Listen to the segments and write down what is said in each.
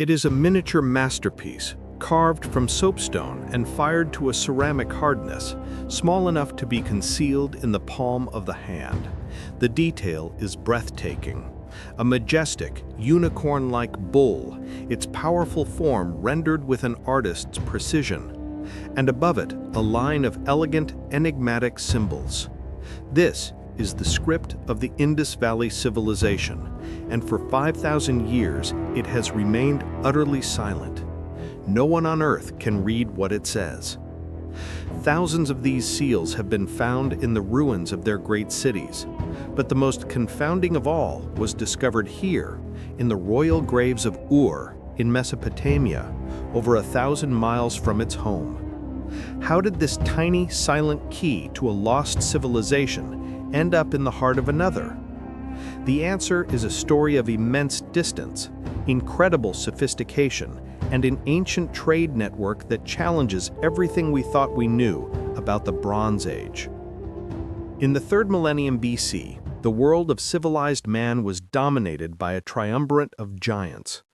It is a miniature masterpiece, carved from soapstone and fired to a ceramic hardness, small enough to be concealed in the palm of the hand. The detail is breathtaking. A majestic, unicorn-like bull, its powerful form rendered with an artist's precision, and above it a line of elegant, enigmatic symbols. This is the script of the Indus Valley Civilization, and for 5,000 years it has remained utterly silent. No one on Earth can read what it says. Thousands of these seals have been found in the ruins of their great cities, but the most confounding of all was discovered here, in the royal graves of Ur in Mesopotamia, over 1,000 miles from its home. How did this tiny, silent key to a lost civilization end up in the heart of another? The answer is a story of immense distance, incredible sophistication, and an ancient trade network that challenges everything we thought we knew about the Bronze Age. In the 3rd millennium BC, the world of civilized man was dominated by a triumvirate of giants.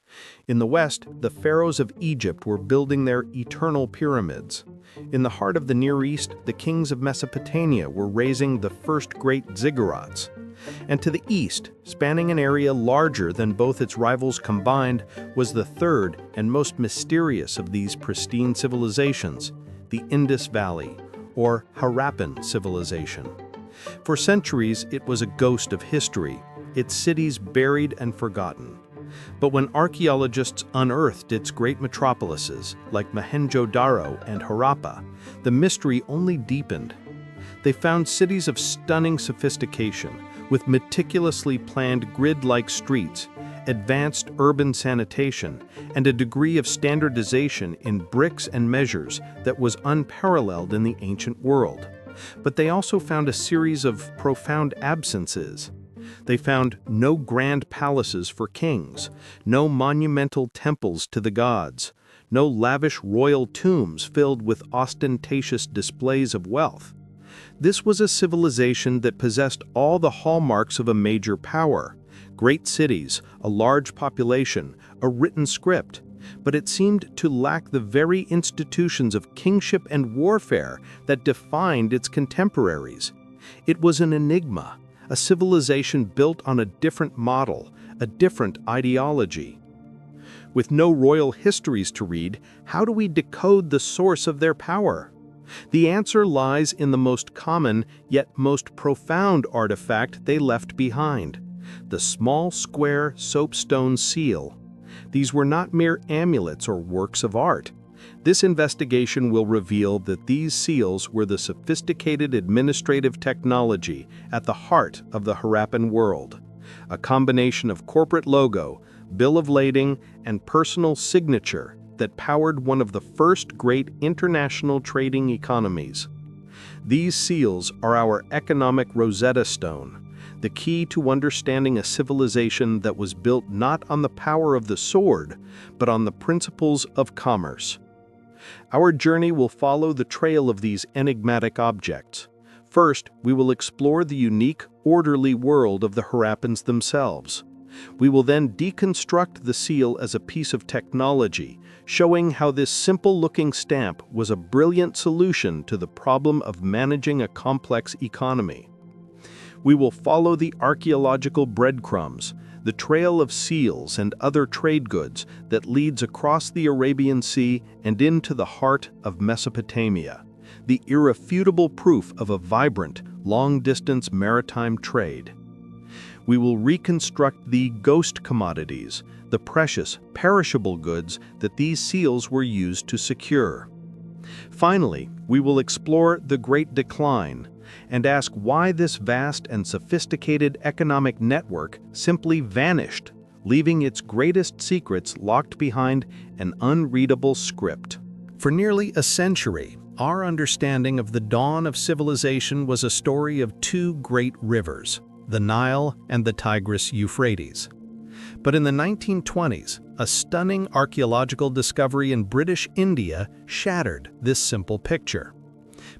In the west, the pharaohs of Egypt were building their eternal pyramids. In the heart of the Near East, the kings of Mesopotamia were raising the first great ziggurats. And to the east, spanning an area larger than both its rivals combined, was the third and most mysterious of these pristine civilizations, the Indus Valley, or Harappan Civilization. For centuries, it was a ghost of history, its cities buried and forgotten. But when archaeologists unearthed its great metropolises, like Mohenjo-Daro and Harappa, the mystery only deepened. They found cities of stunning sophistication, with meticulously planned grid-like streets, advanced urban sanitation, and a degree of standardization in bricks and measures that was unparalleled in the ancient world. But they also found a series of profound absences. They found no grand palaces for kings, no monumental temples to the gods, no lavish royal tombs filled with ostentatious displays of wealth. This was a civilization that possessed all the hallmarks of a major power: great cities, a large population, a written script, but it seemed to lack the very institutions of kingship and warfare that defined its contemporaries. It was an enigma, a civilization built on a different model, a different ideology. With no royal histories to read, how do we decode the source of their power? The answer lies in the most common, yet most profound artifact they left behind: the small square soapstone seal. These were not mere amulets or works of art. This investigation will reveal that these seals were the sophisticated administrative technology at the heart of the Harappan world, a combination of corporate logo, bill of lading, and personal signature that powered one of the first great international trading economies. These seals are our economic Rosetta Stone, the key to understanding a civilization that was built not on the power of the sword, but on the principles of commerce. Our journey will follow the trail of these enigmatic objects. First, we will explore the unique, orderly world of the Harappans themselves. We will then deconstruct the seal as a piece of technology, showing how this simple-looking stamp was a brilliant solution to the problem of managing a complex economy. We will follow the archaeological breadcrumbs, the trail of seals and other trade goods that leads across the Arabian Sea and into the heart of Mesopotamia, the irrefutable proof of a vibrant, long-distance maritime trade. We will reconstruct the ghost commodities, the precious, perishable goods that these seals were used to secure. Finally, we will explore the Great Decline and ask why this vast and sophisticated economic network simply vanished, leaving its greatest secrets locked behind an unreadable script. For nearly a century, our understanding of the dawn of civilization was a story of two great rivers, the Nile and the Tigris-Euphrates. But in the 1920s, a stunning archaeological discovery in British India shattered this simple picture.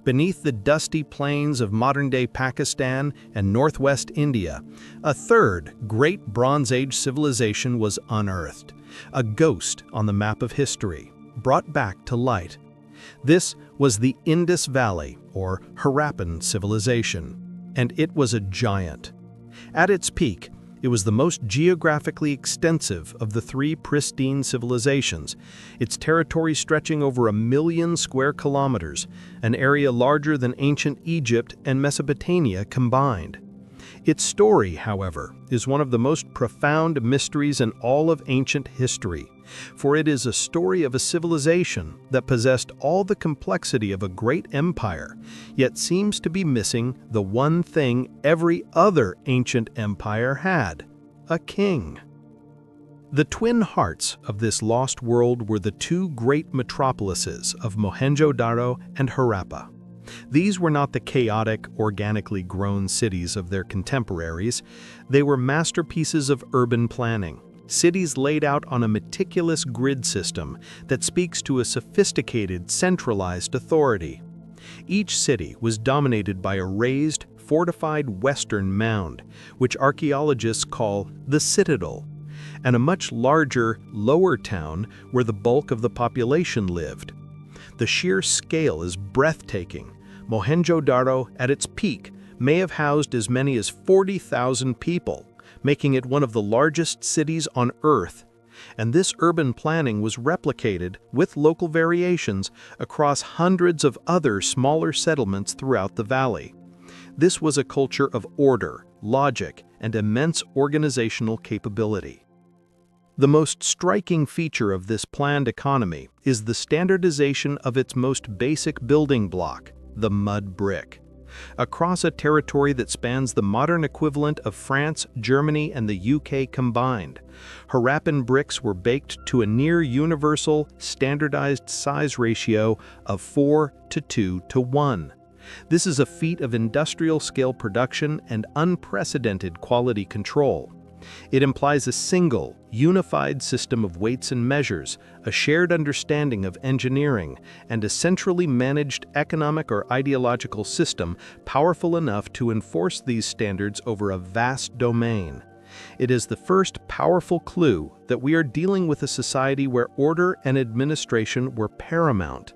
Beneath the dusty plains of modern-day Pakistan and northwest India, a third great Bronze Age civilization was unearthed, a ghost on the map of history, brought back to light. This was the Indus Valley, or Harappan Civilization, and it was a giant. At its peak, it was the most geographically extensive of the three pristine civilizations, its territory stretching over 1 million square kilometers, an area larger than ancient Egypt and Mesopotamia combined. Its story, however, is one of the most profound mysteries in all of ancient history, for it is a story of a civilization that possessed all the complexity of a great empire, yet seems to be missing the one thing every other ancient empire had: a king. The twin hearts of this lost world were the two great metropolises of Mohenjo-Daro and Harappa. These were not the chaotic, organically grown cities of their contemporaries. They were masterpieces of urban planning, cities laid out on a meticulous grid system that speaks to a sophisticated, centralized authority. Each city was dominated by a raised, fortified western mound, which archaeologists call the citadel, and a much larger, lower town where the bulk of the population lived. The sheer scale is breathtaking. Mohenjo-Daro, at its peak, may have housed as many as 40,000 people, making it one of the largest cities on Earth. And this urban planning was replicated, with local variations, across hundreds of other smaller settlements throughout the valley. This was a culture of order, logic, and immense organizational capability. The most striking feature of this planned economy is the standardization of its most basic building block, the mud brick. Across a territory that spans the modern equivalent of France, Germany, and the UK combined, Harappan bricks were baked to a near-universal, standardized size ratio of 4:2:1. This is a feat of industrial-scale production and unprecedented quality control. It implies a single, unified system of weights and measures, a shared understanding of engineering, and a centrally managed economic or ideological system powerful enough to enforce these standards over a vast domain. It is the first powerful clue that we are dealing with a society where order and administration were paramount.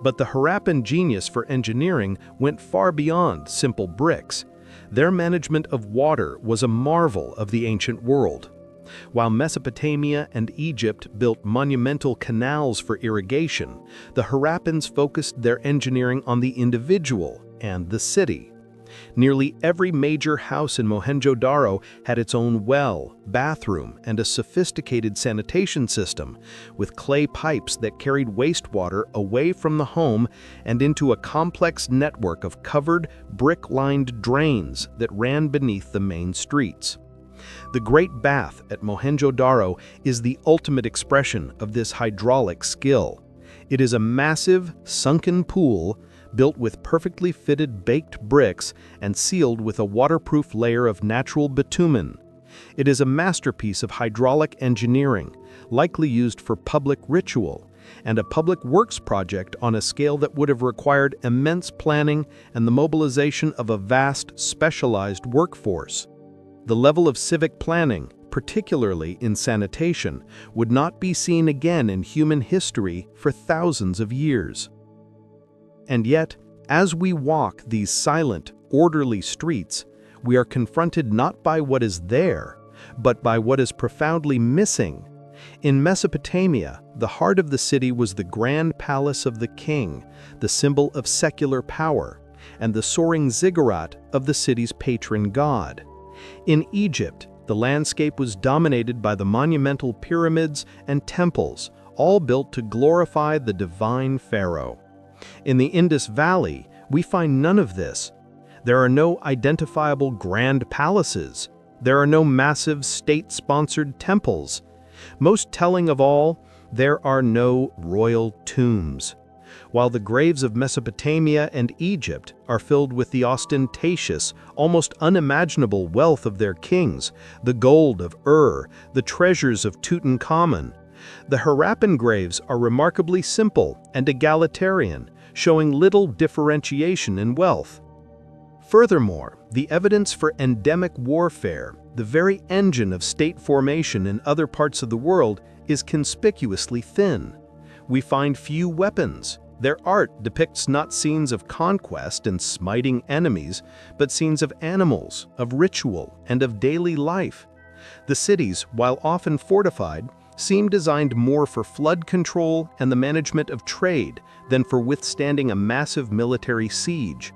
But the Harappan genius for engineering went far beyond simple bricks. Their management of water was a marvel of the ancient world. While Mesopotamia and Egypt built monumental canals for irrigation, the Harappans focused their engineering on the individual and the city. Nearly every major house in Mohenjo-Daro had its own well, bathroom, and a sophisticated sanitation system, with clay pipes that carried wastewater away from the home and into a complex network of covered, brick-lined drains that ran beneath the main streets. The Great Bath at Mohenjo-Daro is the ultimate expression of this hydraulic skill. It is a massive, sunken pool built with perfectly fitted baked bricks and sealed with a waterproof layer of natural bitumen. It is a masterpiece of hydraulic engineering, likely used for public ritual, and a public works project on a scale that would have required immense planning and the mobilization of a vast, specialized workforce. The level of civic planning, particularly in sanitation, would not be seen again in human history for thousands of years. And yet, as we walk these silent, orderly streets, we are confronted not by what is there, but by what is profoundly missing. In Mesopotamia, the heart of the city was the grand palace of the king, the symbol of secular power, and the soaring ziggurat of the city's patron god. In Egypt, the landscape was dominated by the monumental pyramids and temples, all built to glorify the divine pharaoh. In the Indus Valley, we find none of this. There are no identifiable grand palaces. There are no massive state-sponsored temples. Most telling of all, there are no royal tombs. While the graves of Mesopotamia and Egypt are filled with the ostentatious, almost unimaginable wealth of their kings, the gold of Ur, the treasures of Tutankhamun, the Harappan graves are remarkably simple and egalitarian, showing little differentiation in wealth. Furthermore, the evidence for endemic warfare, the very engine of state formation in other parts of the world, is conspicuously thin. We find few weapons. Their art depicts not scenes of conquest and smiting enemies, but scenes of animals, of ritual, and of daily life. The cities, while often fortified, seem designed more for flood control and the management of trade than for withstanding a massive military siege.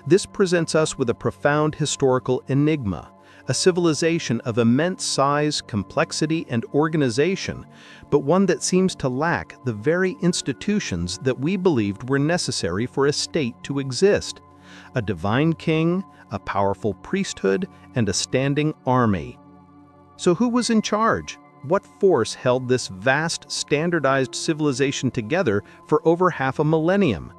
This presents us with a profound historical enigma, a civilization of immense size, complexity, and organization, but one that seems to lack the very institutions that we believed were necessary for a state to exist: a divine king, a powerful priesthood, and a standing army. So who was in charge? What force held this vast, standardized civilization together for over half a millennium?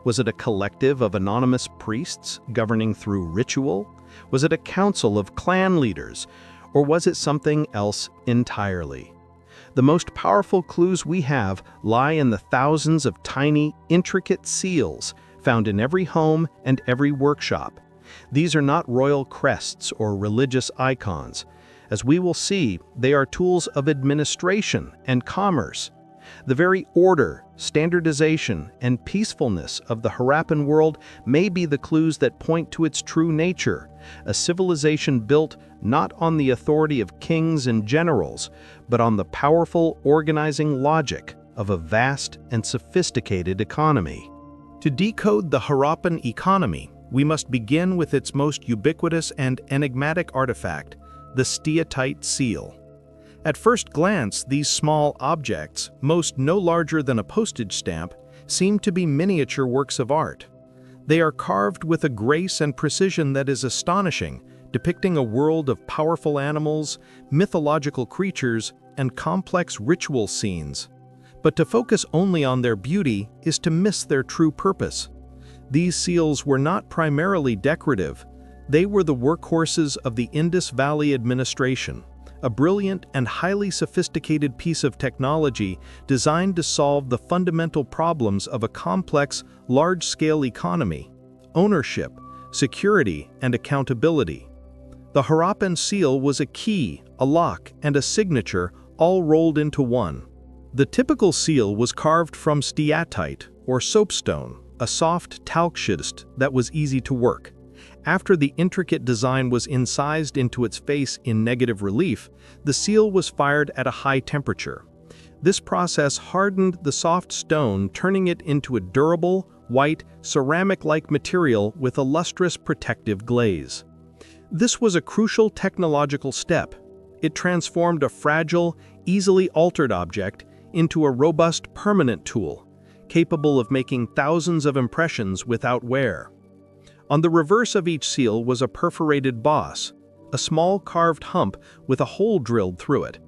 Was it a collective of anonymous priests governing through ritual? Was it a council of clan leaders? Or was it something else entirely? The most powerful clues we have lie in the thousands of tiny, intricate seals found in every home and every workshop. These are not royal crests or religious icons. As we will see, they are tools of administration and commerce. The very order, standardization, and peacefulness of the Harappan world may be the clues that point to its true nature, a civilization built not on the authority of kings and generals, but on the powerful organizing logic of a vast and sophisticated economy. To decode the Harappan economy, we must begin with its most ubiquitous and enigmatic artifact, the steatite seal. At first glance, these small objects, most no larger than a postage stamp, seem to be miniature works of art. They are carved with a grace and precision that is astonishing, depicting a world of powerful animals, mythological creatures, and complex ritual scenes. But to focus only on their beauty is to miss their true purpose. These seals were not primarily decorative. They were the workhorses of the Indus Valley administration, a brilliant and highly sophisticated piece of technology designed to solve the fundamental problems of a complex, large-scale economy: ownership, security, and accountability. The Harappan seal was a key, a lock, and a signature, all rolled into one. The typical seal was carved from steatite, or soapstone, a soft talc schist that was easy to work. After the intricate design was incised into its face in negative relief, the seal was fired at a high temperature. This process hardened the soft stone, turning it into a durable, white, ceramic-like material with a lustrous protective glaze. This was a crucial technological step. It transformed a fragile, easily altered object into a robust, permanent tool, capable of making thousands of impressions without wear. On the reverse of each seal was a perforated boss, a small carved hump with a hole drilled through it.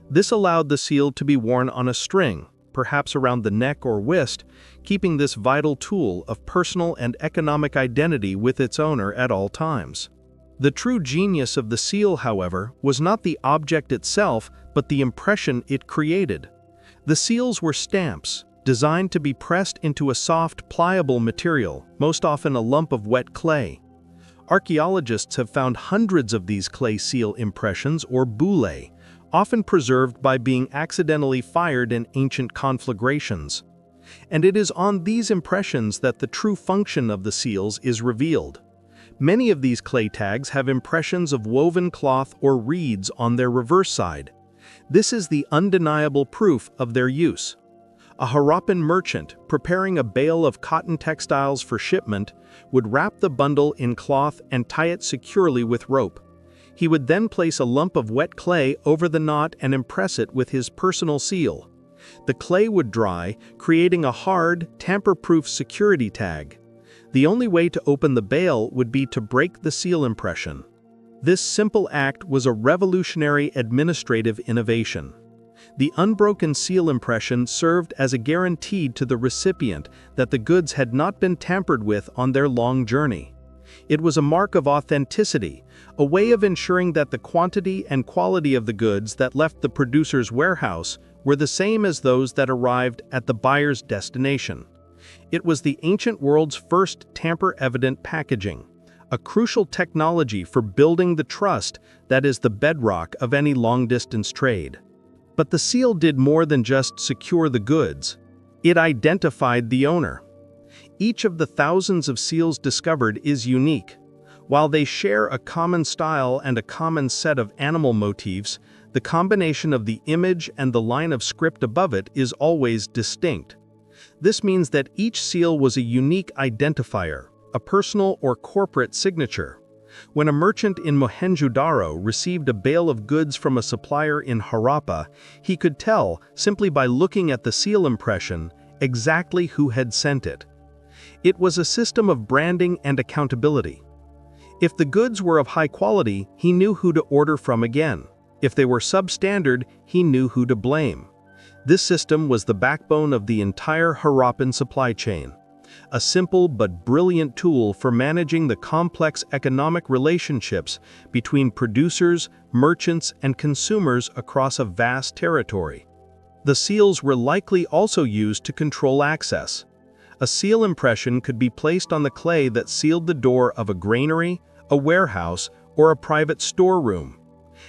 This allowed the seal to be worn on a string, perhaps around the neck or wrist, keeping this vital tool of personal and economic identity with its owner at all times. The true genius of the seal, however, was not the object itself, but the impression it created. The seals were stamps, designed to be pressed into a soft, pliable material, most often a lump of wet clay. Archaeologists have found hundreds of these clay seal impressions, or boule, often preserved by being accidentally fired in ancient conflagrations. And it is on these impressions that the true function of the seals is revealed. Many of these clay tags have impressions of woven cloth or reeds on their reverse side. This is the undeniable proof of their use. A Harappan merchant, preparing a bale of cotton textiles for shipment, would wrap the bundle in cloth and tie it securely with rope. He would then place a lump of wet clay over the knot and impress it with his personal seal. The clay would dry, creating a hard, tamper-proof security tag. The only way to open the bale would be to break the seal impression. This simple act was a revolutionary administrative innovation. The unbroken seal impression served as a guarantee to the recipient that the goods had not been tampered with on their long journey. It was a mark of authenticity, a way of ensuring that the quantity and quality of the goods that left the producer's warehouse were the same as those that arrived at the buyer's destination. It was the ancient world's first tamper-evident packaging, a crucial technology for building the trust that is the bedrock of any long-distance trade. But the seal did more than just secure the goods. It identified the owner. Each of the thousands of seals discovered is unique. While they share a common style and a common set of animal motifs, the combination of the image and the line of script above it is always distinct. This means that each seal was a unique identifier, a personal or corporate signature. When a merchant in Mohenjo-Daro received a bale of goods from a supplier in Harappa, he could tell, simply by looking at the seal impression, exactly who had sent it. It was a system of branding and accountability. If the goods were of high quality, he knew who to order from again. If they were substandard, he knew who to blame. This system was the backbone of the entire Harappan supply chain, a simple but brilliant tool for managing the complex economic relationships between producers, merchants, and consumers across a vast territory. The seals were likely also used to control access. A seal impression could be placed on the clay that sealed the door of a granary, a warehouse, or a private storeroom.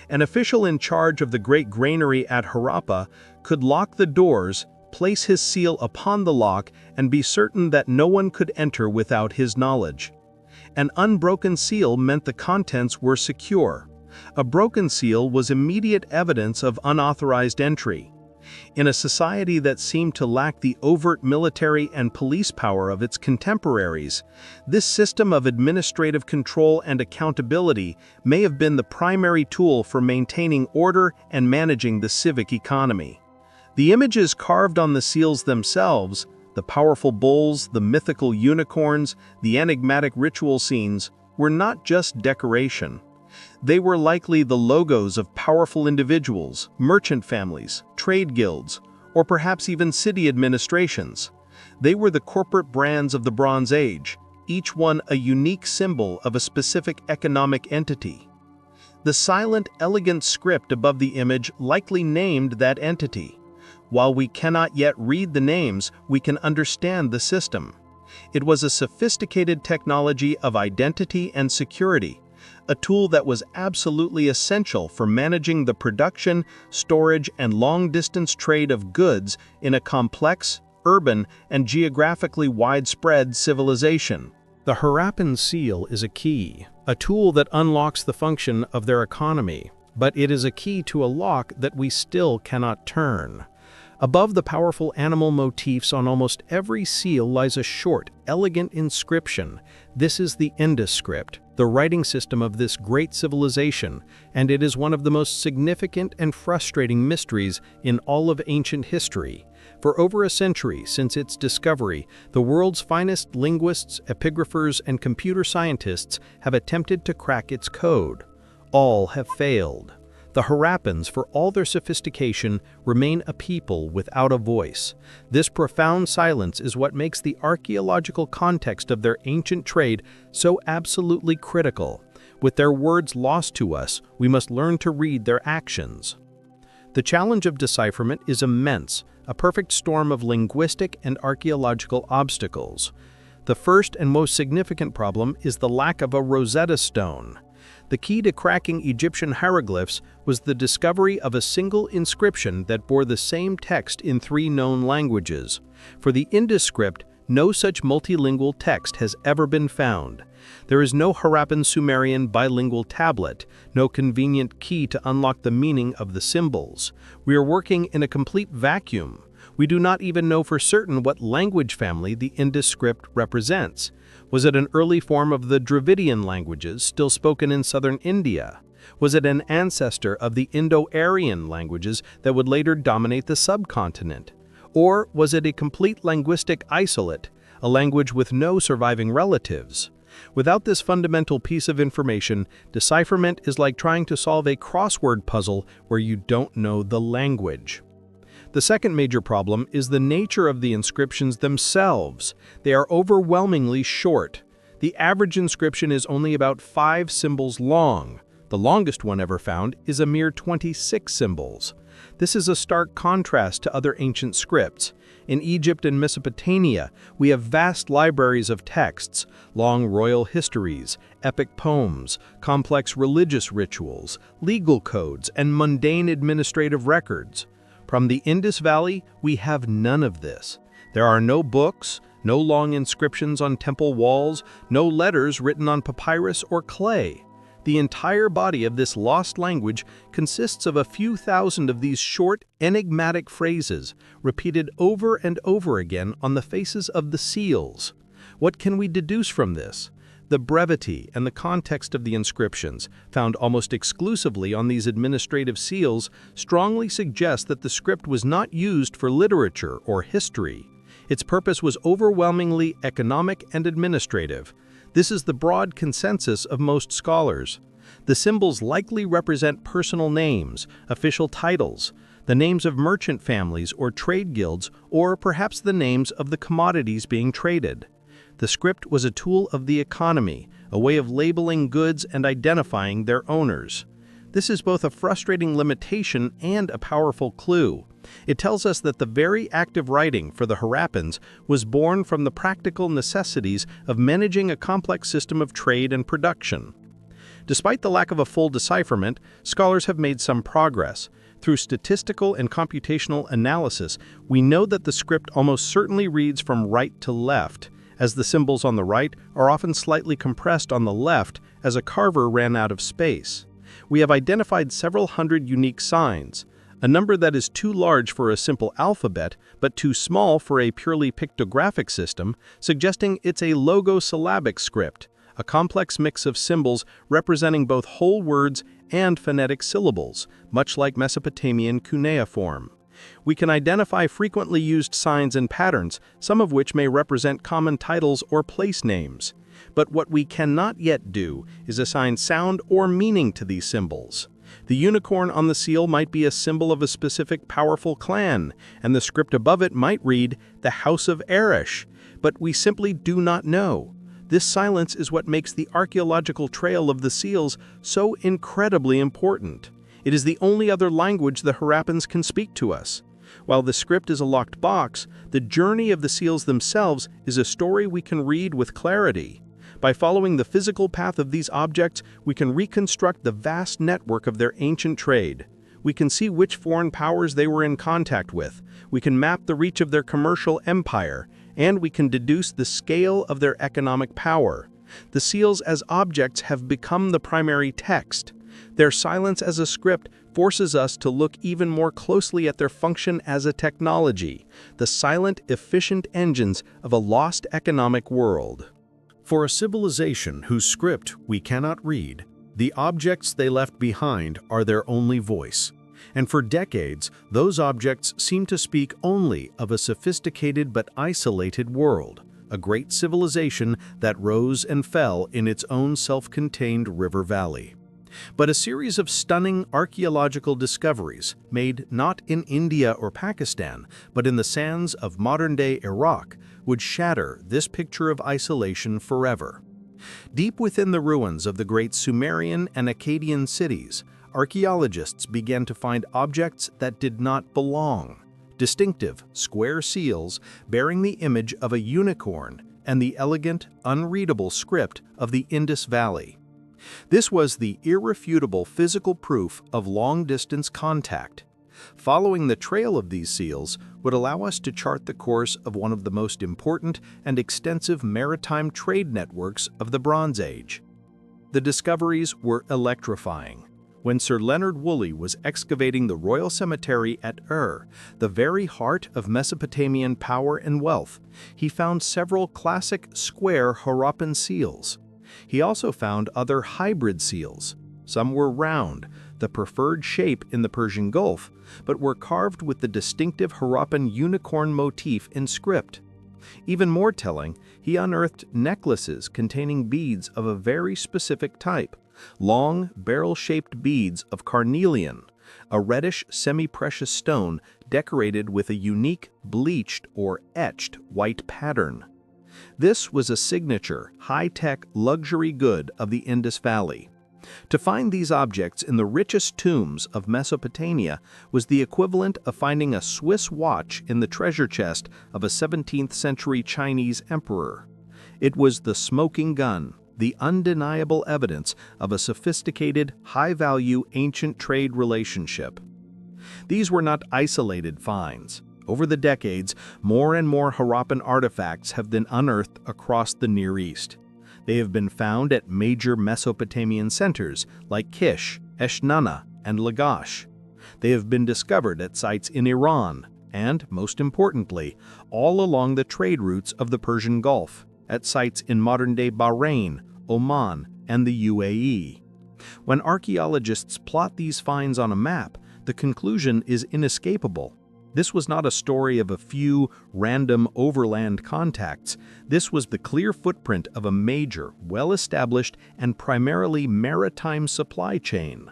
An official in charge of the great granary at Harappa could lock the doors, place his seal upon the lock, and be certain that no one could enter without his knowledge. An unbroken seal meant the contents were secure. A broken seal was immediate evidence of unauthorized entry. In a society that seemed to lack the overt military and police power of its contemporaries, this system of administrative control and accountability may have been the primary tool for maintaining order and managing the civic economy. The images carved on the seals themselves, the powerful bulls, the mythical unicorns, the enigmatic ritual scenes, were not just decoration. They were likely the logos of powerful individuals, merchant families, trade guilds, or perhaps even city administrations. They were the corporate brands of the Bronze Age, each one a unique symbol of a specific economic entity. The silent, elegant script above the image likely named that entity. While we cannot yet read the names, we can understand the system. It was a sophisticated technology of identity and security, a tool that was absolutely essential for managing the production, storage, and long-distance trade of goods in a complex, urban, and geographically widespread civilization. The Harappan seal is a key, a tool that unlocks the function of their economy, but it is a key to a lock that we still cannot turn. Above the powerful animal motifs on almost every seal lies a short, elegant inscription. This is the Indus script, the writing system of this great civilization, and it is one of the most significant and frustrating mysteries in all of ancient history. For over a century since its discovery, the world's finest linguists, epigraphers, and computer scientists have attempted to crack its code. All have failed. The Harappans, for all their sophistication, remain a people without a voice. This profound silence is what makes the archaeological context of their ancient trade so absolutely critical. With their words lost to us, we must learn to read their actions. The challenge of decipherment is immense, a perfect storm of linguistic and archaeological obstacles. The first and most significant problem is the lack of a Rosetta Stone. The key to cracking Egyptian hieroglyphs was the discovery of a single inscription that bore the same text in 3 known languages. For the Indus script, no such multilingual text has ever been found. There is no Harappan Sumerian bilingual tablet, no convenient key to unlock the meaning of the symbols. We are working in a complete vacuum. We do not even know for certain what language family the Indus script represents. Was it an early form of the Dravidian languages still spoken in southern India? Was it an ancestor of the Indo-Aryan languages that would later dominate the subcontinent? Or was it a complete linguistic isolate, a language with no surviving relatives? Without this fundamental piece of information, decipherment is like trying to solve a crossword puzzle where you don't know the language. The second major problem is the nature of the inscriptions themselves. They are overwhelmingly short. The average inscription is only about 5 symbols long. The longest one ever found is a mere 26 symbols. This is a stark contrast to other ancient scripts. In Egypt and Mesopotamia, we have vast libraries of texts, long royal histories, epic poems, complex religious rituals, legal codes, and mundane administrative records. From the Indus Valley, we have none of this. There are no books, no long inscriptions on temple walls, no letters written on papyrus or clay. The entire body of this lost language consists of a few thousand of these short, enigmatic phrases, repeated over and over again on the faces of the seals. What can we deduce from this? The brevity and the context of the inscriptions, found almost exclusively on these administrative seals, strongly suggest that the script was not used for literature or history. Its purpose was overwhelmingly economic and administrative. This is the broad consensus of most scholars. The symbols likely represent personal names, official titles, the names of merchant families or trade guilds, or perhaps the names of the commodities being traded. The script was a tool of the economy, a way of labeling goods and identifying their owners. This is both a frustrating limitation and a powerful clue. It tells us that the very act of writing for the Harappans was born from the practical necessities of managing a complex system of trade and production. Despite the lack of a full decipherment, scholars have made some progress. Through statistical and computational analysis, we know that the script almost certainly reads from right to left, as the symbols on the right are often slightly compressed on the left as a carver ran out of space. We have identified several hundred unique signs, a number that is too large for a simple alphabet, but too small for a purely pictographic system, suggesting it's a logosyllabic script, a complex mix of symbols representing both whole words and phonetic syllables, much like Mesopotamian cuneiform. We can identify frequently used signs and patterns, some of which may represent common titles or place names. But what we cannot yet do is assign sound or meaning to these symbols. The unicorn on the seal might be a symbol of a specific powerful clan, and the script above it might read, "The House of Arish," but we simply do not know. This silence is what makes the archaeological trail of the seals so incredibly important. It is the only other language the Harappans can speak to us. While the script is a locked box, the journey of the seals themselves is a story we can read with clarity. By following the physical path of these objects, we can reconstruct the vast network of their ancient trade. We can see which foreign powers they were in contact with. We can map the reach of their commercial empire, and we can deduce the scale of their economic power. The seals as objects have become the primary text. Their silence as a script forces us to look even more closely at their function as a technology, the silent, efficient engines of a lost economic world. For a civilization whose script we cannot read, the objects they left behind are their only voice. And for decades, those objects seem to speak only of a sophisticated but isolated world, a great civilization that rose and fell in its own self-contained river valley. But a series of stunning archaeological discoveries, made not in India or Pakistan, but in the sands of modern-day Iraq, would shatter this picture of isolation forever. Deep within the ruins of the great Sumerian and Akkadian cities, archaeologists began to find objects that did not belong. Distinctive, square seals bearing the image of a unicorn and the elegant, unreadable script of the Indus Valley. This was the irrefutable physical proof of long-distance contact. Following the trail of these seals would allow us to chart the course of one of the most important and extensive maritime trade networks of the Bronze Age. The discoveries were electrifying. When Sir Leonard Woolley was excavating the royal cemetery at the very heart of Mesopotamian power and wealth, he found several classic square Harappan seals. He also found other hybrid seals. Some were round, the preferred shape in the Persian Gulf, but were carved with the distinctive Harappan unicorn motif in script. Even more telling, he unearthed necklaces containing beads of a very specific type, long, barrel-shaped beads of carnelian, a reddish semi-precious stone decorated with a unique bleached or etched white pattern. This was a signature, high-tech luxury good of the Indus Valley. To find these objects in the richest tombs of Mesopotamia was the equivalent of finding a Swiss watch in the treasure chest of a 17th century Chinese emperor. It was the smoking gun, the undeniable evidence of a sophisticated, high-value ancient trade relationship. These were not isolated finds. Over the decades, more and more Harappan artifacts have been unearthed across the Near East. They have been found at major Mesopotamian centers like Kish, Eshnunna, and Lagash. They have been discovered at sites in Iran and, most importantly, all along the trade routes of the Persian Gulf, at sites in modern-day Bahrain, Oman, and the UAE. When archaeologists plot these finds on a map, the conclusion is inescapable. This was not a story of a few random overland contacts. This was the clear footprint of a major, well-established, and primarily maritime supply chain.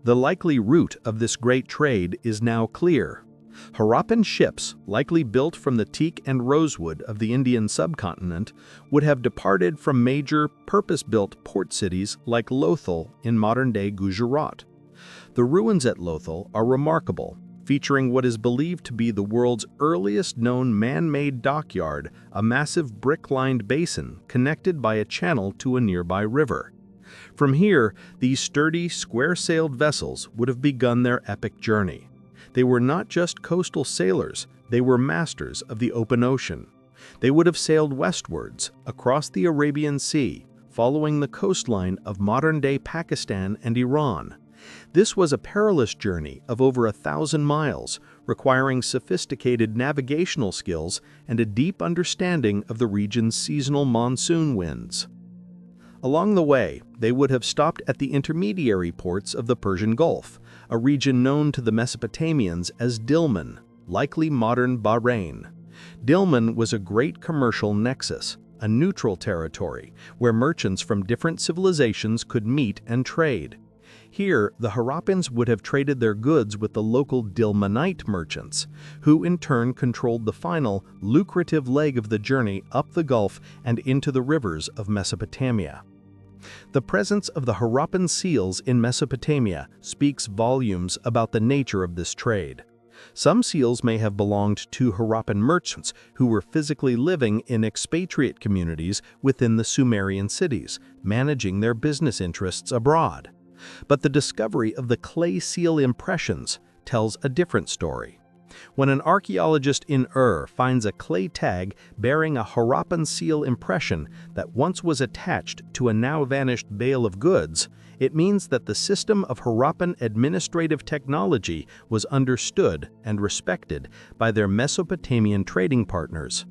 The likely route of this great trade is now clear. Harappan ships, likely built from the teak and rosewood of the Indian subcontinent, would have departed from major, purpose-built port cities like Lothal in modern-day Gujarat. The ruins at Lothal are remarkable, featuring what is believed to be the world's earliest known man-made dockyard, a massive brick-lined basin connected by a channel to a nearby river. From here, these sturdy, square-sailed vessels would have begun their epic journey. They were not just coastal sailors, they were masters of the open ocean. They would have sailed westwards, across the Arabian Sea, following the coastline of modern-day Pakistan and Iran. This was a perilous journey of over 1,000 miles, requiring sophisticated navigational skills and a deep understanding of the region's seasonal monsoon winds. Along the way, they would have stopped at the intermediary ports of the Persian Gulf, a region known to the Mesopotamians as Dilmun, likely modern Bahrain. Dilmun was a great commercial nexus, a neutral territory where merchants from different civilizations could meet and trade. Here, the Harappans would have traded their goods with the local Dilmunite merchants, who in turn controlled the final, lucrative leg of the journey up the Gulf and into the rivers of Mesopotamia. The presence of the Harappan seals in Mesopotamia speaks volumes about the nature of this trade. Some seals may have belonged to Harappan merchants who were physically living in expatriate communities within the Sumerian cities, managing their business interests abroad. But the discovery of the clay seal impressions tells a different story. When an archaeologist in finds a clay tag bearing a Harappan seal impression that once was attached to a now-vanished bale of goods, it means that the system of Harappan administrative technology was understood and respected by their Mesopotamian trading partners.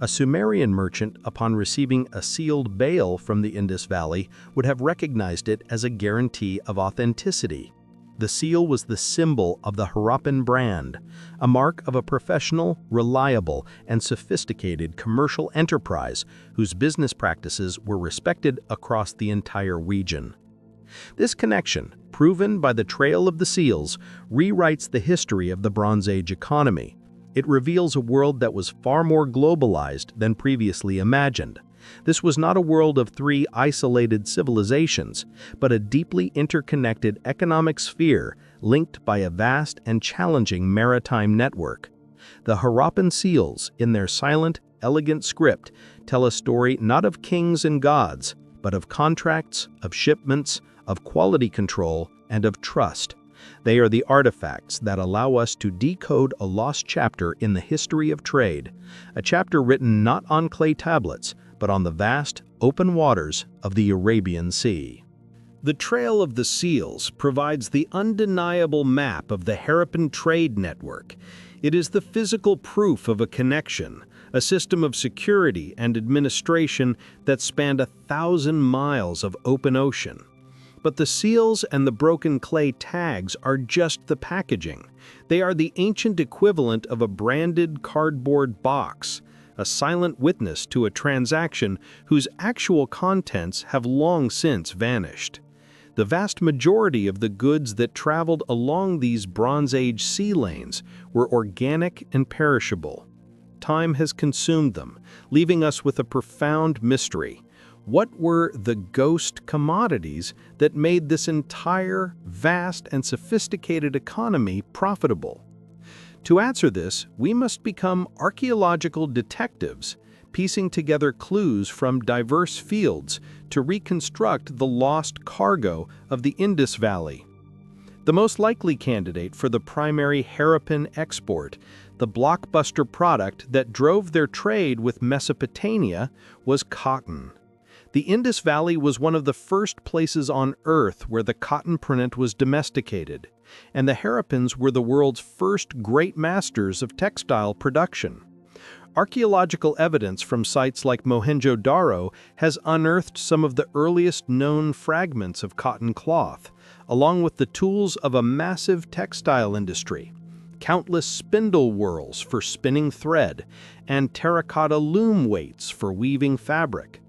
A Sumerian merchant, upon receiving a sealed bale from the Indus Valley, would have recognized it as a guarantee of authenticity. The seal was the symbol of the Harappan brand, a mark of a professional, reliable, and sophisticated commercial enterprise whose business practices were respected across the entire region. This connection, proven by the trail of the seals, rewrites the history of the Bronze Age economy. It reveals a world that was far more globalized than previously imagined. This was not a world of three isolated civilizations, but a deeply interconnected economic sphere linked by a vast and challenging maritime network. The Harappan seals, in their silent, elegant script, tell a story not of kings and gods, but of contracts, of shipments, of quality control, and of trust. They are the artifacts that allow us to decode a lost chapter in the history of trade, a chapter written not on clay tablets, but on the vast, open waters of the Arabian Sea. The Trail of the Seals provides the undeniable map of the Harappan trade network. It is the physical proof of a connection, a system of security and administration that spanned 1,000 miles of open ocean. But the seals and the broken clay tags are just the packaging. They are the ancient equivalent of a branded cardboard box, a silent witness to a transaction whose actual contents have long since vanished. The vast majority of the goods that traveled along these Bronze Age sea lanes were organic and perishable. Time has consumed them, leaving us with a profound mystery. What were the ghost commodities that made this entire, vast, and sophisticated economy profitable? To answer this, we must become archaeological detectives, piecing together clues from diverse fields to reconstruct the lost cargo of the Indus Valley. The most likely candidate for the primary Harappan export, the blockbuster product that drove their trade with Mesopotamia, was cotton. The Indus Valley was one of the first places on Earth where the cotton print was domesticated, and the Harappans were the world's first great masters of textile production. Archaeological evidence from sites like Mohenjo-Daro has unearthed some of the earliest known fragments of cotton cloth, along with the tools of a massive textile industry. Countless spindle whorls for spinning thread, and terracotta loom weights for weaving fabric.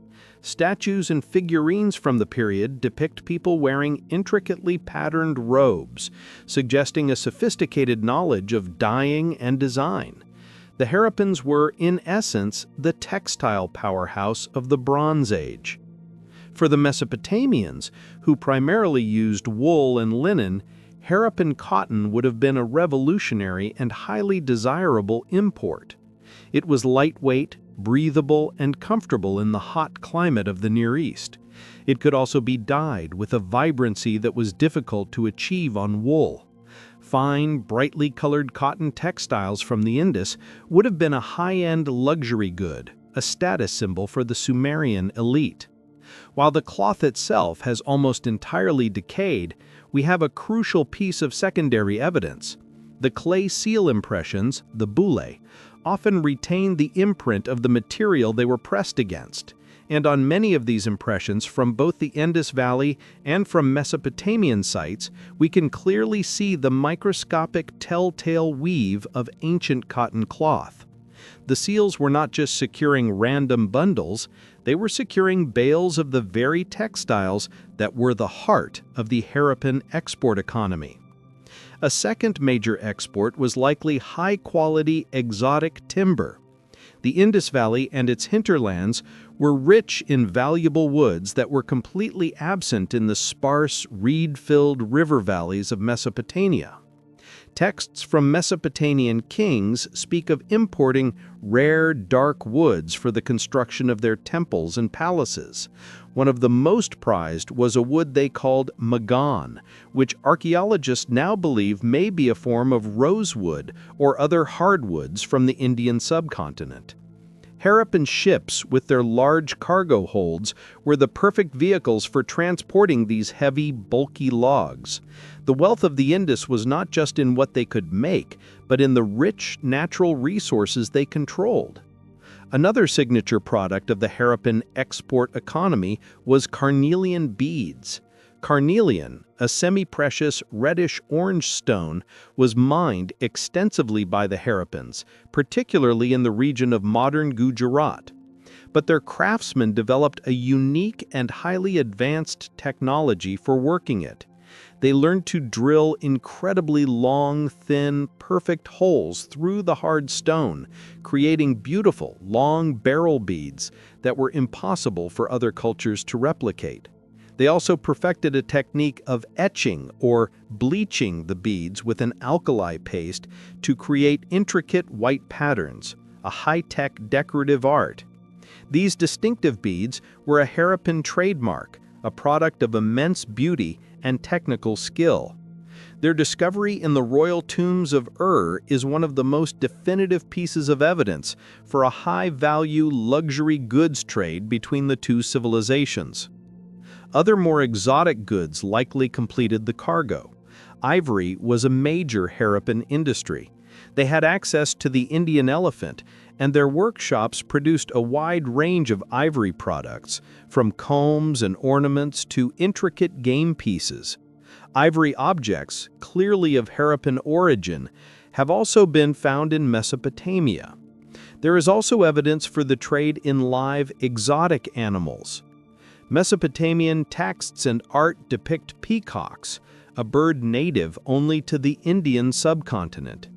Statues and figurines from the period depict people wearing intricately patterned robes, suggesting a sophisticated knowledge of dyeing and design. The Harappans were, in essence, the textile powerhouse of the Bronze Age. For the Mesopotamians, who primarily used wool and linen, Harappan cotton would have been a revolutionary and highly desirable import. It was lightweight, breathable, and comfortable in the hot climate of the Near East. It could also be dyed with a vibrancy that was difficult to achieve on wool. Fine, brightly colored cotton textiles from the Indus would have been a high-end luxury good, a status symbol for the Sumerian elite. While the cloth itself has almost entirely decayed, we have a crucial piece of secondary evidence. The clay seal impressions, the bullae, often retain the imprint of the material they were pressed against, and on many of these impressions from both the Indus Valley and from Mesopotamian sites, we can clearly see the microscopic telltale weave of ancient cotton cloth. The seals were not just securing random bundles, they were securing bales of the very textiles that were the heart of the Harappan export economy. A second major export was likely high-quality exotic timber. The Indus Valley and its hinterlands were rich in valuable woods that were completely absent in the sparse, reed-filled river valleys of Mesopotamia. Texts from Mesopotamian kings speak of importing rare, dark woods for the construction of their temples and palaces. One of the most prized was a wood they called magan, which archaeologists now believe may be a form of rosewood or other hardwoods from the Indian subcontinent. Harappan ships with their large cargo holds were the perfect vehicles for transporting these heavy, bulky logs. The wealth of the Indus was not just in what they could make, but in the rich natural resources they controlled. Another signature product of the Harappan export economy was carnelian beads. Carnelian, a semi-precious reddish-orange stone, was mined extensively by the Harappans, particularly in the region of modern Gujarat. But their craftsmen developed a unique and highly advanced technology for working it. They learned to drill incredibly long, thin, perfect holes through the hard stone, creating beautiful, long barrel beads that were impossible for other cultures to replicate. They also perfected a technique of etching or bleaching the beads with an alkali paste to create intricate white patterns, a high-tech decorative art. These distinctive beads were a Harappan trademark, a product of immense beauty and technical skill. Their discovery in the royal tombs of is one of the most definitive pieces of evidence for a high-value luxury goods trade between the two civilizations. Other more exotic goods likely completed the cargo. Ivory was a major Harappan industry. They had access to the Indian elephant, and their workshops produced a wide range of ivory products, from combs and ornaments to intricate game pieces. Ivory objects, clearly of Harappan origin, have also been found in Mesopotamia. There is also evidence for the trade in live exotic animals. Mesopotamian texts and art depict peacocks, a bird native only to the Indian subcontinent.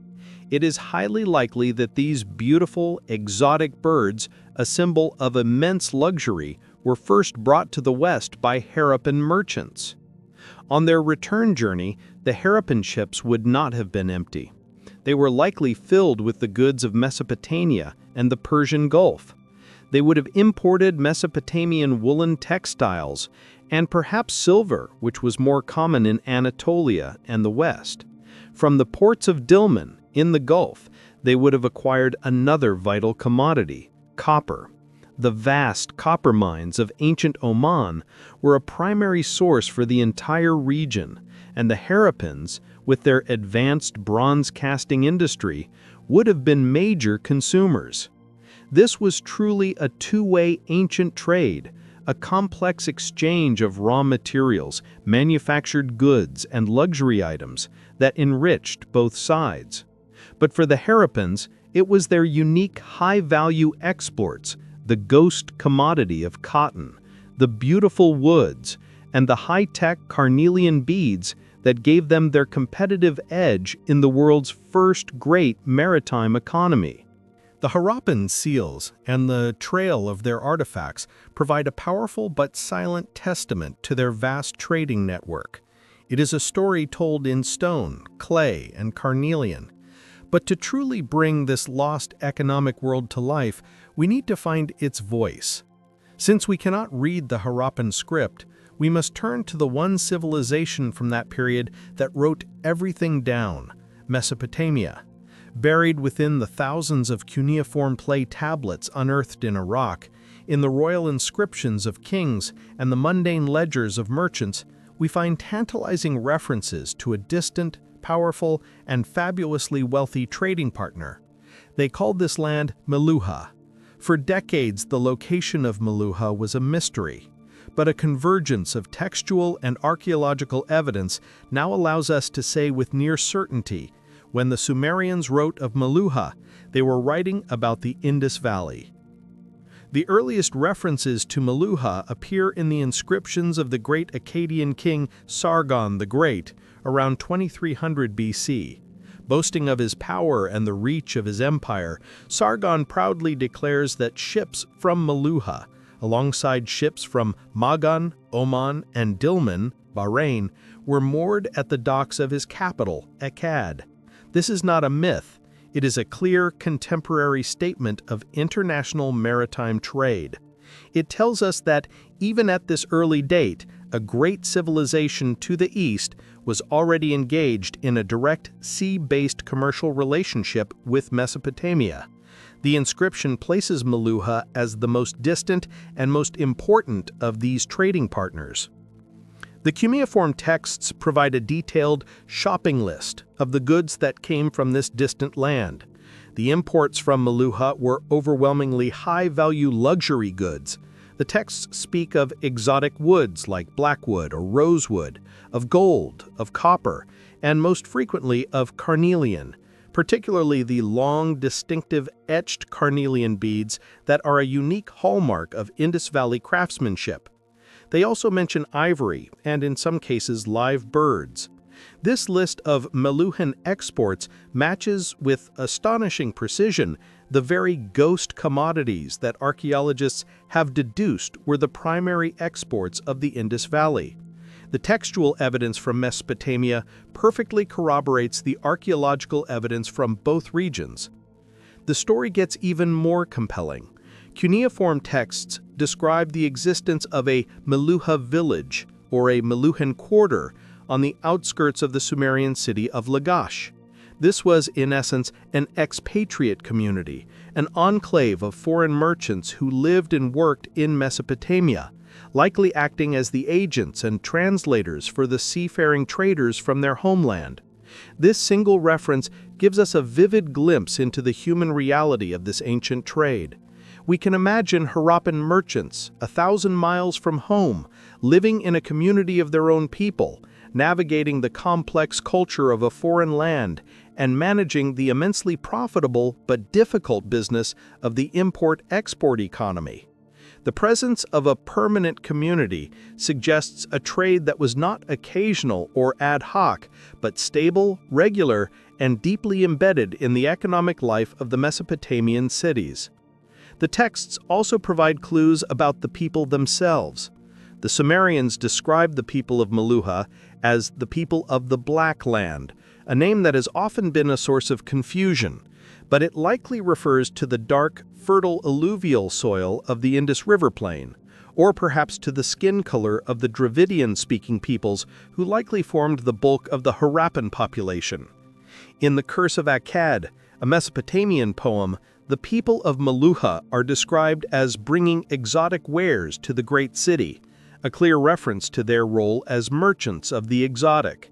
It is highly likely that these beautiful, exotic birds, a symbol of immense luxury, were first brought to the West by Harappan merchants. On their return journey, the Harappan ships would not have been empty. They were likely filled with the goods of Mesopotamia and the Persian Gulf. They would have imported Mesopotamian woolen textiles and perhaps silver, which was more common in Anatolia and the West. From the ports of Dilmun in the Gulf, they would have acquired another vital commodity, copper. The vast copper mines of ancient Oman were a primary source for the entire region, and the Harappans, with their advanced bronze casting industry, would have been major consumers. This was truly a two-way ancient trade, a complex exchange of raw materials, manufactured goods, and luxury items that enriched both sides. But for the Harappans, it was their unique high-value exports, the ghost commodity of cotton, the beautiful woods, and the high-tech carnelian beads that gave them their competitive edge in the world's first great maritime economy. The Harappan Seals and the trail of their artifacts provide a powerful but silent testament to their vast trading network. It is a story told in stone, clay, and carnelian. But to truly bring this lost economic world to life, we need to find its voice. Since we cannot read the Harappan script, we must turn to the one civilization from that period that wrote everything down, Mesopotamia. Buried within the thousands of cuneiform clay tablets unearthed in Iraq, in the royal inscriptions of kings and the mundane ledgers of merchants, we find tantalizing references to a distant, powerful, and fabulously wealthy trading partner. They called this land Meluha. For decades, the location of Meluha was a mystery, but a convergence of textual and archaeological evidence now allows us to say with near certainty, when the Sumerians wrote of Meluha, they were writing about the Indus Valley. The earliest references to Meluha appear in the inscriptions of the great Akkadian king Sargon the Great, around 2300 BC. Boasting of his power and the reach of his empire, Sargon proudly declares that ships from Meluha, alongside ships from Magan, Oman, and Dilmun, Bahrain, were moored at the docks of his capital, Akkad. This is not a myth. It is a clear contemporary statement of international maritime trade. It tells us that, even at this early date, a great civilization to the east was already engaged in a direct sea-based commercial relationship with Mesopotamia. The inscription places Meluha as the most distant and most important of these trading partners. The cuneiform texts provide a detailed shopping list of the goods that came from this distant land. The imports from Meluha were overwhelmingly high-value luxury goods. The texts speak of exotic woods like blackwood or rosewood, of gold, of copper, and most frequently of carnelian, particularly the long, distinctive etched carnelian beads that are a unique hallmark of Indus Valley craftsmanship. They also mention ivory and, in some cases, live birds. This list of Meluhan exports matches with astonishing precision the very ghost commodities that archaeologists have deduced were the primary exports of the Indus Valley. The textual evidence from Mesopotamia perfectly corroborates the archaeological evidence from both regions. The story gets even more compelling. Cuneiform texts describe the existence of a Meluha village, or a Meluhan quarter, on the outskirts of the Sumerian city of Lagash. This was, in essence, an expatriate community, an enclave of foreign merchants who lived and worked in Mesopotamia, likely acting as the agents and translators for the seafaring traders from their homeland. This single reference gives us a vivid glimpse into the human reality of this ancient trade. We can imagine Harappan merchants, 1,000 miles from home, living in a community of their own people, navigating the complex culture of a foreign land, and managing the immensely profitable but difficult business of the import-export economy. The presence of a permanent community suggests a trade that was not occasional or ad hoc, but stable, regular, and deeply embedded in the economic life of the Mesopotamian cities. The texts also provide clues about the people themselves. The Sumerians described the people of Meluhha as the people of the Black Land, a name that has often been a source of confusion, but it likely refers to the dark, fertile alluvial soil of the Indus River plain, or perhaps to the skin color of the Dravidian-speaking peoples who likely formed the bulk of the Harappan population. In the Curse of Akkad, a Mesopotamian poem, the people of Meluhha are described as bringing exotic wares to the great city, a clear reference to their role as merchants of the exotic.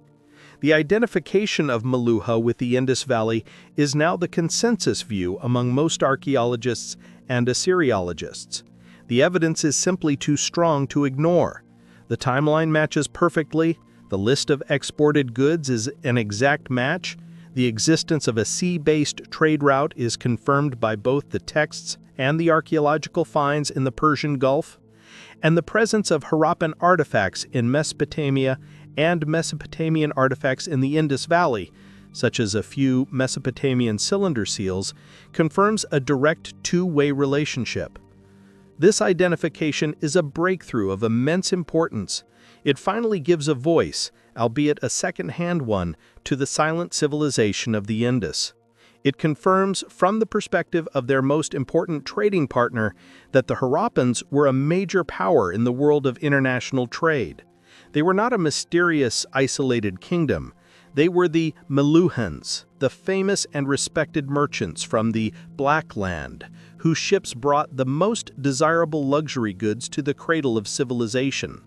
The identification of Meluhha with the Indus Valley is now the consensus view among most archaeologists and Assyriologists. The evidence is simply too strong to ignore. The timeline matches perfectly, the list of exported goods is an exact match, the existence of a sea-based trade route is confirmed by both the texts and the archaeological finds in the Persian Gulf, and the presence of Harappan artifacts in Mesopotamia and Mesopotamian artifacts in the Indus Valley, such as a few Mesopotamian cylinder seals, confirms a direct two-way relationship. This identification is a breakthrough of immense importance. It finally gives a voice, albeit a second-hand one, to the silent civilization of the Indus. It confirms, from the perspective of their most important trading partner, that the Harappans were a major power in the world of international trade. They were not a mysterious, isolated kingdom. They were the Meluhhans, the famous and respected merchants from the Black Land, whose ships brought the most desirable luxury goods to the cradle of civilization.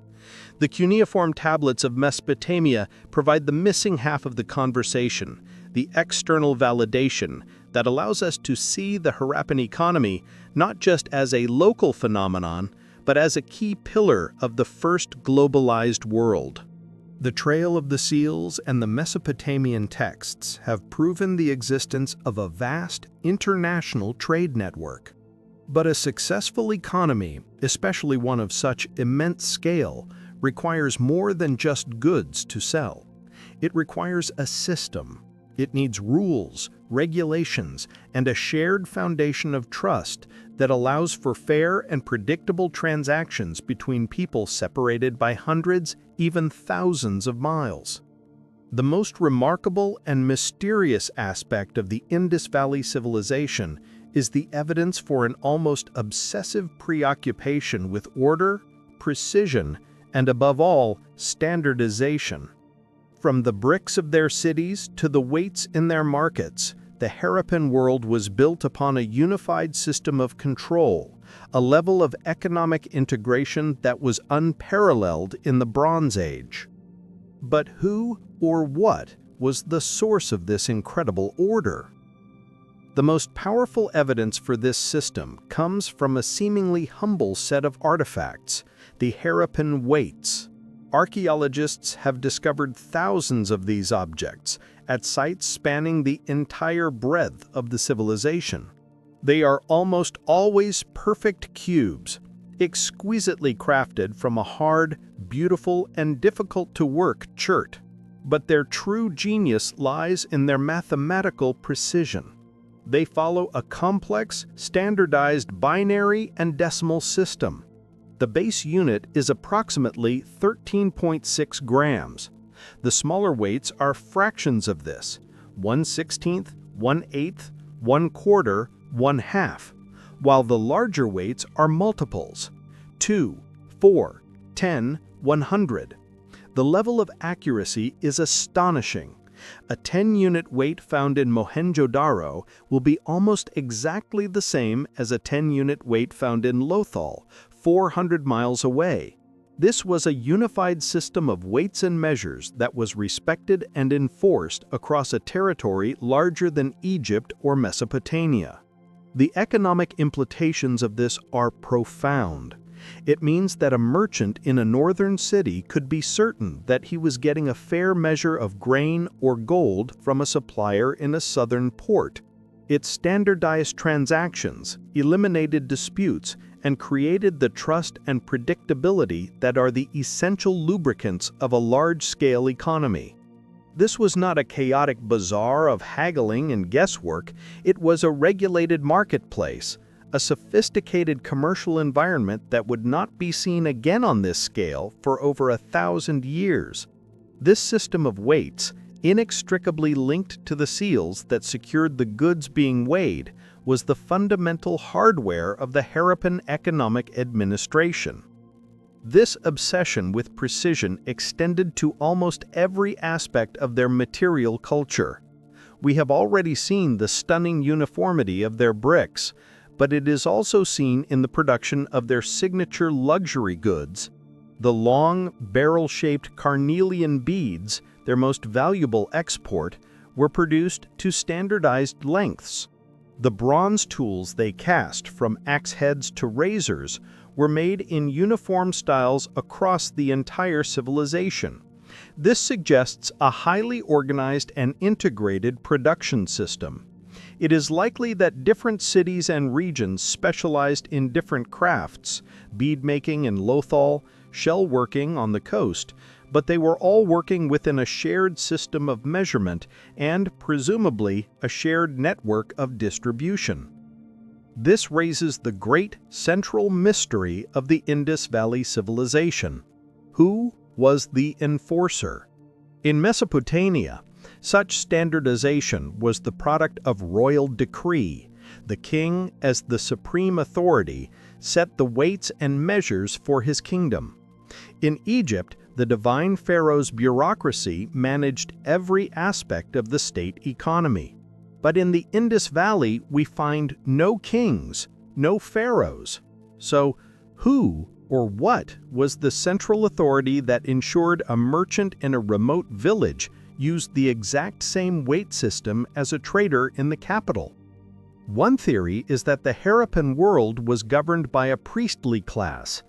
The cuneiform tablets of Mesopotamia provide the missing half of the conversation, the external validation that allows us to see the Harappan economy not just as a local phenomenon, but as a key pillar of the first globalized world. The trail of the seals and the Mesopotamian texts have proven the existence of a vast international trade network. But a successful economy, especially one of such immense scale, requires more than just goods to sell. It requires a system. It needs rules, regulations, and a shared foundation of trust that allows for fair and predictable transactions between people separated by hundreds, even thousands of miles. The most remarkable and mysterious aspect of the Indus Valley Civilization is the evidence for an almost obsessive preoccupation with order, precision, and above all, standardization. From the bricks of their cities to the weights in their markets, the Harappan world was built upon a unified system of control, a level of economic integration that was unparalleled in the Bronze Age. But who or what was the source of this incredible order? The most powerful evidence for this system comes from a seemingly humble set of artifacts, the Harappan weights. Archaeologists have discovered thousands of these objects at sites spanning the entire breadth of the civilization. They are almost always perfect cubes, exquisitely crafted from a hard, beautiful, and difficult-to-work chert. But their true genius lies in their mathematical precision. They follow a complex, standardized binary and decimal system. The base unit is approximately 13.6 grams. The smaller weights are fractions of this, 1/16, 1/8, 1/4, 1/2, while the larger weights are multiples, 2, 4, 10, 100. The level of accuracy is astonishing. A 10-unit weight found in Mohenjo-Daro will be almost exactly the same as a 10-unit weight found in Lothal, 400 miles away. This was a unified system of weights and measures that was respected and enforced across a territory larger than Egypt or Mesopotamia. The economic implications of this are profound. It means that a merchant in a northern city could be certain that he was getting a fair measure of grain or gold from a supplier in a southern port. It standardized transactions, eliminated disputes, and created the trust and predictability that are the essential lubricants of a large-scale economy. This was not a chaotic bazaar of haggling and guesswork. It was a regulated marketplace, a sophisticated commercial environment that would not be seen again on this scale for over 1,000 years. This system of weights, inextricably linked to the seals that secured the goods being weighed, was the fundamental hardware of the Harappan economic administration. This obsession with precision extended to almost every aspect of their material culture. We have already seen the stunning uniformity of their bricks, but it is also seen in the production of their signature luxury goods. The long, barrel-shaped carnelian beads, their most valuable export, were produced to standardized lengths. The bronze tools they cast, from axe heads to razors, were made in uniform styles across the entire civilization. This suggests a highly organized and integrated production system. It is likely that different cities and regions specialized in different crafts, bead-making in Lothal, shell-working on the coast, but they were all working within a shared system of measurement and, presumably, a shared network of distribution. This raises the great central mystery of the Indus Valley Civilization. Who was the enforcer? In Mesopotamia, such standardization was the product of royal decree. The king, as the supreme authority, set the weights and measures for his kingdom. In Egypt, the divine pharaoh's bureaucracy managed every aspect of the state economy. But in the Indus Valley, we find no kings, no pharaohs. So, who or what was the central authority that ensured a merchant in a remote village used the exact same weight system as a trader in the capital? One theory is that the Harappan world was governed by a priestly class.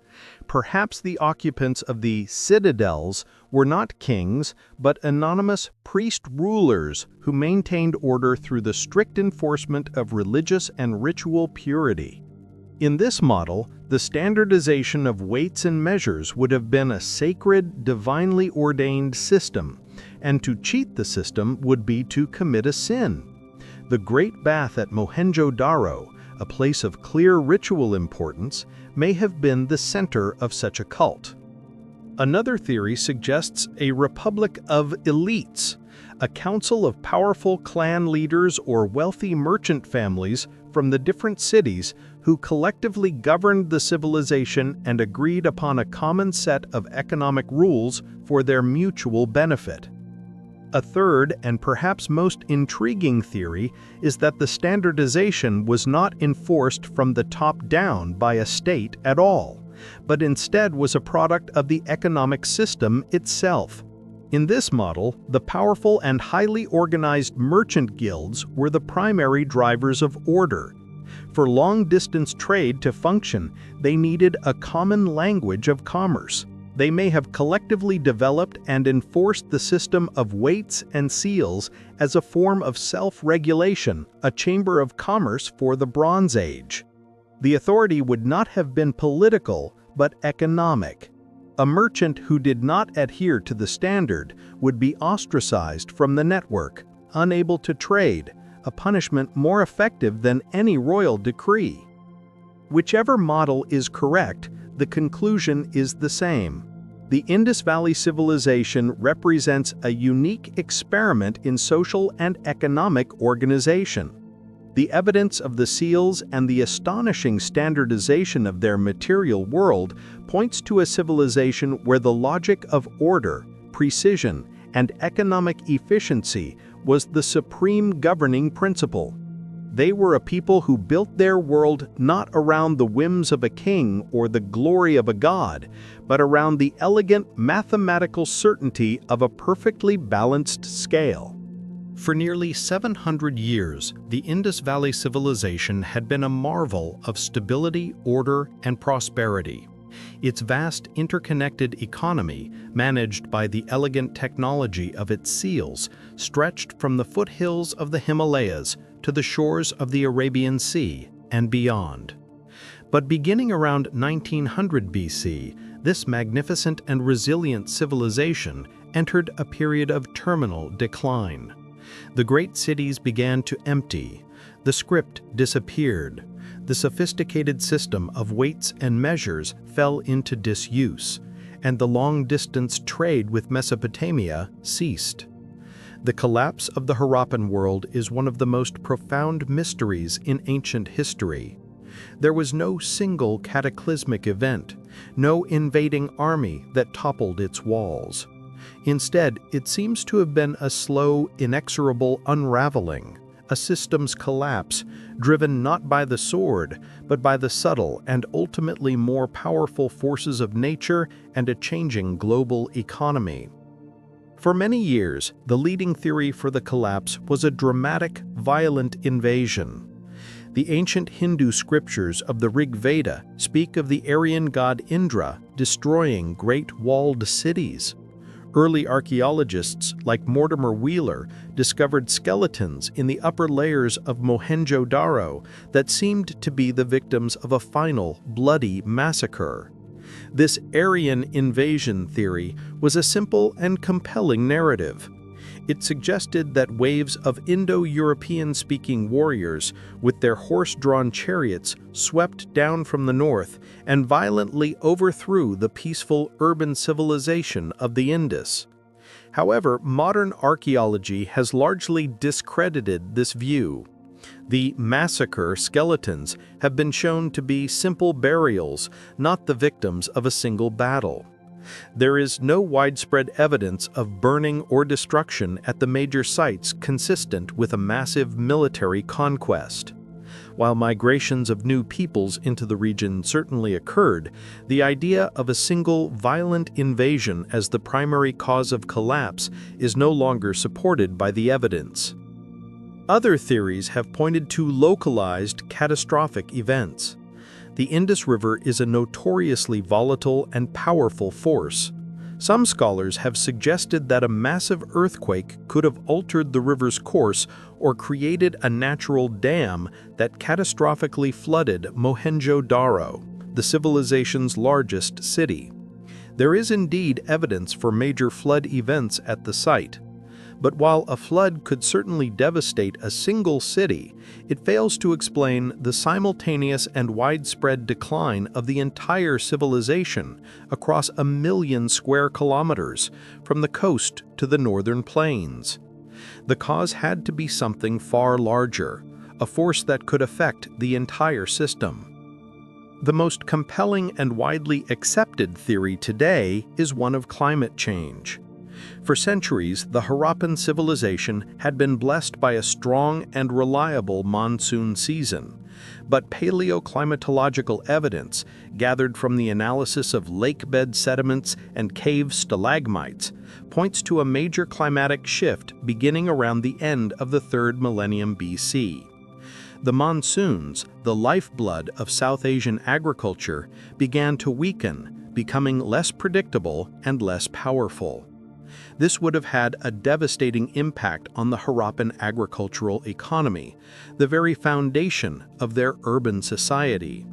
Perhaps the occupants of the citadels were not kings, but anonymous priest rulers who maintained order through the strict enforcement of religious and ritual purity. In this model, the standardization of weights and measures would have been a sacred, divinely ordained system, and to cheat the system would be to commit a sin. The Great Bath at Mohenjo-Daro, a place of clear ritual importance, may have been the center of such a cult. Another theory suggests a republic of elites, a council of powerful clan leaders or wealthy merchant families from the different cities who collectively governed the civilization and agreed upon a common set of economic rules for their mutual benefit. A third and perhaps most intriguing theory is that the standardization was not enforced from the top down by a state at all, but instead was a product of the economic system itself. In this model, the powerful and highly organized merchant guilds were the primary drivers of order. For long-distance trade to function, they needed a common language of commerce. They may have collectively developed and enforced the system of weights and seals as a form of self-regulation, a chamber of commerce for the Bronze Age. The authority would not have been political, but economic. A merchant who did not adhere to the standard would be ostracized from the network, unable to trade, a punishment more effective than any royal decree. Whichever model is correct, the conclusion is the same. The Indus Valley Civilization represents a unique experiment in social and economic organization. The evidence of the seals and the astonishing standardization of their material world points to a civilization where the logic of order, precision, and economic efficiency was the supreme governing principle. They were a people who built their world not around the whims of a king or the glory of a god, but around the elegant mathematical certainty of a perfectly balanced scale. For nearly 700 years, the Indus Valley Civilization had been a marvel of stability, order, and prosperity. Its vast interconnected economy, managed by the elegant technology of its seals, stretched from the foothills of the Himalayas to the shores of the Arabian Sea and beyond. But beginning around 1900 BC, this magnificent and resilient civilization entered a period of terminal decline. The great cities began to empty, the script disappeared, The sophisticated system of weights and measures fell into disuse, and the long-distance trade with Mesopotamia ceased. The collapse of the Harappan world is one of the most profound mysteries in ancient history. There was no single cataclysmic event, no invading army that toppled its walls. Instead, it seems to have been a slow, inexorable unraveling, a system's collapse driven not by the sword, but by the subtle and ultimately more powerful forces of nature and a changing global economy. For many years, the leading theory for the collapse was a dramatic, violent invasion. The ancient Hindu scriptures of the Rig Veda speak of the Aryan god Indra destroying great walled cities. Early archaeologists like Mortimer Wheeler discovered skeletons in the upper layers of Mohenjo-Daro that seemed to be the victims of a final, bloody massacre. This Aryan invasion theory was a simple and compelling narrative. It suggested that waves of Indo-European-speaking warriors with their horse-drawn chariots swept down from the north and violently overthrew the peaceful urban civilization of the Indus. However, modern archaeology has largely discredited this view. The massacre skeletons have been shown to be simple burials, not the victims of a single battle. There is no widespread evidence of burning or destruction at the major sites consistent with a massive military conquest. While migrations of new peoples into the region certainly occurred, the idea of a single violent invasion as the primary cause of collapse is no longer supported by the evidence. Other theories have pointed to localized catastrophic events. The Indus River is a notoriously volatile and powerful force. Some scholars have suggested that a massive earthquake could have altered the river's course or created a natural dam that catastrophically flooded Mohenjo-Daro, the civilization's largest city. There is indeed evidence for major flood events at the site. But while a flood could certainly devastate a single city, it fails to explain the simultaneous and widespread decline of the entire civilization across 1 million square kilometers, from the coast to the northern plains. The cause had to be something far larger, a force that could affect the entire system. The most compelling and widely accepted theory today is one of climate change. For centuries, the Harappan civilization had been blessed by a strong and reliable monsoon season, but paleoclimatological evidence gathered from the analysis of lakebed sediments and cave stalagmites points to a major climatic shift beginning around the end of the 3rd millennium BC. The monsoons, the lifeblood of South Asian agriculture, began to weaken, becoming less predictable and less powerful. This would have had a devastating impact on the Harappan agricultural economy, the very foundation of their urban society.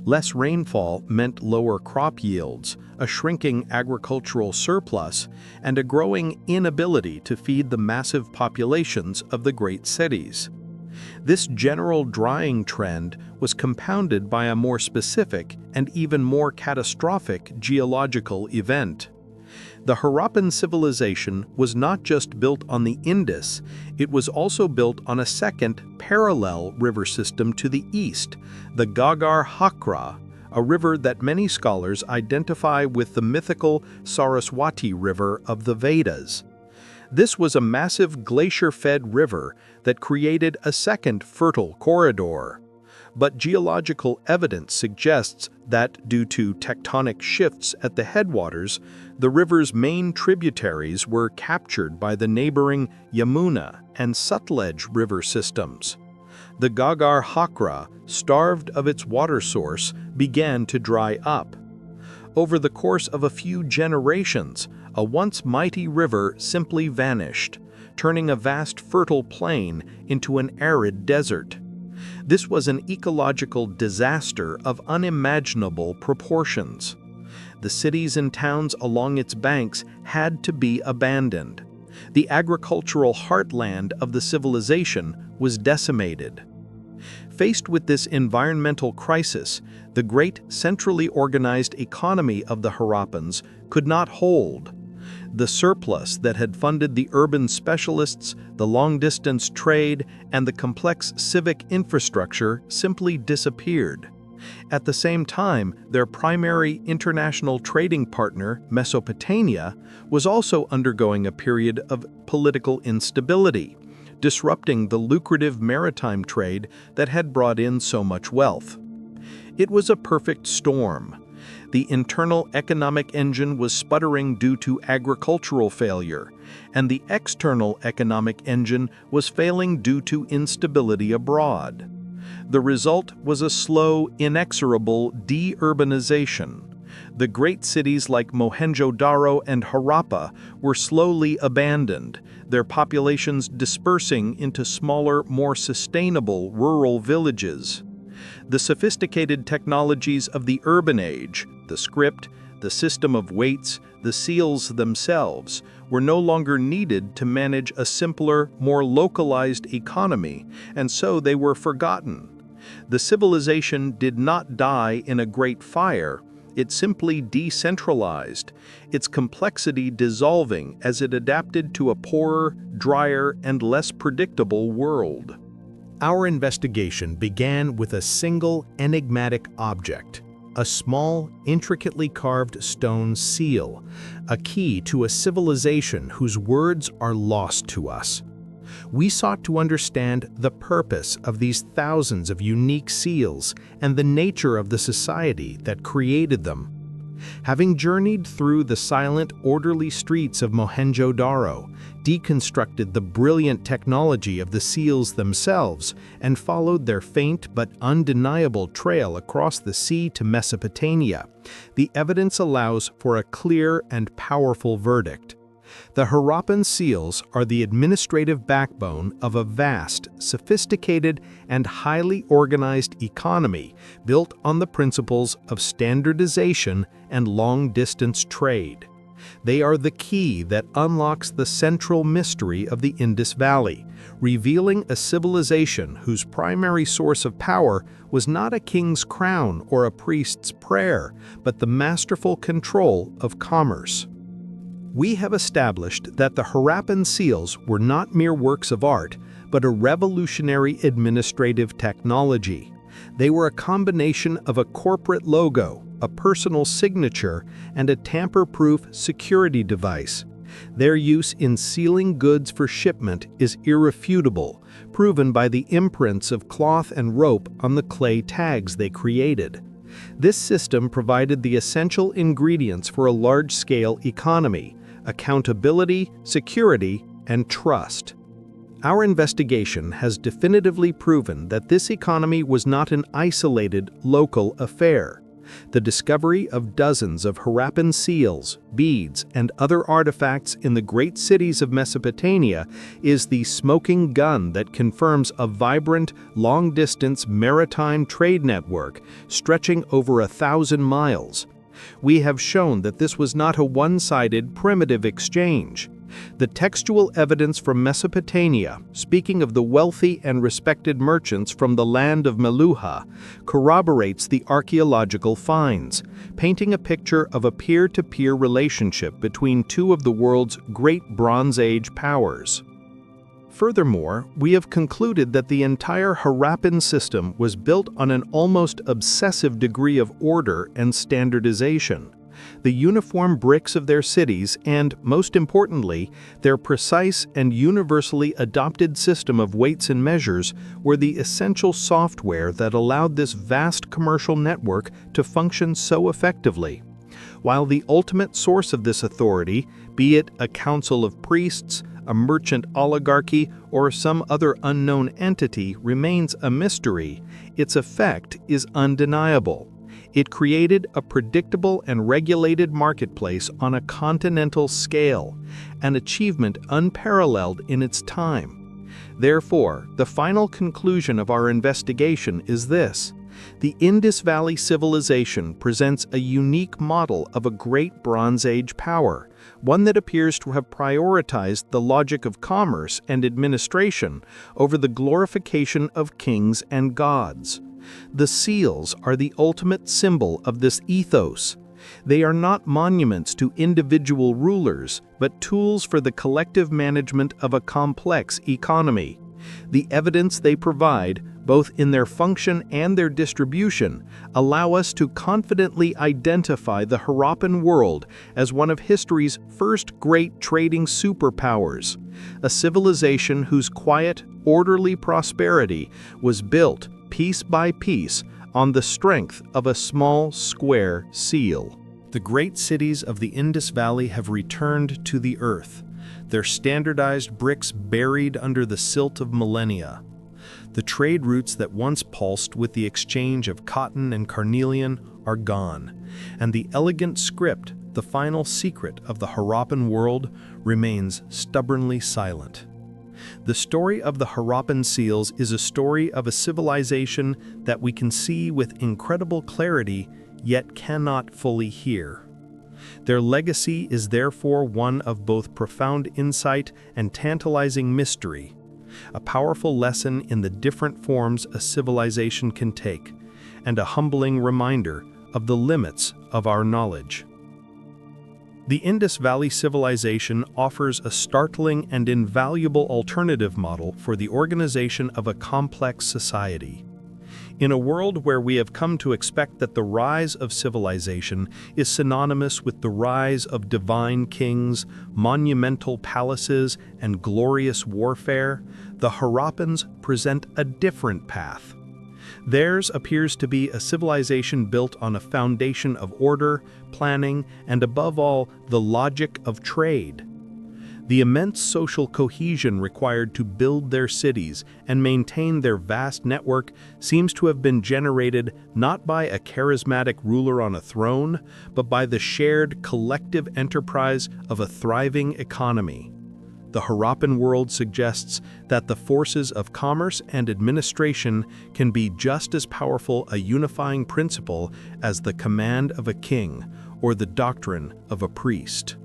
Less rainfall meant lower crop yields, a shrinking agricultural surplus, and a growing inability to feed the massive populations of the great cities. This general drying trend was compounded by a more specific and even more catastrophic geological event. The Harappan civilization was not just built on the Indus, it was also built on a second, parallel river system to the east, the Ghaggar-Hakra, a river that many scholars identify with the mythical Saraswati River of the Vedas. This was a massive glacier-fed river that created a second fertile corridor. But geological evidence suggests that, due to tectonic shifts at the headwaters, the river's main tributaries were captured by the neighboring Yamuna and Sutlej river systems. The Ghaggar-Hakra, starved of its water source, began to dry up. Over the course of a few generations, a once mighty river simply vanished, turning a vast fertile plain into an arid desert. This was an ecological disaster of unimaginable proportions. The cities and towns along its banks had to be abandoned. The agricultural heartland of the civilization was decimated. Faced with this environmental crisis, the great centrally organized economy of the Harappans could not hold. The surplus that had funded the urban specialists, the long-distance trade, and the complex civic infrastructure simply disappeared. At the same time, their primary international trading partner, Mesopotamia, was also undergoing a period of political instability, disrupting the lucrative maritime trade that had brought in so much wealth. It was a perfect storm. The internal economic engine was sputtering due to agricultural failure, and the external economic engine was failing due to instability abroad. The result was a slow, inexorable de-urbanization. The great cities like Mohenjo-Daro and Harappa were slowly abandoned, their populations dispersing into smaller, more sustainable rural villages. The sophisticated technologies of the urban age, the script, the system of weights, the seals themselves, were no longer needed to manage a simpler, more localized economy, and so they were forgotten. The civilization did not die in a great fire. It simply decentralized, its complexity dissolving as it adapted to a poorer, drier, and less predictable world. Our investigation began with a single enigmatic object, a small, intricately carved stone seal, a key to a civilization whose words are lost to us. We sought to understand the purpose of these thousands of unique seals and the nature of the society that created them. Having journeyed through the silent, orderly streets of Mohenjo-Daro, deconstructed the brilliant technology of the seals themselves, and followed their faint but undeniable trail across the sea to Mesopotamia, the evidence allows for a clear and powerful verdict. The Harappan Seals are the administrative backbone of a vast, sophisticated, and highly organized economy built on the principles of standardization and long-distance trade. They are the key that unlocks the central mystery of the Indus Valley, revealing a civilization whose primary source of power was not a king's crown or a priest's prayer, but the masterful control of commerce. We have established that the Harappan Seals were not mere works of art, but a revolutionary administrative technology. They were a combination of a corporate logo, a personal signature, and a tamper-proof security device. Their use in sealing goods for shipment is irrefutable, proven by the imprints of cloth and rope on the clay tags they created. This system provided the essential ingredients for a large-scale economy: accountability, security, and trust. Our investigation has definitively proven that this economy was not an isolated, local affair. The discovery of dozens of Harappan seals, beads, and other artifacts in the great cities of Mesopotamia is the smoking gun that confirms a vibrant, long-distance maritime trade network stretching over 1,000 miles. We have shown that this was not a one-sided, primitive exchange. The textual evidence from Mesopotamia, speaking of the wealthy and respected merchants from the land of Meluha, corroborates the archaeological finds, painting a picture of a peer-to-peer relationship between two of the world's great Bronze Age powers. Furthermore, we have concluded that the entire Harappan system was built on an almost obsessive degree of order and standardization. The uniform bricks of their cities and, most importantly, their precise and universally adopted system of weights and measures were the essential software that allowed this vast commercial network to function so effectively. While the ultimate source of this authority, be it a council of priests, a merchant oligarchy, or some other unknown entity, remains a mystery, its effect is undeniable. It created a predictable and regulated marketplace on a continental scale, an achievement unparalleled in its time. Therefore, the final conclusion of our investigation is this: The Indus Valley Civilization presents a unique model of a great Bronze Age power, one that appears to have prioritized the logic of commerce and administration over the glorification of kings and gods. The seals are the ultimate symbol of this ethos. They are not monuments to individual rulers, but tools for the collective management of a complex economy. The evidence they provide, both in their function and their distribution, allow us to confidently identify the Harappan world as one of history's first great trading superpowers, a civilization whose quiet, orderly prosperity was built, piece by piece, on the strength of a small, square seal. The great cities of the Indus Valley have returned to the earth, their standardized bricks buried under the silt of millennia. The trade routes that once pulsed with the exchange of cotton and carnelian are gone, and the elegant script, the final secret of the Harappan world, remains stubbornly silent. The story of the Harappan Seals is a story of a civilization that we can see with incredible clarity, yet cannot fully hear. Their legacy is therefore one of both profound insight and tantalizing mystery, a powerful lesson in the different forms a civilization can take, and a humbling reminder of the limits of our knowledge. The Indus Valley Civilization offers a startling and invaluable alternative model for the organization of a complex society. In a world where we have come to expect that the rise of civilization is synonymous with the rise of divine kings, monumental palaces, and glorious warfare, the Harappans present a different path. Theirs appears to be a civilization built on a foundation of order, planning, and above all, the logic of trade. The immense social cohesion required to build their cities and maintain their vast network seems to have been generated not by a charismatic ruler on a throne, but by the shared collective enterprise of a thriving economy. The Harappan world suggests that the forces of commerce and administration can be just as powerful a unifying principle as the command of a king or the doctrine of a priest.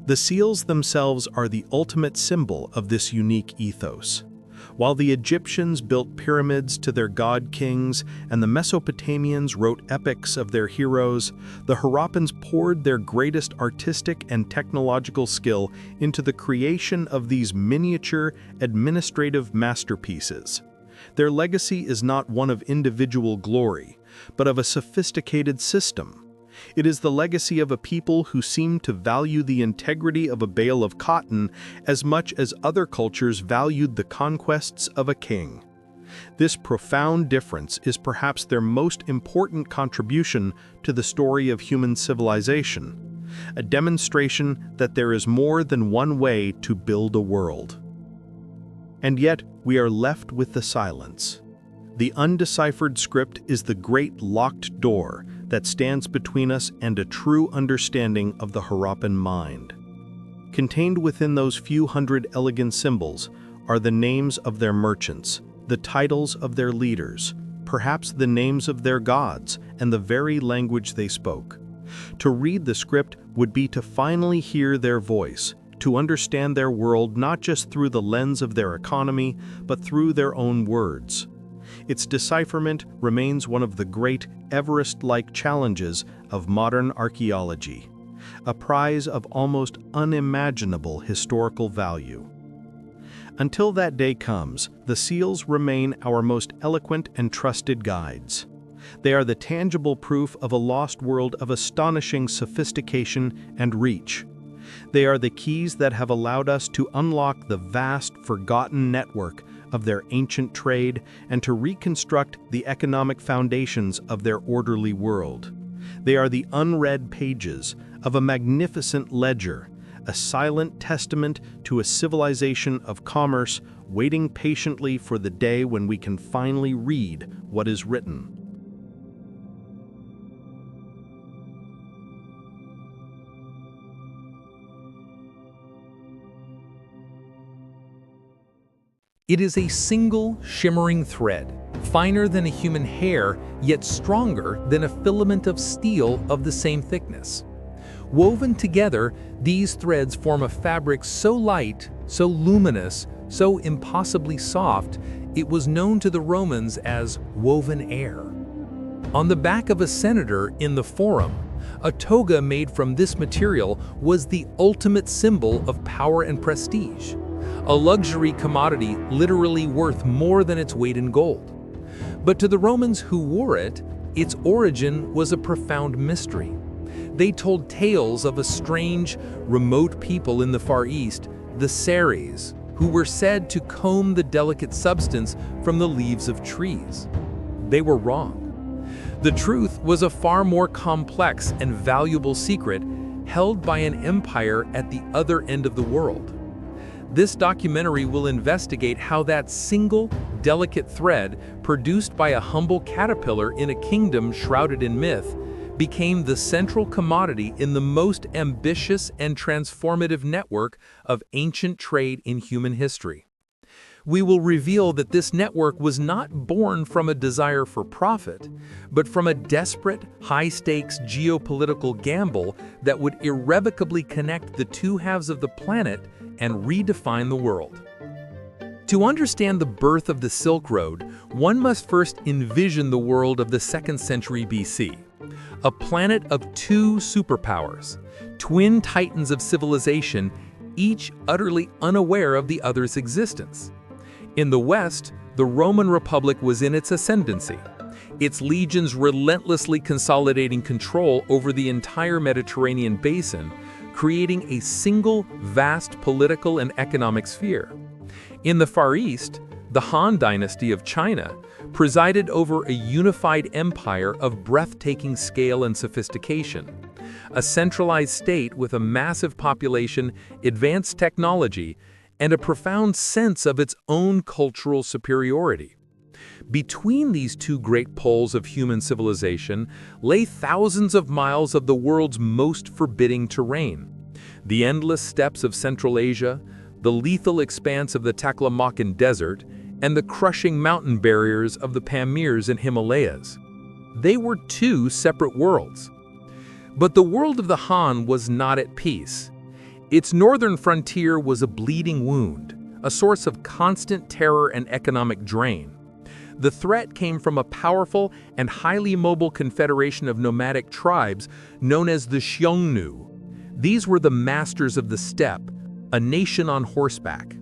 The seals themselves are the ultimate symbol of this unique ethos. While the Egyptians built pyramids to their god-kings and the Mesopotamians wrote epics of their heroes, the Harappans poured their greatest artistic and technological skill into the creation of these miniature, administrative masterpieces. Their legacy is not one of individual glory, but of a sophisticated system. It is the legacy of a people who seem to value the integrity of a bale of cotton as much as other cultures valued the conquests of a king. This profound difference is perhaps their most important contribution to the story of human civilization, a demonstration that there is more than one way to build a world. And yet, we are left with the silence. The undeciphered script is the great locked door that stands between us and a true understanding of the Harappan mind. Contained within those few hundred elegant symbols are the names of their merchants, the titles of their leaders, perhaps the names of their gods, and the very language they spoke. To read the script would be to finally hear their voice, to understand their world not just through the lens of their economy, but through their own words. Its decipherment remains one of the great Everest-like challenges of modern archaeology, a prize of almost unimaginable historical value. Until that day comes, the seals remain our most eloquent and trusted guides. They are the tangible proof of a lost world of astonishing sophistication and reach. They are the keys that have allowed us to unlock the vast, forgotten network of their ancient trade and to reconstruct the economic foundations of their orderly world. They are the unread pages of a magnificent ledger, a silent testament to a civilization of commerce waiting patiently for the day when we can finally read what is written. It is a single, shimmering thread, finer than a human hair, yet stronger than a filament of steel of the same thickness. Woven together, these threads form a fabric so light, so luminous, so impossibly soft, it was known to the Romans as woven air. On the back of a senator in the Forum, a toga made from this material was the ultimate symbol of power and prestige, a luxury commodity literally worth more than its weight in gold. But to the Romans who wore it, its origin was a profound mystery. They told tales of a strange, remote people in the Far East, the Ceres, who were said to comb the delicate substance from the leaves of trees. They were wrong. The truth was a far more complex and valuable secret held by an empire at the other end of the world. This documentary will investigate how that single, delicate thread, produced by a humble caterpillar in a kingdom shrouded in myth, became the central commodity in the most ambitious and transformative network of ancient trade in human history. We will reveal that this network was not born from a desire for profit, but from a desperate, high-stakes geopolitical gamble that would irrevocably connect the two halves of the planet and redefine the world. To understand the birth of the Silk Road, one must first envision the world of the 2nd century BC. A planet of two superpowers, twin titans of civilization, each utterly unaware of the other's existence. In the West, the Roman Republic was in its ascendancy, its legions relentlessly consolidating control over the entire Mediterranean basin, creating a single, vast political and economic sphere. In the Far East, the Han Dynasty of China presided over a unified empire of breathtaking scale and sophistication, a centralized state with a massive population, advanced technology, and a profound sense of its own cultural superiority. Between these two great poles of human civilization lay thousands of miles of the world's most forbidding terrain. The endless steppes of Central Asia, the lethal expanse of the Taklamakan Desert, and the crushing mountain barriers of the Pamirs and Himalayas. They were two separate worlds. But the world of the Han was not at peace. Its northern frontier was a bleeding wound, a source of constant terror and economic drain. The threat came from a powerful and highly mobile confederation of nomadic tribes known as the Xiongnu. These were the masters of the steppe, a nation on horseback.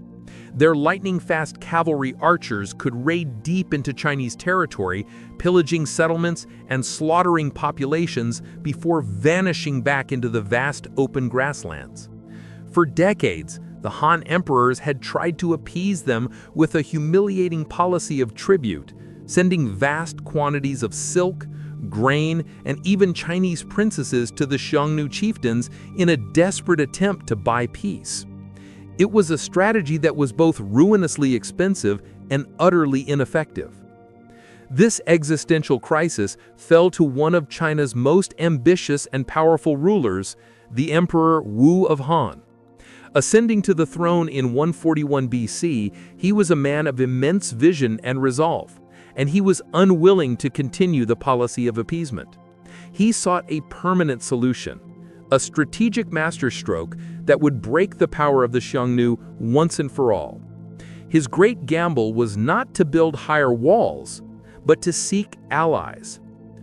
Their lightning-fast cavalry archers could raid deep into Chinese territory, pillaging settlements and slaughtering populations before vanishing back into the vast open grasslands. For decades, the Han emperors had tried to appease them with a humiliating policy of tribute, sending vast quantities of silk, grain, and even Chinese princesses to the Xiongnu chieftains in a desperate attempt to buy peace. It was a strategy that was both ruinously expensive and utterly ineffective. This existential crisis fell to one of China's most ambitious and powerful rulers, the Emperor Wu of Han. Ascending to the throne in 141 BC, he was a man of immense vision and resolve, and he was unwilling to continue the policy of appeasement. He sought a permanent solution, a strategic masterstroke that would break the power of the Xiongnu once and for all. His great gamble was not to build higher walls, but to seek allies.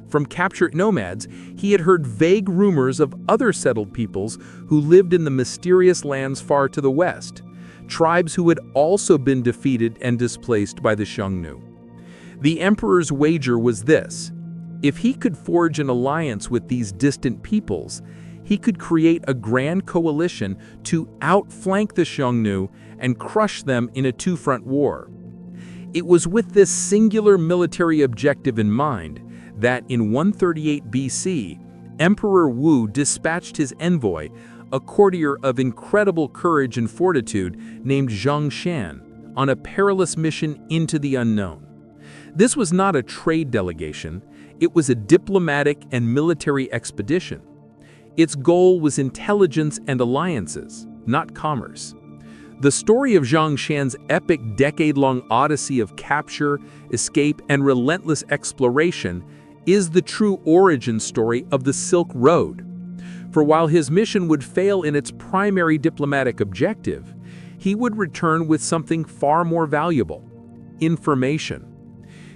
From captured nomads, he had heard vague rumors of other settled peoples who lived in the mysterious lands far to the west, tribes who had also been defeated and displaced by the Xiongnu. The emperor's wager was this: if he could forge an alliance with these distant peoples, he could create a grand coalition to outflank the Xiongnu and crush them in a two-front war. It was with this singular military objective in mind that in 138 BC, Emperor Wu dispatched his envoy, a courtier of incredible courage and fortitude named Zhang Shan, on a perilous mission into the unknown. This was not a trade delegation, it was a diplomatic and military expedition. Its goal was intelligence and alliances, not commerce. The story of Zhang Shan's epic decade-long odyssey of capture, escape, and relentless exploration is the true origin story of the Silk Road. For while his mission would fail in its primary diplomatic objective, he would return with something far more valuable: information.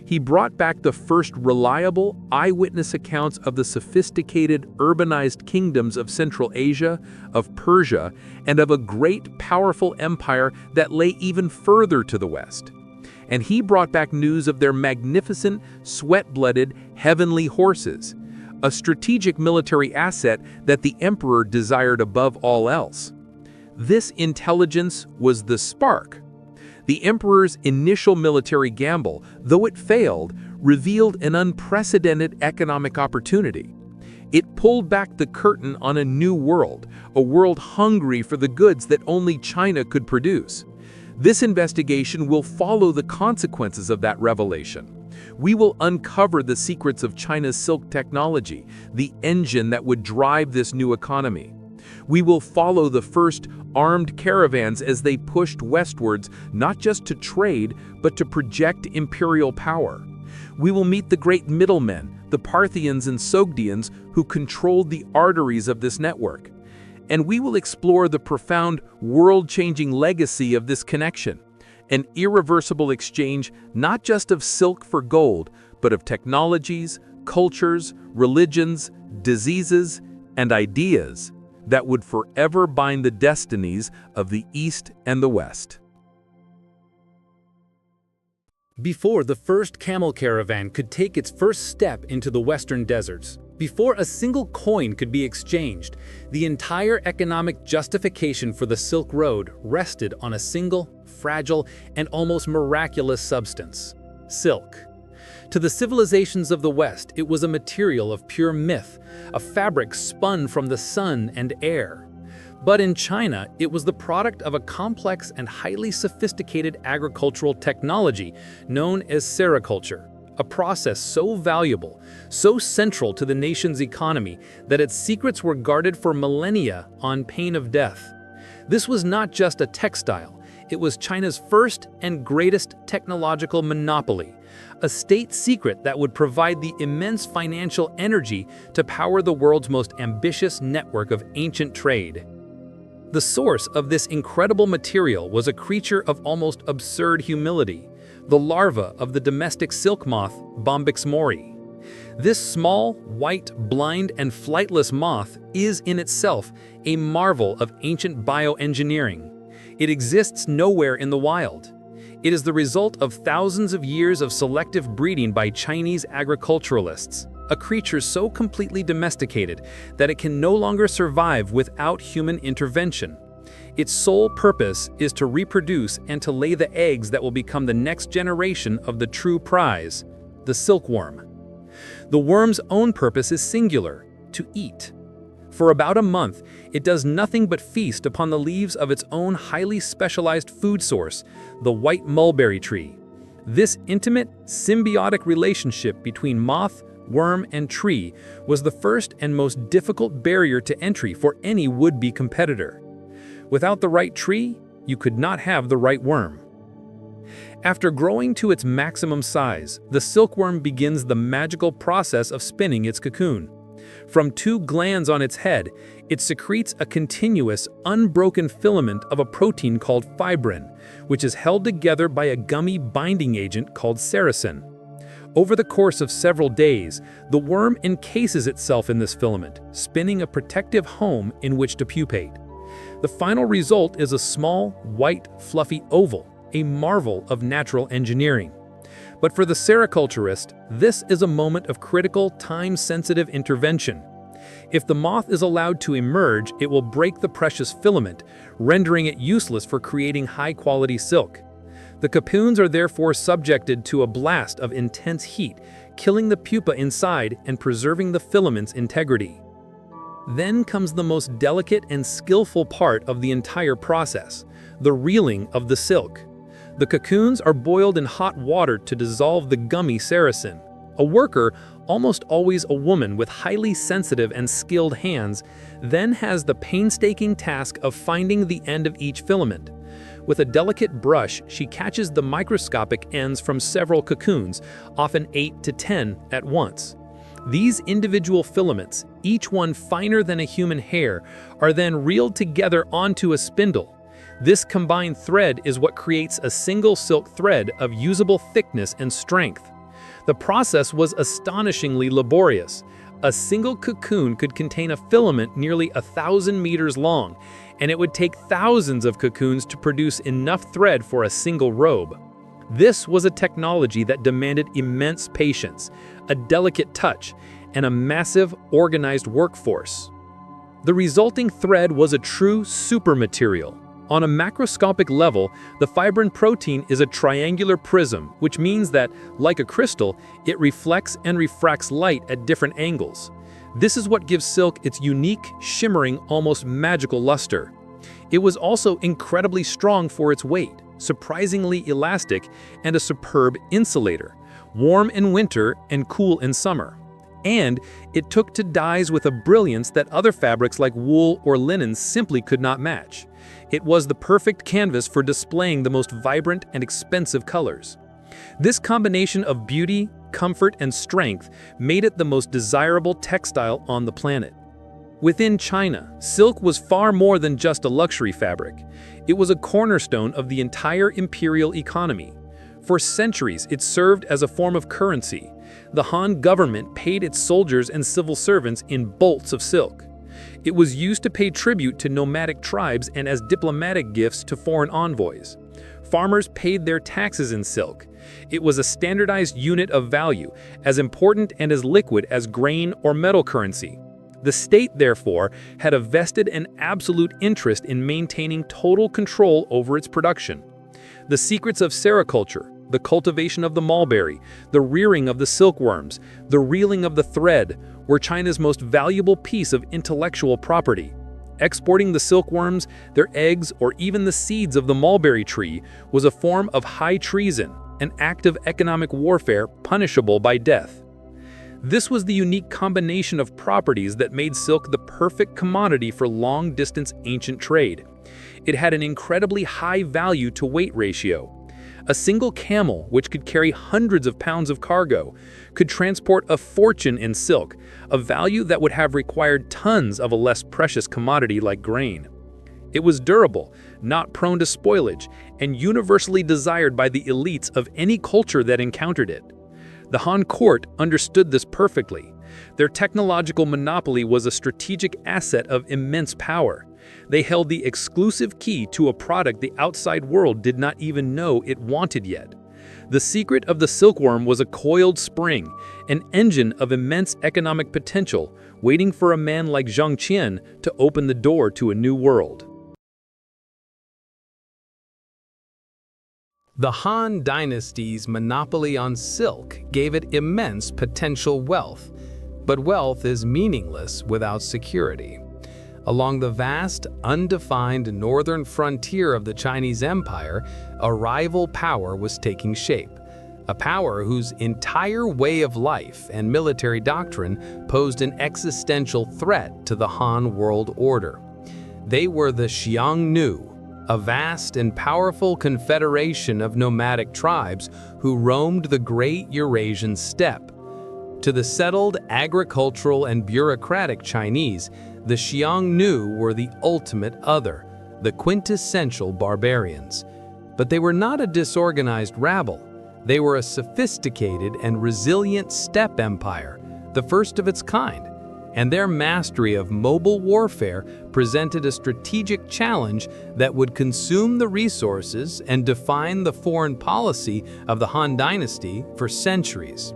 He brought back the first reliable, eyewitness accounts of the sophisticated, urbanized kingdoms of Central Asia, of Persia, and of a great, powerful empire that lay even further to the west. And he brought back news of their magnificent, sweat-blooded, heavenly horses, a strategic military asset that the emperor desired above all else. This intelligence was the spark. The emperor's initial military gamble, though it failed, revealed an unprecedented economic opportunity. It pulled back the curtain on a new world, a world hungry for the goods that only China could produce. This investigation will follow the consequences of that revelation. We will uncover the secrets of China's silk technology, the engine that would drive this new economy. We will follow the first armed caravans as they pushed westwards, not just to trade, but to project imperial power. We will meet the great middlemen, the Parthians and Sogdians, who controlled the arteries of this network. And we will explore the profound, world-changing legacy of this connection, an irreversible exchange not just of silk for gold, but of technologies, cultures, religions, diseases, and ideas that would forever bind the destinies of the East and the West. Before the first camel caravan could take its first step into the western deserts, before a single coin could be exchanged, the entire economic justification for the Silk Road rested on a single, fragile, and almost miraculous substance: silk. To the civilizations of the West, it was a material of pure myth, a fabric spun from the sun and air. But in China, it was the product of a complex and highly sophisticated agricultural technology known as sericulture, a process so valuable, so central to the nation's economy, that its secrets were guarded for millennia on pain of death. This was not just a textile, it was China's first and greatest technological monopoly, a state secret that would provide the immense financial energy to power the world's most ambitious network of ancient trade. The source of this incredible material was a creature of almost absurd humility, the larva of the domestic silk moth, Bombyx mori. This small, white, blind, and flightless moth is in itself a marvel of ancient bioengineering. It exists nowhere in the wild. It is the result of thousands of years of selective breeding by Chinese agriculturalists, a creature so completely domesticated that it can no longer survive without human intervention. Its sole purpose is to reproduce and to lay the eggs that will become the next generation of the true prize, the silkworm. The worm's own purpose is singular: to eat. For about a month, it does nothing but feast upon the leaves of its own highly specialized food source, the white mulberry tree. This intimate, symbiotic relationship between moth, worm, and tree was the first and most difficult barrier to entry for any would-be competitor. Without the right tree, you could not have the right worm. After growing to its maximum size, the silkworm begins the magical process of spinning its cocoon. From two glands on its head, it secretes a continuous, unbroken filament of a protein called fibrin, which is held together by a gummy binding agent called sericin. Over the course of several days, the worm encases itself in this filament, spinning a protective home in which to pupate. The final result is a small, white, fluffy oval, a marvel of natural engineering. But for the sericulturist, this is a moment of critical, time-sensitive intervention. If the moth is allowed to emerge, it will break the precious filament, rendering it useless for creating high-quality silk. The cocoons are therefore subjected to a blast of intense heat, killing the pupa inside and preserving the filament's integrity. Then comes the most delicate and skillful part of the entire process: the reeling of the silk. The cocoons are boiled in hot water to dissolve the gummy sericin. A worker, almost always a woman with highly sensitive and skilled hands, then has the painstaking task of finding the end of each filament, With a delicate brush, she catches the microscopic ends from several cocoons, often 8 to 10 at once. These individual filaments, each one finer than a human hair, are then reeled together onto a spindle. This combined thread is what creates a single silk thread of usable thickness and strength. The process was astonishingly laborious. A single cocoon could contain a filament nearly 1,000 meters long, and it would take thousands of cocoons to produce enough thread for a single robe. This was a technology that demanded immense patience, a delicate touch, and a massive, organized workforce. The resulting thread was a true supermaterial. On a macroscopic level, the fibrin protein is a triangular prism, which means that, like a crystal, it reflects and refracts light at different angles. This is what gives silk its unique, shimmering, almost magical luster. It was also incredibly strong for its weight, surprisingly elastic, and a superb insulator, warm in winter and cool in summer. And it took to dyes with a brilliance that other fabrics like wool or linen simply could not match. It was the perfect canvas for displaying the most vibrant and expensive colors. This combination of beauty, comfort, and strength made it the most desirable textile on the planet. Within China, silk was far more than just a luxury fabric. It was a cornerstone of the entire imperial economy. For centuries, it served as a form of currency. The Han government paid its soldiers and civil servants in bolts of silk. It was used to pay tribute to nomadic tribes and as diplomatic gifts to foreign envoys. Farmers paid their taxes in silk. It was a standardized unit of value, as important and as liquid as grain or metal currency. The state, therefore, had a vested and absolute interest in maintaining total control over its production. The secrets of sericulture, the cultivation of the mulberry, the rearing of the silkworms, the reeling of the thread, were China's most valuable piece of intellectual property. Exporting the silkworms, their eggs, or even the seeds of the mulberry tree was a form of high treason, an act of economic warfare punishable by death. This was the unique combination of properties that made silk the perfect commodity for long-distance ancient trade. It had an incredibly high value-to-weight ratio. A single camel, which could carry hundreds of pounds of cargo, could transport a fortune in silk, a value that would have required tons of a less precious commodity like grain. It was durable, not prone to spoilage, and universally desired by the elites of any culture that encountered it. The Han court understood this perfectly. Their technological monopoly was a strategic asset of immense power. They held the exclusive key to a product the outside world did not even know it wanted yet. The secret of the silkworm was a coiled spring, an engine of immense economic potential, waiting for a man like Zhang Qian to open the door to a new world. The Han dynasty's monopoly on silk gave it immense potential wealth, but wealth is meaningless without security. Along the vast, undefined northern frontier of the Chinese Empire, a rival power was taking shape. A power whose entire way of life and military doctrine posed an existential threat to the Han world order. They were the Xiongnu, a vast and powerful confederation of nomadic tribes who roamed the great Eurasian steppe. To the settled agricultural and bureaucratic Chinese, the Xiongnu were the ultimate other, the quintessential barbarians. But they were not a disorganized rabble. They were a sophisticated and resilient steppe empire, the first of its kind. And their mastery of mobile warfare presented a strategic challenge that would consume the resources and define the foreign policy of the Han dynasty for centuries.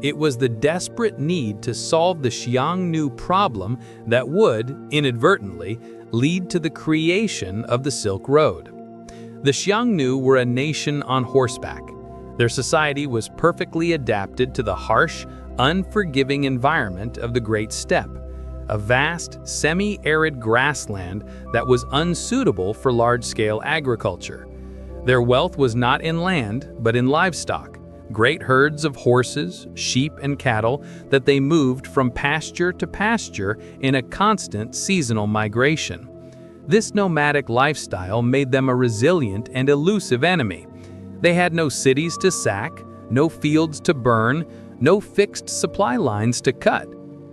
It was the desperate need to solve the Xiongnu problem that would, inadvertently, lead to the creation of the Silk Road. The Xiongnu were a nation on horseback. Their society was perfectly adapted to the harsh, unforgiving environment of the Great Steppe, a vast, semi-arid grassland that was unsuitable for large-scale agriculture. Their wealth was not in land, but in livestock, great herds of horses, sheep, and cattle that they moved from pasture to pasture in a constant seasonal migration. This nomadic lifestyle made them a resilient and elusive enemy. They had no cities to sack, no fields to burn, no fixed supply lines to cut.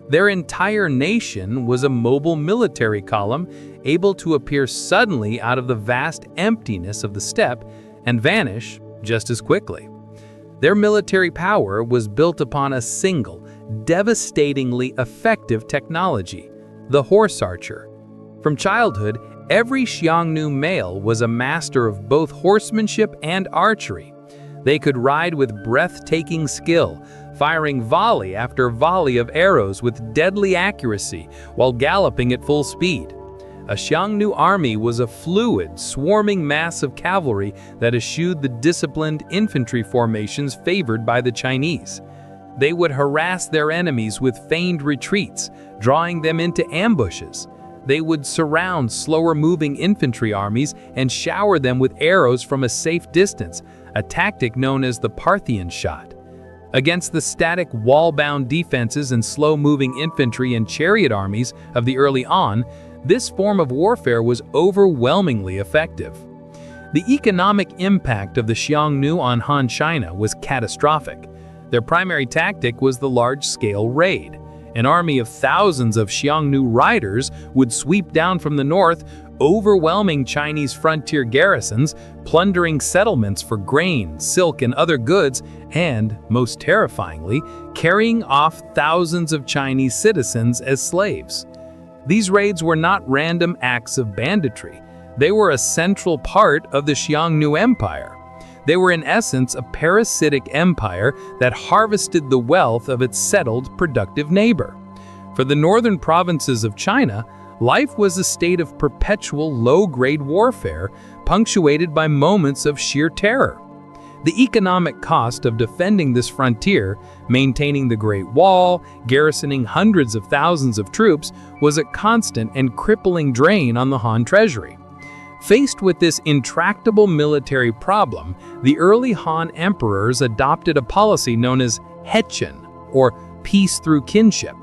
Their entire nation was a mobile military column, able to appear suddenly out of the vast emptiness of the steppe and vanish just as quickly. Their military power was built upon a single, devastatingly effective technology, the horse archer. From childhood, every Xiongnu male was a master of both horsemanship and archery. They could ride with breathtaking skill, firing volley after volley of arrows with deadly accuracy while galloping at full speed. A Xiongnu army was a fluid, swarming mass of cavalry that eschewed the disciplined infantry formations favored by the Chinese. They would harass their enemies with feigned retreats, drawing them into ambushes. They would surround slower-moving infantry armies and shower them with arrows from a safe distance, a tactic known as the Parthian shot. Against the static wall-bound defenses and slow-moving infantry and chariot armies of the early Han, this form of warfare was overwhelmingly effective. The economic impact of the Xiongnu on Han China was catastrophic. Their primary tactic was the large-scale raid. An army of thousands of Xiongnu riders would sweep down from the north, overwhelming Chinese frontier garrisons, plundering settlements for grain, silk, and other goods, and, most terrifyingly, carrying off thousands of Chinese citizens as slaves. These raids were not random acts of banditry. They were a central part of the Xiongnu Empire. They were in essence a parasitic empire that harvested the wealth of its settled, productive neighbor. For the northern provinces of China, life was a state of perpetual low-grade warfare, punctuated by moments of sheer terror. The economic cost of defending this frontier, maintaining the Great Wall, garrisoning hundreds of thousands of troops, was a constant and crippling drain on the Han treasury. Faced with this intractable military problem, the early Han emperors adopted a policy known as Hechen, or peace through kinship.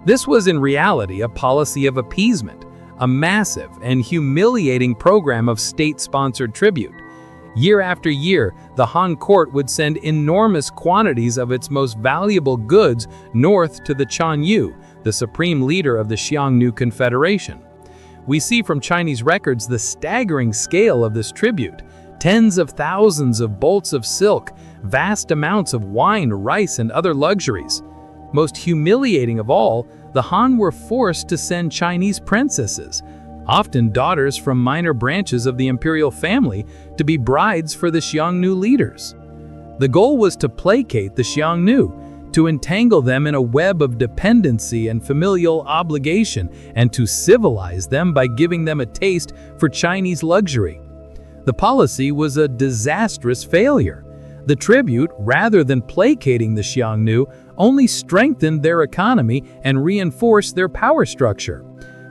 This was in reality a policy of appeasement, a massive and humiliating program of state-sponsored tribute. Year after year, the Han court would send enormous quantities of its most valuable goods north to the Chanyu, the supreme leader of the Xiongnu Confederation. We see from Chinese records the staggering scale of this tribute: tens of thousands of bolts of silk, vast amounts of wine, rice, and other luxuries. Most humiliating of all, the Han were forced to send Chinese princesses, often daughters from minor branches of the imperial family, to be brides for the Xiongnu leaders. The goal was to placate the Xiongnu, to entangle them in a web of dependency and familial obligation, and to civilize them by giving them a taste for Chinese luxury. The policy was a disastrous failure. The tribute, rather than placating the Xiongnu, only strengthened their economy and reinforced their power structure.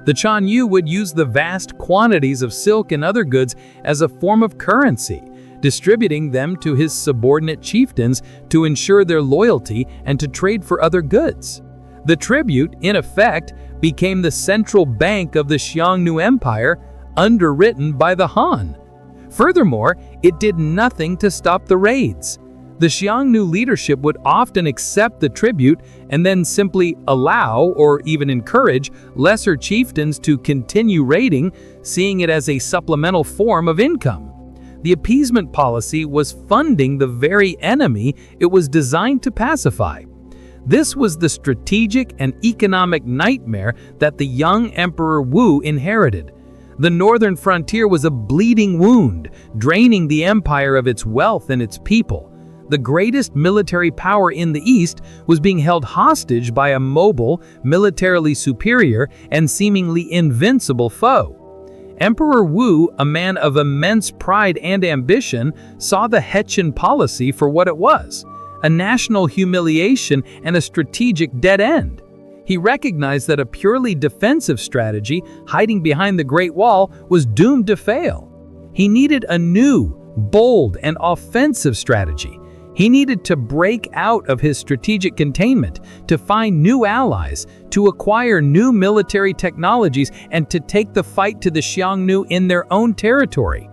The Chanyu would use the vast quantities of silk and other goods as a form of currency, distributing them to his subordinate chieftains to ensure their loyalty and to trade for other goods. The tribute, in effect, became the central bank of the Xiongnu Empire, underwritten by the Han. Furthermore, it did nothing to stop the raids. The Xiongnu leadership would often accept the tribute and then simply allow or even encourage lesser chieftains to continue raiding, seeing it as a supplemental form of income. The appeasement policy was funding the very enemy it was designed to pacify. This was the strategic and economic nightmare that the young Emperor Wu inherited. The northern frontier was a bleeding wound, draining the empire of its wealth and its people. The greatest military power in the East was being held hostage by a mobile, militarily superior, and seemingly invincible foe. Emperor Wu, a man of immense pride and ambition, saw the Hechen policy for what it was: a national humiliation and a strategic dead end. He recognized that a purely defensive strategy, hiding behind the Great Wall, was doomed to fail. He needed a new, bold, and offensive strategy. He needed to break out of his strategic containment, to find new allies, to acquire new military technologies, and to take the fight to the Xiongnu in their own territory.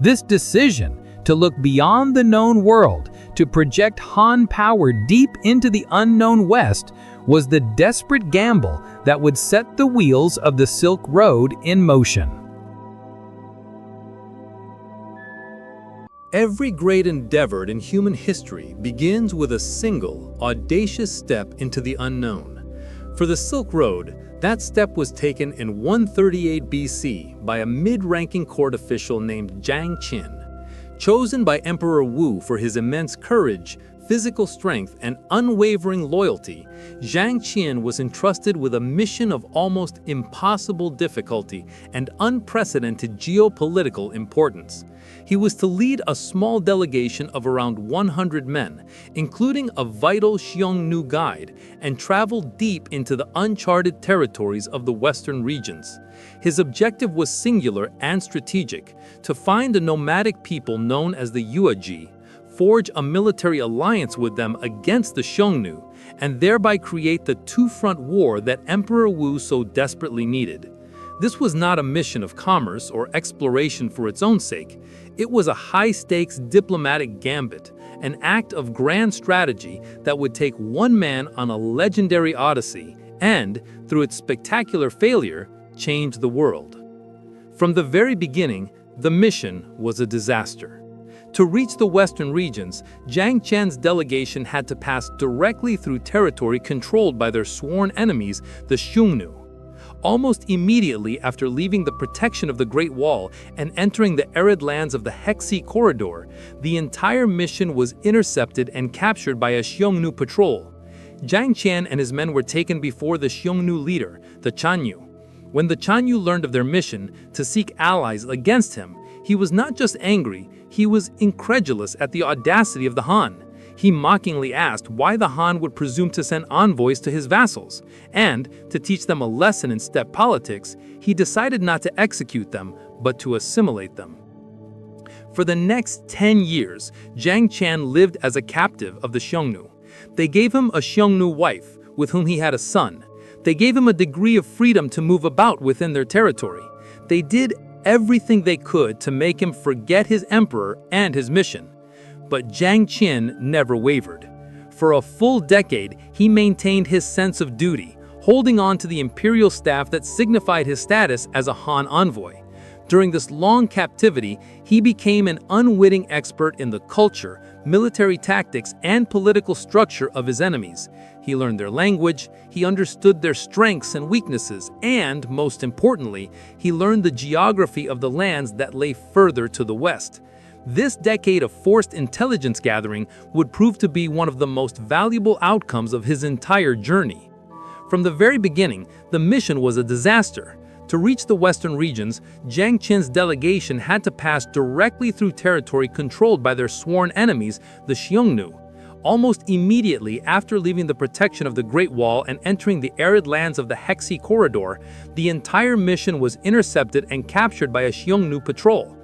This decision to look beyond the known world, to project Han power deep into the unknown West, was the desperate gamble that would set the wheels of the Silk Road in motion. Every great endeavor in human history begins with a single, audacious step into the unknown. For the Silk Road, that step was taken in 138 BC by a mid-ranking court official named Jiang Qin. Chosen by Emperor Wu for his immense courage, physical strength, and unwavering loyalty, Jiang Qin was entrusted with a mission of almost impossible difficulty and unprecedented geopolitical importance. He was to lead a small delegation of around 100 men, including a vital Xiongnu guide, and travel deep into the uncharted territories of the western regions. His objective was singular and strategic: to find the nomadic people known as the Yuezhi, forge a military alliance with them against the Xiongnu, and thereby create the two-front war that Emperor Wu so desperately needed. This was not a mission of commerce or exploration for its own sake. It was a high-stakes diplomatic gambit, an act of grand strategy that would take one man on a legendary odyssey and, through its spectacular failure, change the world. From the very beginning, the mission was a disaster. To reach the western regions, Jiang Qian's delegation had to pass directly through territory controlled by their sworn enemies, the Xiongnu. Almost immediately after leaving the protection of the Great Wall and entering the arid lands of the Hexi Corridor, the entire mission was intercepted and captured by a Xiongnu patrol. Jiang Qian and his men were taken before the Xiongnu leader, the Chanyu. When the Chanyu learned of their mission to seek allies against him, he was not just angry, he was incredulous at the audacity of the Han. He mockingly asked why the Han would presume to send envoys to his vassals, and, to teach them a lesson in steppe politics, he decided not to execute them, but to assimilate them. For the next 10 years, Jiang Qian lived as a captive of the Xiongnu. They gave him a Xiongnu wife, with whom he had a son. They gave him a degree of freedom to move about within their territory. They did everything they could to make him forget his emperor and his mission. But Jiang Qin never wavered. For a full decade, he maintained his sense of duty, holding on to the imperial staff that signified his status as a Han envoy. During this long captivity, he became an unwitting expert in the culture, military tactics, and political structure of his enemies. He learned their language, he understood their strengths and weaknesses, and, most importantly, he learned the geography of the lands that lay further to the west. This decade of forced intelligence gathering would prove to be one of the most valuable outcomes of his entire journey. From the very beginning, the mission was a disaster. To reach the western regions, Jiang Qin's delegation had to pass directly through territory controlled by their sworn enemies, the Xiongnu. Almost immediately after leaving the protection of the Great Wall and entering the arid lands of the Hexi Corridor, the entire mission was intercepted and captured by a Xiongnu patrol.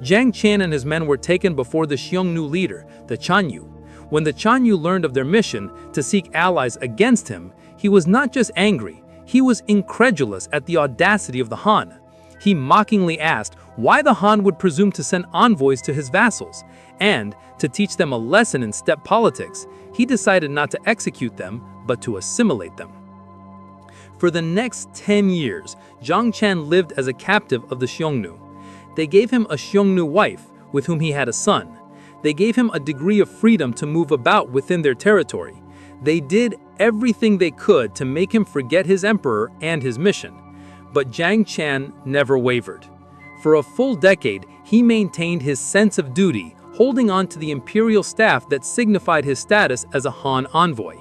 Jiang Qin and his men were taken before the Xiongnu leader, the Chanyu. When the Chanyu learned of their mission to seek allies against him, he was not just angry, he was incredulous at the audacity of the Han. He mockingly asked why the Han would presume to send envoys to his vassals, and, to teach them a lesson in steppe politics, he decided not to execute them, but to assimilate them. For the next 10 years, Jiang Qian lived as a captive of the Xiongnu. They gave him a Xiongnu wife, with whom he had a son. They gave him a degree of freedom to move about within their territory. They did everything they could to make him forget his emperor and his mission. But Jiang Qian never wavered. For a full decade, he maintained his sense of duty, holding on to the imperial staff that signified his status as a Han envoy.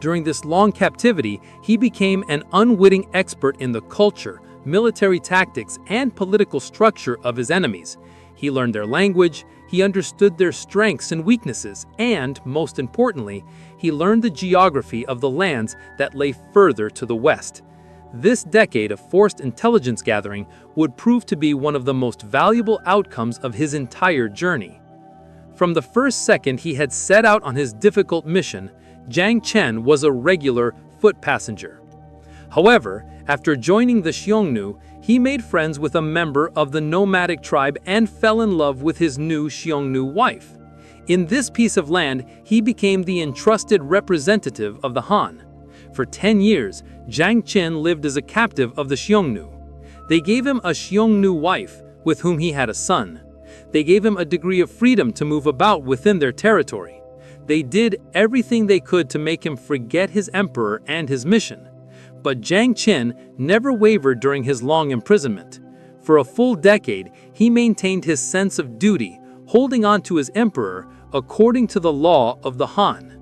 During this long captivity, he became an unwitting expert in the culture, military tactics, and political structure of his enemies. He learned their language, he understood their strengths and weaknesses, and, most importantly, he learned the geography of the lands that lay further to the west. This decade of forced intelligence gathering would prove to be one of the most valuable outcomes of his entire journey. From the first second he had set out on his difficult mission, Jiang Chen was a regular foot passenger. However, after joining the Xiongnu, he made friends with a member of the nomadic tribe and fell in love with his new Xiongnu wife. In this piece of land, he became the entrusted representative of the Han. For 10 years, Jiang Chen lived as a captive of the Xiongnu. They gave him a Xiongnu wife, with whom he had a son. They gave him a degree of freedom to move about within their territory. They did everything they could to make him forget his emperor and his mission. But Jiang Chen never wavered during his long imprisonment. For a full decade, he maintained his sense of duty, holding on to his emperor according to the law of the Han.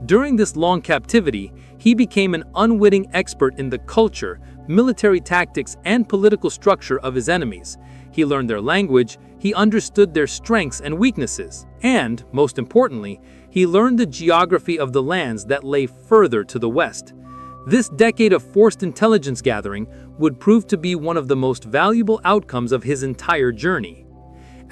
During this long captivity, he became an unwitting expert in the culture, military tactics, and political structure of his enemies. He learned their language, he understood their strengths and weaknesses, and, most importantly, he learned the geography of the lands that lay further to the west. This decade of forced intelligence gathering would prove to be one of the most valuable outcomes of his entire journey.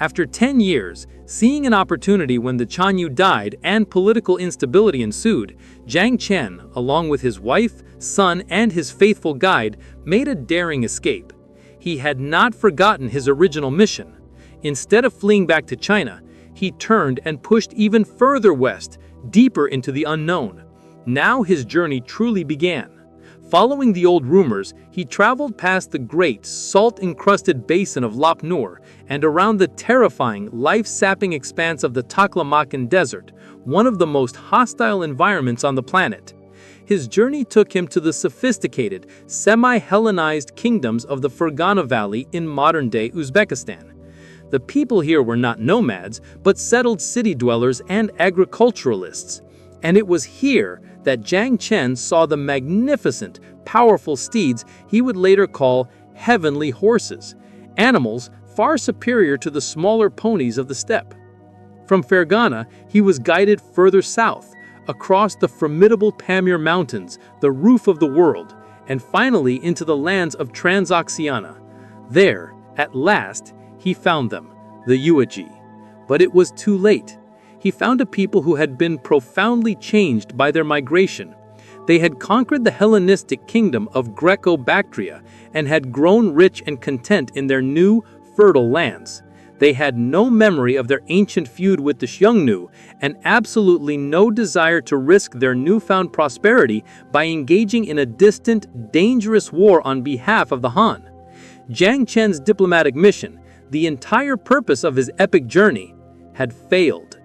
After 10 years, seeing an opportunity when the Chanyu died and political instability ensued, Jiang Chen, along with his wife, son, and his faithful guide, made a daring escape. He had not forgotten his original mission. Instead of fleeing back to China, he turned and pushed even further west, deeper into the unknown. Now his journey truly began. Following the old rumors, he traveled past the great, salt-encrusted basin of Lop Nur and around the terrifying, life-sapping expanse of the Taklamakan Desert, one of the most hostile environments on the planet. His journey took him to the sophisticated, semi-Hellenized kingdoms of the Fergana Valley in modern-day Uzbekistan. The people here were not nomads, but settled city dwellers and agriculturalists. And it was here that Jiang Chen saw the magnificent, powerful steeds he would later call heavenly horses, animals far superior to the smaller ponies of the steppe. From Fergana, he was guided further south, across the formidable Pamir Mountains, the roof of the world, and finally into the lands of Transoxiana. There, at last, he found them, the Yuezhi. But it was too late. He found a people who had been profoundly changed by their migration. They had conquered the Hellenistic kingdom of Greco-Bactria and had grown rich and content in their new, fertile lands. They had no memory of their ancient feud with the Xiongnu and absolutely no desire to risk their newfound prosperity by engaging in a distant, dangerous war on behalf of the Han. Jiang Chen's diplomatic mission, the entire purpose of his epic journey, had failed.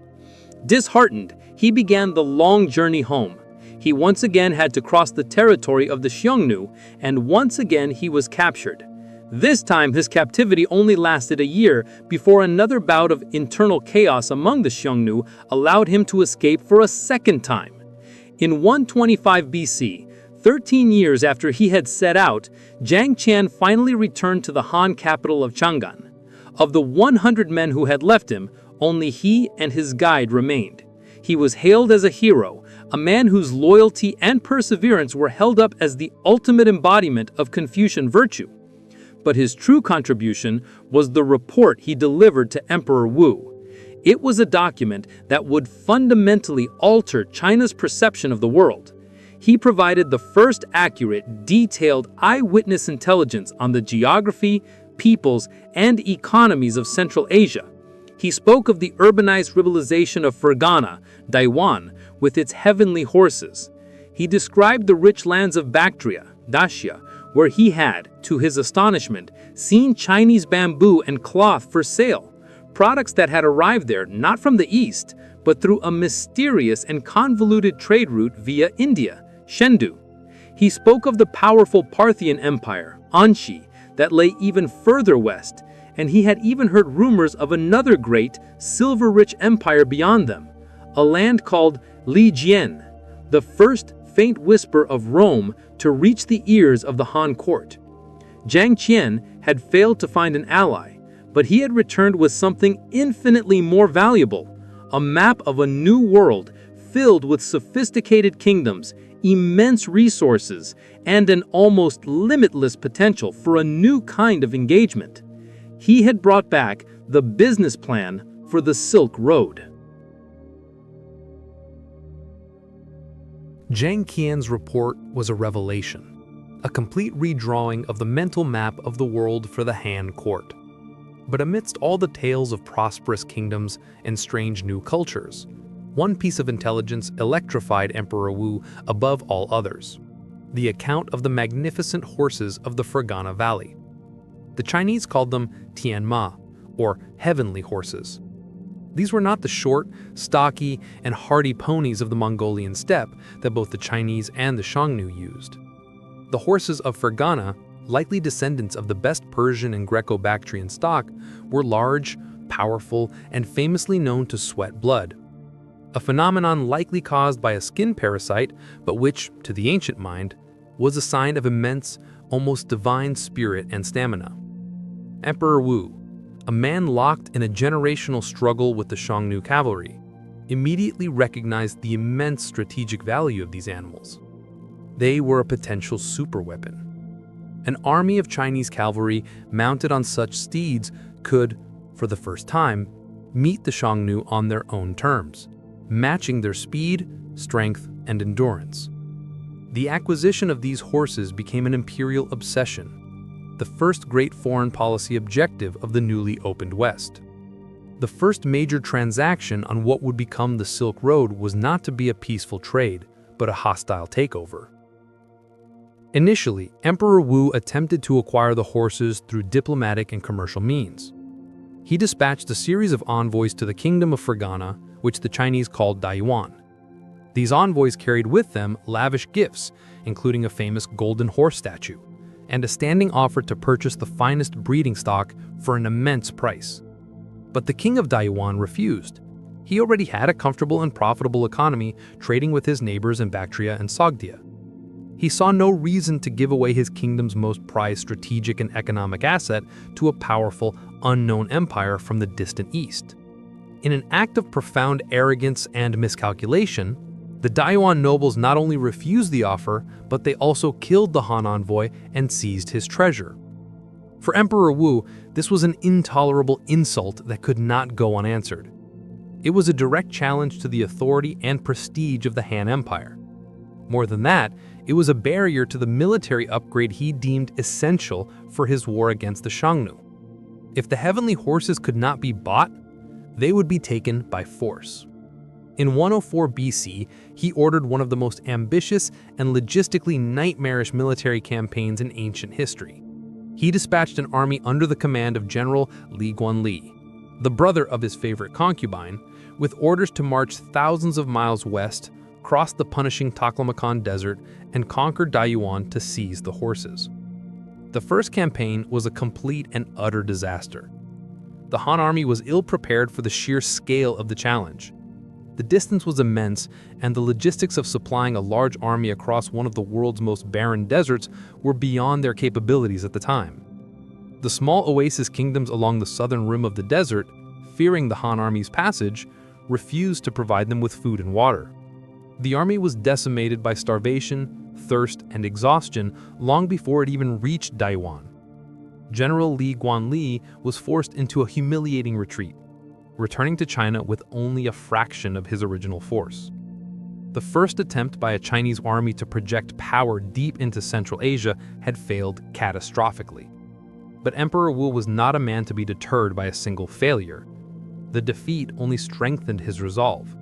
Disheartened, he began the long journey home. He once again had to cross the territory of the Xiongnu, and once again he was captured. This time his captivity only lasted a year before another bout of internal chaos among the Xiongnu allowed him to escape for a second time. In 125 BC, 13 years after he had set out, Jiang Chen finally returned to the Han capital of Chang'an. Of the 100 men who had left him, only he and his guide remained. He was hailed as a hero, a man whose loyalty and perseverance were held up as the ultimate embodiment of Confucian virtue. But his true contribution was the report he delivered to Emperor Wu. It was a document that would fundamentally alter China's perception of the world. He provided the first accurate, detailed eyewitness intelligence on the geography, peoples, and economies of Central Asia. He spoke of the urbanized civilization of Fergana, Daiwan, with its heavenly horses. He described the rich lands of Bactria, Dacia, where he had, to his astonishment, seen Chinese bamboo and cloth for sale, products that had arrived there not from the east, but through a mysterious and convoluted trade route via India, Shendu. He spoke of the powerful Parthian Empire, Anshi, that lay even further west, and he had even heard rumors of another great, silver-rich empire beyond them, a land called Lijian, the first faint whisper of Rome to reach the ears of the Han court. Jiang Chen had failed to find an ally, but he had returned with something infinitely more valuable, a map of a new world filled with sophisticated kingdoms, immense resources, and an almost limitless potential for a new kind of engagement. He had brought back the business plan for the Silk Road. Zhang Qian's report was a revelation, a complete redrawing of the mental map of the world for the Han court. But amidst all the tales of prosperous kingdoms and strange new cultures, one piece of intelligence electrified Emperor Wu above all others: the account of the magnificent horses of the Fergana Valley. The Chinese called them Tianma, or heavenly horses. These were not the short, stocky, and hardy ponies of the Mongolian steppe that both the Chinese and the Xiongnu used. The horses of Fergana, likely descendants of the best Persian and Greco-Bactrian stock, were large, powerful, and famously known to sweat blood. A phenomenon likely caused by a skin parasite, but which, to the ancient mind, was a sign of immense, almost divine spirit and stamina. Emperor Wu, a man locked in a generational struggle with the Xiongnu cavalry, immediately recognized the immense strategic value of these animals. They were a potential superweapon. An army of Chinese cavalry mounted on such steeds could, for the first time, meet the Xiongnu on their own terms, matching their speed, strength, and endurance. The acquisition of these horses became an imperial obsession, the first great foreign policy objective of the newly opened West. The first major transaction on what would become the Silk Road was not to be a peaceful trade, but a hostile takeover. Initially, Emperor Wu attempted to acquire the horses through diplomatic and commercial means. He dispatched a series of envoys to the Kingdom of Fergana, which the Chinese called Dayuan. These envoys carried with them lavish gifts, including a famous golden horse statue, and a standing offer to purchase the finest breeding stock for an immense price. But the king of Dayuan refused. He already had a comfortable and profitable economy trading with his neighbors in Bactria and Sogdia. He saw no reason to give away his kingdom's most prized strategic and economic asset to a powerful, unknown empire from the distant east. In an act of profound arrogance and miscalculation, the Dayuan nobles not only refused the offer, but they also killed the Han envoy and seized his treasure. For Emperor Wu, this was an intolerable insult that could not go unanswered. It was a direct challenge to the authority and prestige of the Han Empire. More than that, it was a barrier to the military upgrade he deemed essential for his war against the Xiongnu. If the heavenly horses could not be bought, they would be taken by force. In 104 BC, he ordered one of the most ambitious and logistically nightmarish military campaigns in ancient history. He dispatched an army under the command of General Li Guanli, the brother of his favorite concubine, with orders to march thousands of miles west, cross the punishing Taklamakan Desert, and conquer Dayuan to seize the horses. The first campaign was a complete and utter disaster. The Han army was ill-prepared for the sheer scale of the challenge. The distance was immense, and the logistics of supplying a large army across one of the world's most barren deserts were beyond their capabilities at the time. The small oasis kingdoms along the southern rim of the desert, fearing the Han army's passage, refused to provide them with food and water. The army was decimated by starvation, thirst, and exhaustion long before it even reached Dayuan. General Li Guanli was forced into a humiliating retreat, returning to China with only a fraction of his original force. The first attempt by a Chinese army to project power deep into Central Asia had failed catastrophically. But Emperor Wu was not a man to be deterred by a single failure. The defeat only strengthened his resolve.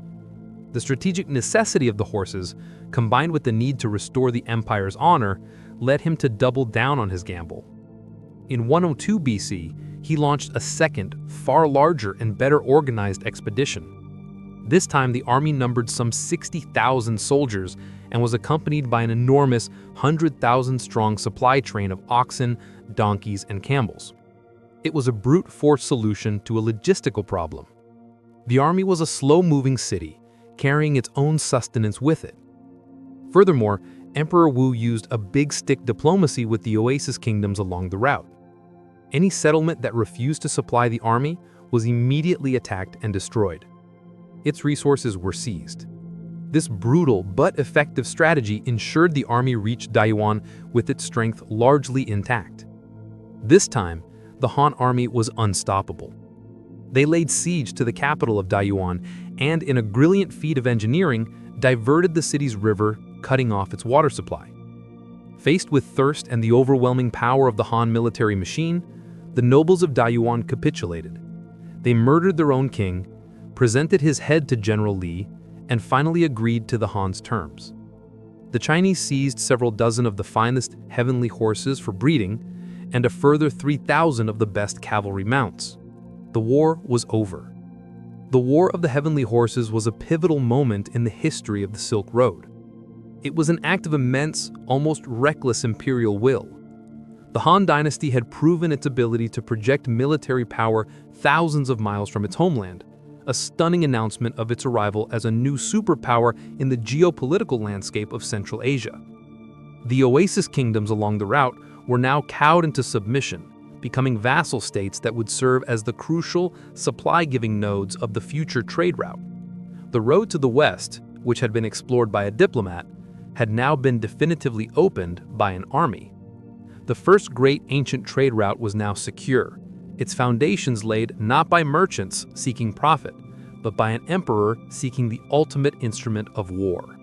The strategic necessity of the horses, combined with the need to restore the empire's honor, led him to double down on his gamble. In 102 BC, he launched a second, far larger and better organized expedition. This time, the army numbered some 60,000 soldiers and was accompanied by an enormous 100,000-strong supply train of oxen, donkeys, and camels. It was a brute force solution to a logistical problem. The army was a slow-moving city, carrying its own sustenance with it. Furthermore, Emperor Wu used a big-stick diplomacy with the oasis kingdoms along the route. Any settlement that refused to supply the army was immediately attacked and destroyed. Its resources were seized. This brutal but effective strategy ensured the army reached Dayuan with its strength largely intact. This time, the Han army was unstoppable. They laid siege to the capital of Dayuan and, in a brilliant feat of engineering, diverted the city's river, cutting off its water supply. Faced with thirst and the overwhelming power of the Han military machine, the nobles of Dayuan capitulated. They murdered their own king, presented his head to General Li, and finally agreed to the Han's terms. The Chinese seized several dozen of the finest heavenly horses for breeding and a further 3,000 of the best cavalry mounts. The war was over. The War of the Heavenly Horses was a pivotal moment in the history of the Silk Road. It was an act of immense, almost reckless imperial will. The Han dynasty had proven its ability to project military power thousands of miles from its homeland, a stunning announcement of its arrival as a new superpower in the geopolitical landscape of Central Asia. The oasis kingdoms along the route were now cowed into submission, becoming vassal states that would serve as the crucial, supply-giving nodes of the future trade route. The road to the west, which had been explored by a diplomat, had now been definitively opened by an army. The first great ancient trade route was now secure, its foundations laid not by merchants seeking profit, but by an emperor seeking the ultimate instrument of war.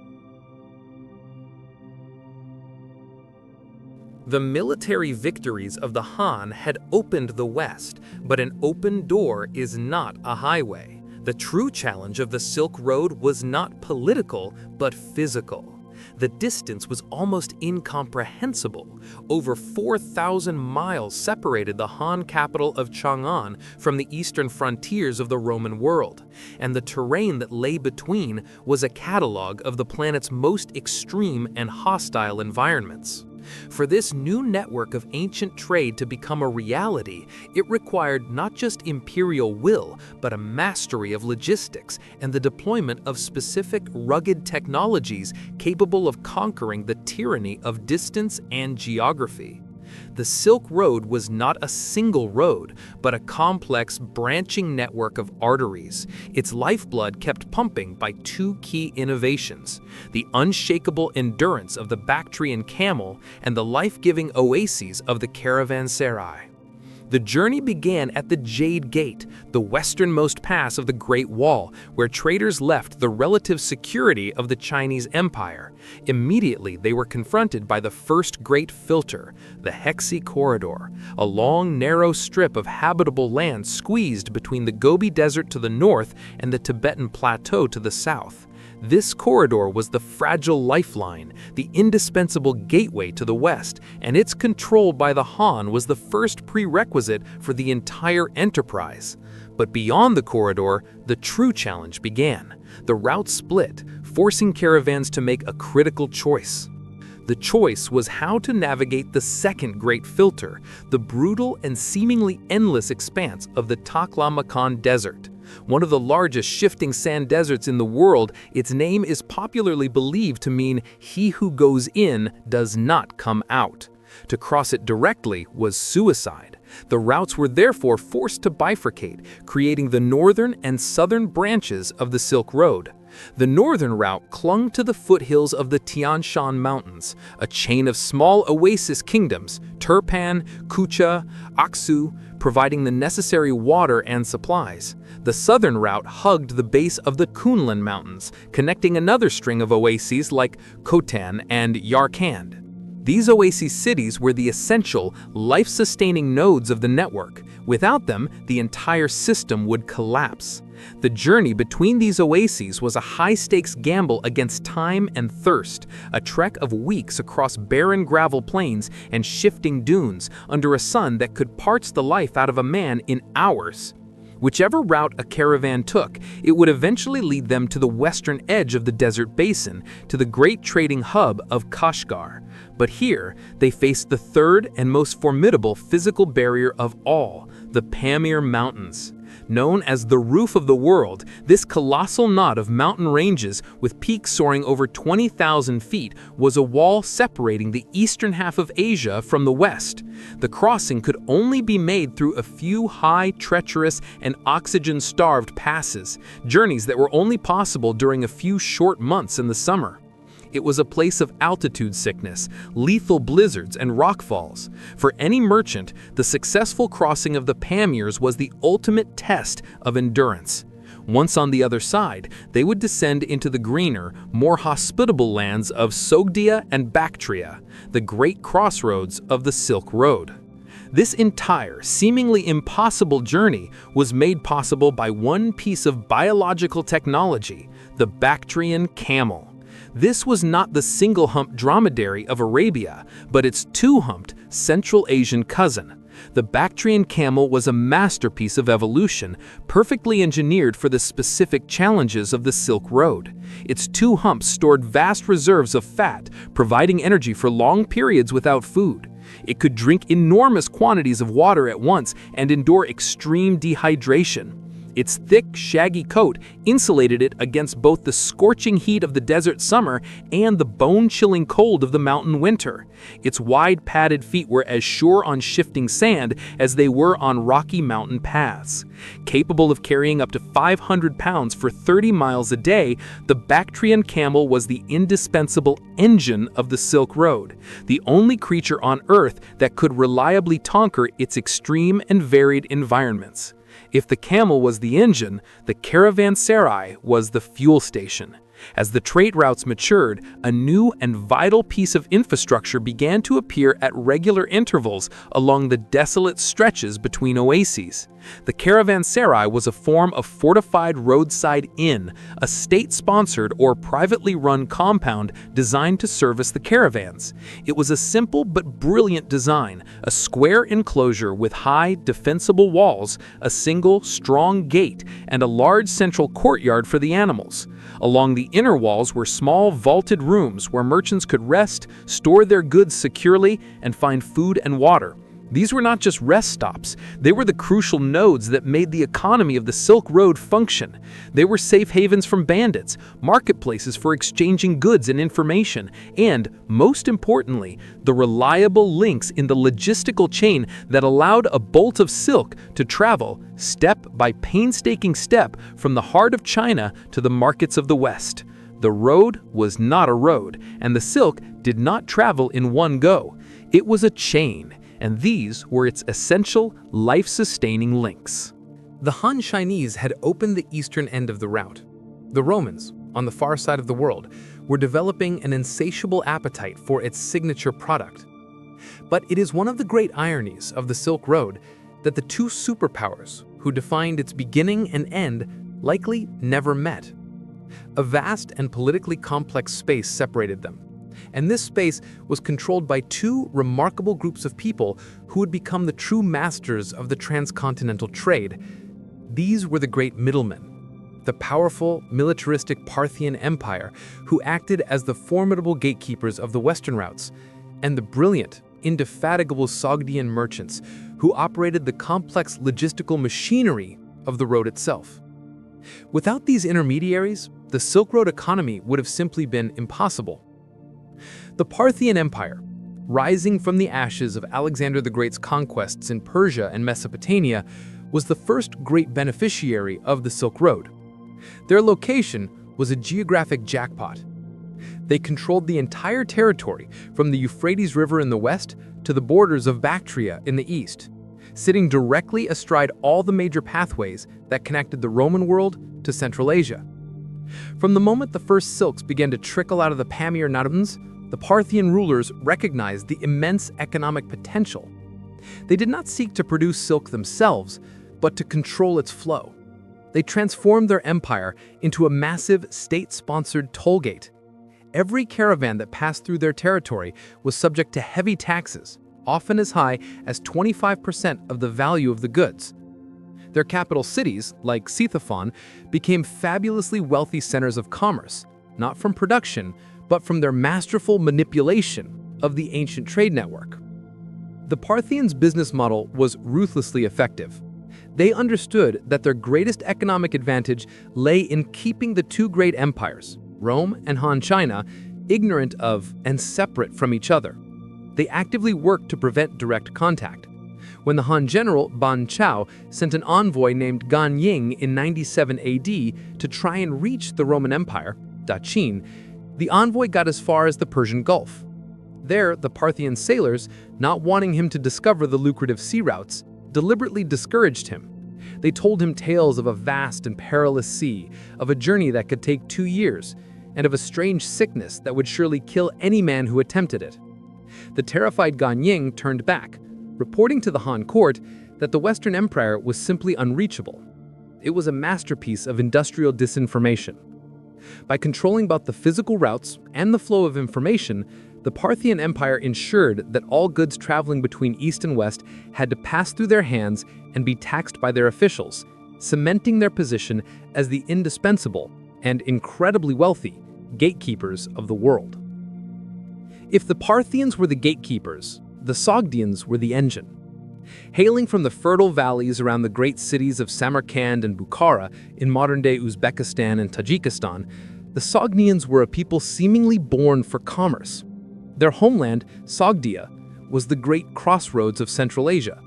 The military victories of the Han had opened the West, but an open door is not a highway. The true challenge of the Silk Road was not political, but physical. The distance was almost incomprehensible. Over 4,000 miles separated the Han capital of Chang'an from the eastern frontiers of the Roman world, and the terrain that lay between was a catalog of the planet's most extreme and hostile environments. For this new network of ancient trade to become a reality, it required not just imperial will, but a mastery of logistics and the deployment of specific rugged technologies capable of conquering the tyranny of distance and geography. The Silk Road was not a single road, but a complex, branching network of arteries. Its lifeblood kept pumping by two key innovations: the unshakable endurance of the Bactrian camel and the life-giving oases of the caravanserai. The journey began at the Jade Gate, the westernmost pass of the Great Wall, where traders left the relative security of the Chinese Empire. Immediately, they were confronted by the first great filter, the Hexi Corridor, a long, narrow strip of habitable land squeezed between the Gobi Desert to the north and the Tibetan Plateau to the south. This corridor was the fragile lifeline, the indispensable gateway to the west, and its control by the Han was the first prerequisite for the entire enterprise. But beyond the corridor, the true challenge began. The route split, forcing caravans to make a critical choice. The choice was how to navigate the second great filter, the brutal and seemingly endless expanse of the Taklamakan Desert. One of the largest shifting sand deserts in the world, its name is popularly believed to mean "he who goes in does not come out." To cross it directly was suicide. The routes were therefore forced to bifurcate, creating the northern and southern branches of the Silk Road. The northern route clung to the foothills of the Tian Shan Mountains, a chain of small oasis kingdoms, Turpan, Kucha, Aksu, providing the necessary water and supplies. The southern route hugged the base of the Kunlun Mountains, connecting another string of oases like Khotan and Yarkand. These oasis cities were the essential, life-sustaining nodes of the network. Without them, the entire system would collapse. The journey between these oases was a high-stakes gamble against time and thirst, a trek of weeks across barren gravel plains and shifting dunes under a sun that could parch the life out of a man in hours. Whichever route a caravan took, it would eventually lead them to the western edge of the desert basin, to the great trading hub of Kashgar. But here, they faced the third and most formidable physical barrier of all, the Pamir Mountains. Known as the roof of the world, this colossal knot of mountain ranges with peaks soaring over 20,000 feet was a wall separating the eastern half of Asia from the west. The crossing could only be made through a few high, treacherous, and oxygen-starved passes, journeys that were only possible during a few short months in the summer. It was a place of altitude sickness, lethal blizzards, and rockfalls. For any merchant, the successful crossing of the Pamirs was the ultimate test of endurance. Once on the other side, they would descend into the greener, more hospitable lands of Sogdia and Bactria, the great crossroads of the Silk Road. This entire, seemingly impossible journey was made possible by one piece of biological technology, the Bactrian camel. This was not the single-humped dromedary of Arabia, but its two-humped Central Asian cousin. The Bactrian camel was a masterpiece of evolution, perfectly engineered for the specific challenges of the Silk Road. Its two humps stored vast reserves of fat, providing energy for long periods without food. It could drink enormous quantities of water at once and endure extreme dehydration. Its thick, shaggy coat insulated it against both the scorching heat of the desert summer and the bone-chilling cold of the mountain winter. Its wide, padded feet were as sure on shifting sand as they were on rocky mountain paths. Capable of carrying up to 500 pounds for 30 miles a day, the Bactrian camel was the indispensable engine of the Silk Road, the only creature on Earth that could reliably conquer its extreme and varied environments. If the camel was the engine, the caravanserai was the fuel station. As the trade routes matured, a new and vital piece of infrastructure began to appear at regular intervals along the desolate stretches between oases. The caravanserai was a form of fortified roadside inn, a state-sponsored or privately run compound designed to service the caravans. It was a simple but brilliant design, a square enclosure with high, defensible walls, a single, strong gate, and a large central courtyard for the animals. Along the inner walls were small vaulted rooms where merchants could rest, store their goods securely, and find food and water. These were not just rest stops, they were the crucial nodes that made the economy of the Silk Road function. They were safe havens from bandits, marketplaces for exchanging goods and information, and, most importantly, the reliable links in the logistical chain that allowed a bolt of silk to travel, step by painstaking step, from the heart of China to the markets of the West. The road was not a road, and the silk did not travel in one go. It was a chain, and these were its essential, life-sustaining links. The Han Chinese had opened the eastern end of the route. The Romans, on the far side of the world, were developing an insatiable appetite for its signature product. But it is one of the great ironies of the Silk Road that the two superpowers who defined its beginning and end likely never met. A vast and politically complex space separated them, and this space was controlled by two remarkable groups of people who would become the true masters of the transcontinental trade. These were the great middlemen, the powerful, militaristic Parthian Empire, who acted as the formidable gatekeepers of the western routes, and the brilliant, indefatigable Sogdian merchants, who operated the complex logistical machinery of the road itself. Without these intermediaries, the Silk Road economy would have simply been impossible. The Parthian Empire, rising from the ashes of Alexander the Great's conquests in Persia and Mesopotamia, was the first great beneficiary of the Silk Road. Their location was a geographic jackpot. They controlled the entire territory from the Euphrates River in the west to the borders of Bactria in the east, sitting directly astride all the major pathways that connected the Roman world to Central Asia. From the moment the first silks began to trickle out of the Pamir mountains, the Parthian rulers recognized the immense economic potential. They did not seek to produce silk themselves, but to control its flow. They transformed their empire into a massive state-sponsored toll gate. Every caravan that passed through their territory was subject to heavy taxes, often as high as 25% of the value of the goods. Their capital cities, like Ctesiphon, became fabulously wealthy centers of commerce, not from production, but from their masterful manipulation of the ancient trade network. The Parthians' business model was ruthlessly effective. They understood that their greatest economic advantage lay in keeping the two great empires, Rome and Han China, ignorant of and separate from each other. They actively worked to prevent direct contact. When the Han general Ban Chao sent an envoy named Gan Ying in 97 AD to try and reach the Roman Empire, Da Qin, The envoy got as far as the Persian Gulf. There, the Parthian sailors, not wanting him to discover the lucrative sea routes, deliberately discouraged him. They told him tales of a vast and perilous sea, of a journey that could take 2 years, and of a strange sickness that would surely kill any man who attempted it. The terrified Gan Ying turned back, reporting to the Han court that the Western Empire was simply unreachable. It was a masterpiece of industrial disinformation. By controlling both the physical routes and the flow of information, the Parthian Empire ensured that all goods traveling between East and West had to pass through their hands and be taxed by their officials, cementing their position as the indispensable and incredibly wealthy gatekeepers of the world. If the Parthians were the gatekeepers, the Sogdians were the engine. Hailing from the fertile valleys around the great cities of Samarkand and Bukhara in modern-day Uzbekistan and Tajikistan, the Sogdians were a people seemingly born for commerce. Their homeland, Sogdia, was the great crossroads of Central Asia,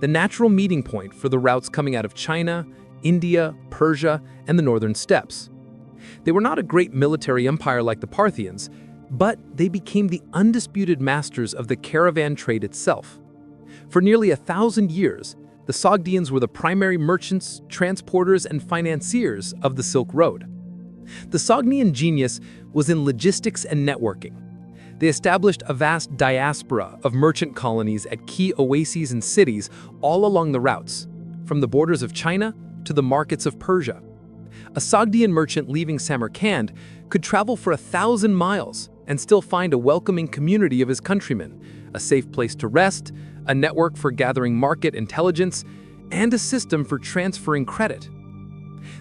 the natural meeting point for the routes coming out of China, India, Persia, and the northern steppes. They were not a great military empire like the Parthians, but they became the undisputed masters of the caravan trade itself. For nearly 1,000 years, the Sogdians were the primary merchants, transporters, and financiers of the Silk Road. The Sogdian genius was in logistics and networking. They established a vast diaspora of merchant colonies at key oases and cities all along the routes, from the borders of China to the markets of Persia. A Sogdian merchant leaving Samarkand could travel for 1,000 miles and still find a welcoming community of his countrymen, a safe place to rest, a network for gathering market intelligence, and a system for transferring credit.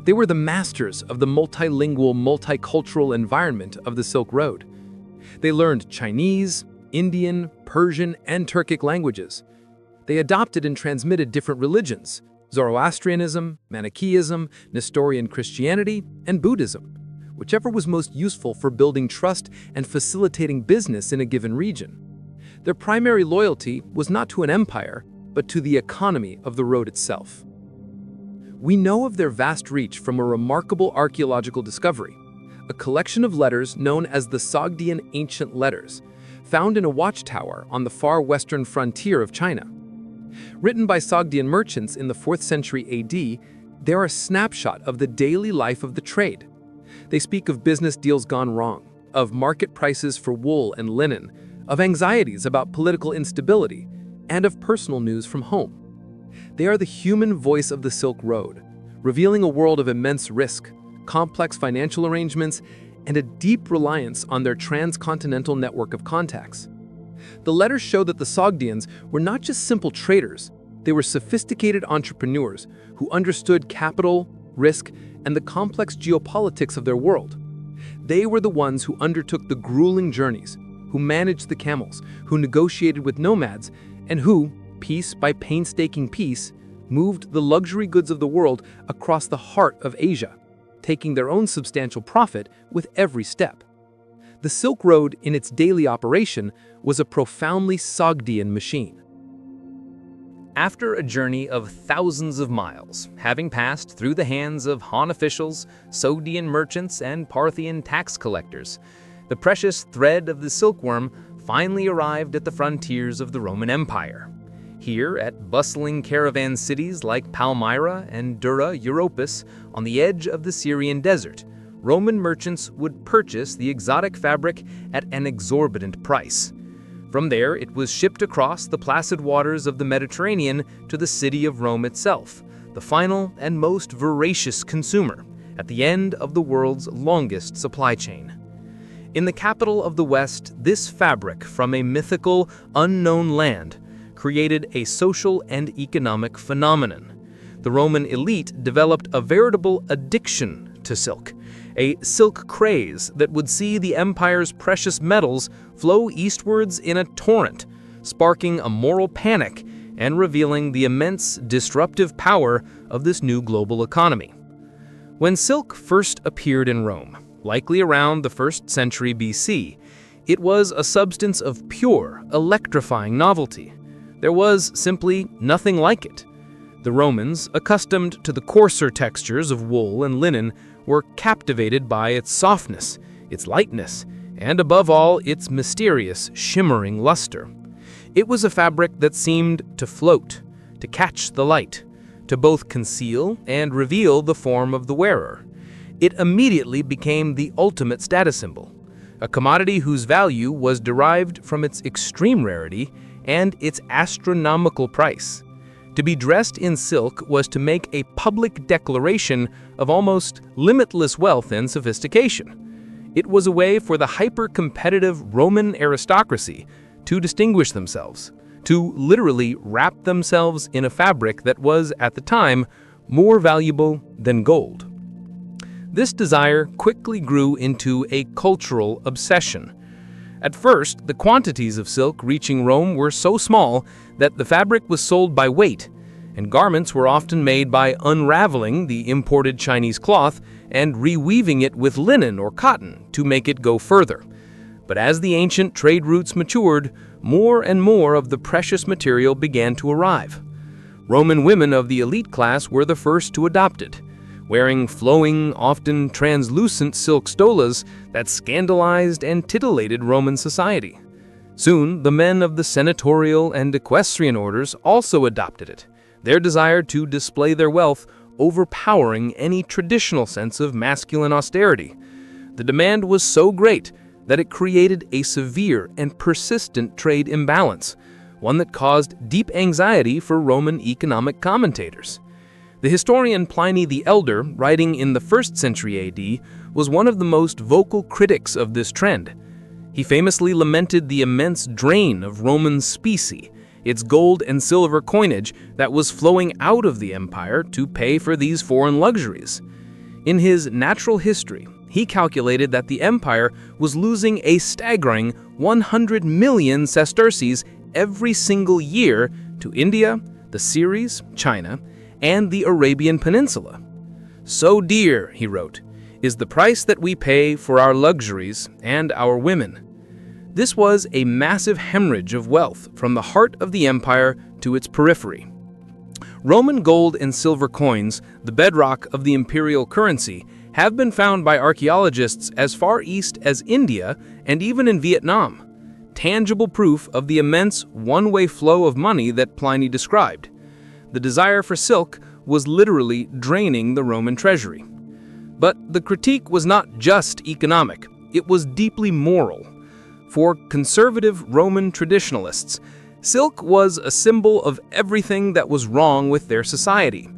They were the masters of the multilingual, multicultural environment of the Silk Road. They learned Chinese, Indian, Persian, and Turkic languages. They adopted and transmitted different religions: Zoroastrianism, Manichaeism, Nestorian Christianity, and Buddhism, whichever was most useful for building trust and facilitating business in a given region. Their primary loyalty was not to an empire, but to the economy of the road itself. We know of their vast reach from a remarkable archaeological discovery, a collection of letters known as the Sogdian Ancient Letters, found in a watchtower on the far western frontier of China. Written by Sogdian merchants in the 4th century AD, they are a snapshot of the daily life of the trade. They speak of business deals gone wrong, of market prices for wool and linen, of anxieties about political instability, and of personal news from home. They are the human voice of the Silk Road, revealing a world of immense risk, complex financial arrangements, and a deep reliance on their transcontinental network of contacts. The letters show that the Sogdians were not just simple traders, they were sophisticated entrepreneurs who understood capital, risk, and the complex geopolitics of their world. They were the ones who undertook the grueling journeys, who managed the camels, who negotiated with nomads, and who, piece by painstaking piece, moved the luxury goods of the world across the heart of Asia, taking their own substantial profit with every step. The Silk Road, in its daily operation, was a profoundly Sogdian machine. After a journey of thousands of miles, having passed through the hands of Han officials, Sogdian merchants, and Parthian tax collectors, the precious thread of the silkworm finally arrived at the frontiers of the Roman Empire. Here, at bustling caravan cities like Palmyra and Dura Europus, on the edge of the Syrian desert, Roman merchants would purchase the exotic fabric at an exorbitant price. From there, it was shipped across the placid waters of the Mediterranean to the city of Rome itself, the final and most voracious consumer, at the end of the world's longest supply chain. In the capital of the West, this fabric from a mythical, unknown land created a social and economic phenomenon. The Roman elite developed a veritable addiction to silk, a silk craze that would see the empire's precious metals flow eastwards in a torrent, sparking a moral panic and revealing the immense disruptive power of this new global economy. When silk first appeared in Rome, likely around the 1st century BC, it was a substance of pure, electrifying novelty. There was simply nothing like it. The Romans, accustomed to the coarser textures of wool and linen, were captivated by its softness, its lightness, and above all, its mysterious, shimmering luster. It was a fabric that seemed to float, to catch the light, to both conceal and reveal the form of the wearer. It immediately became the ultimate status symbol, a commodity whose value was derived from its extreme rarity and its astronomical price. To be dressed in silk was to make a public declaration of almost limitless wealth and sophistication. It was a way for the hyper-competitive Roman aristocracy to distinguish themselves, to literally wrap themselves in a fabric that was, at the time, more valuable than gold. This desire quickly grew into a cultural obsession. At first, the quantities of silk reaching Rome were so small that the fabric was sold by weight, and garments were often made by unraveling the imported Chinese cloth and reweaving it with linen or cotton to make it go further. But as the ancient trade routes matured, more and more of the precious material began to arrive. Roman women of the elite class were the first to adopt it, wearing flowing, often translucent silk stolas that scandalized and titillated Roman society. Soon, the men of the senatorial and equestrian orders also adopted it, their desire to display their wealth overpowering any traditional sense of masculine austerity. The demand was so great that it created a severe and persistent trade imbalance, one that caused deep anxiety for Roman economic commentators. The historian Pliny the Elder, writing in the 1st century AD, was one of the most vocal critics of this trend. He famously lamented the immense drain of Roman specie, its gold and silver coinage that was flowing out of the empire to pay for these foreign luxuries. In his Natural History, he calculated that the empire was losing a staggering 100 million sesterces every single year to India, the Syries, China, and the Arabian Peninsula. "So dear," he wrote, "is the price that we pay for our luxuries and our women." This was a massive hemorrhage of wealth from the heart of the empire to its periphery. Roman gold and silver coins, the bedrock of the imperial currency, have been found by archaeologists as far east as India and even in Vietnam, tangible proof of the immense one-way flow of money that Pliny described. The desire for silk was literally draining the Roman treasury. But the critique was not just economic, it was deeply moral. For conservative Roman traditionalists, silk was a symbol of everything that was wrong with their society.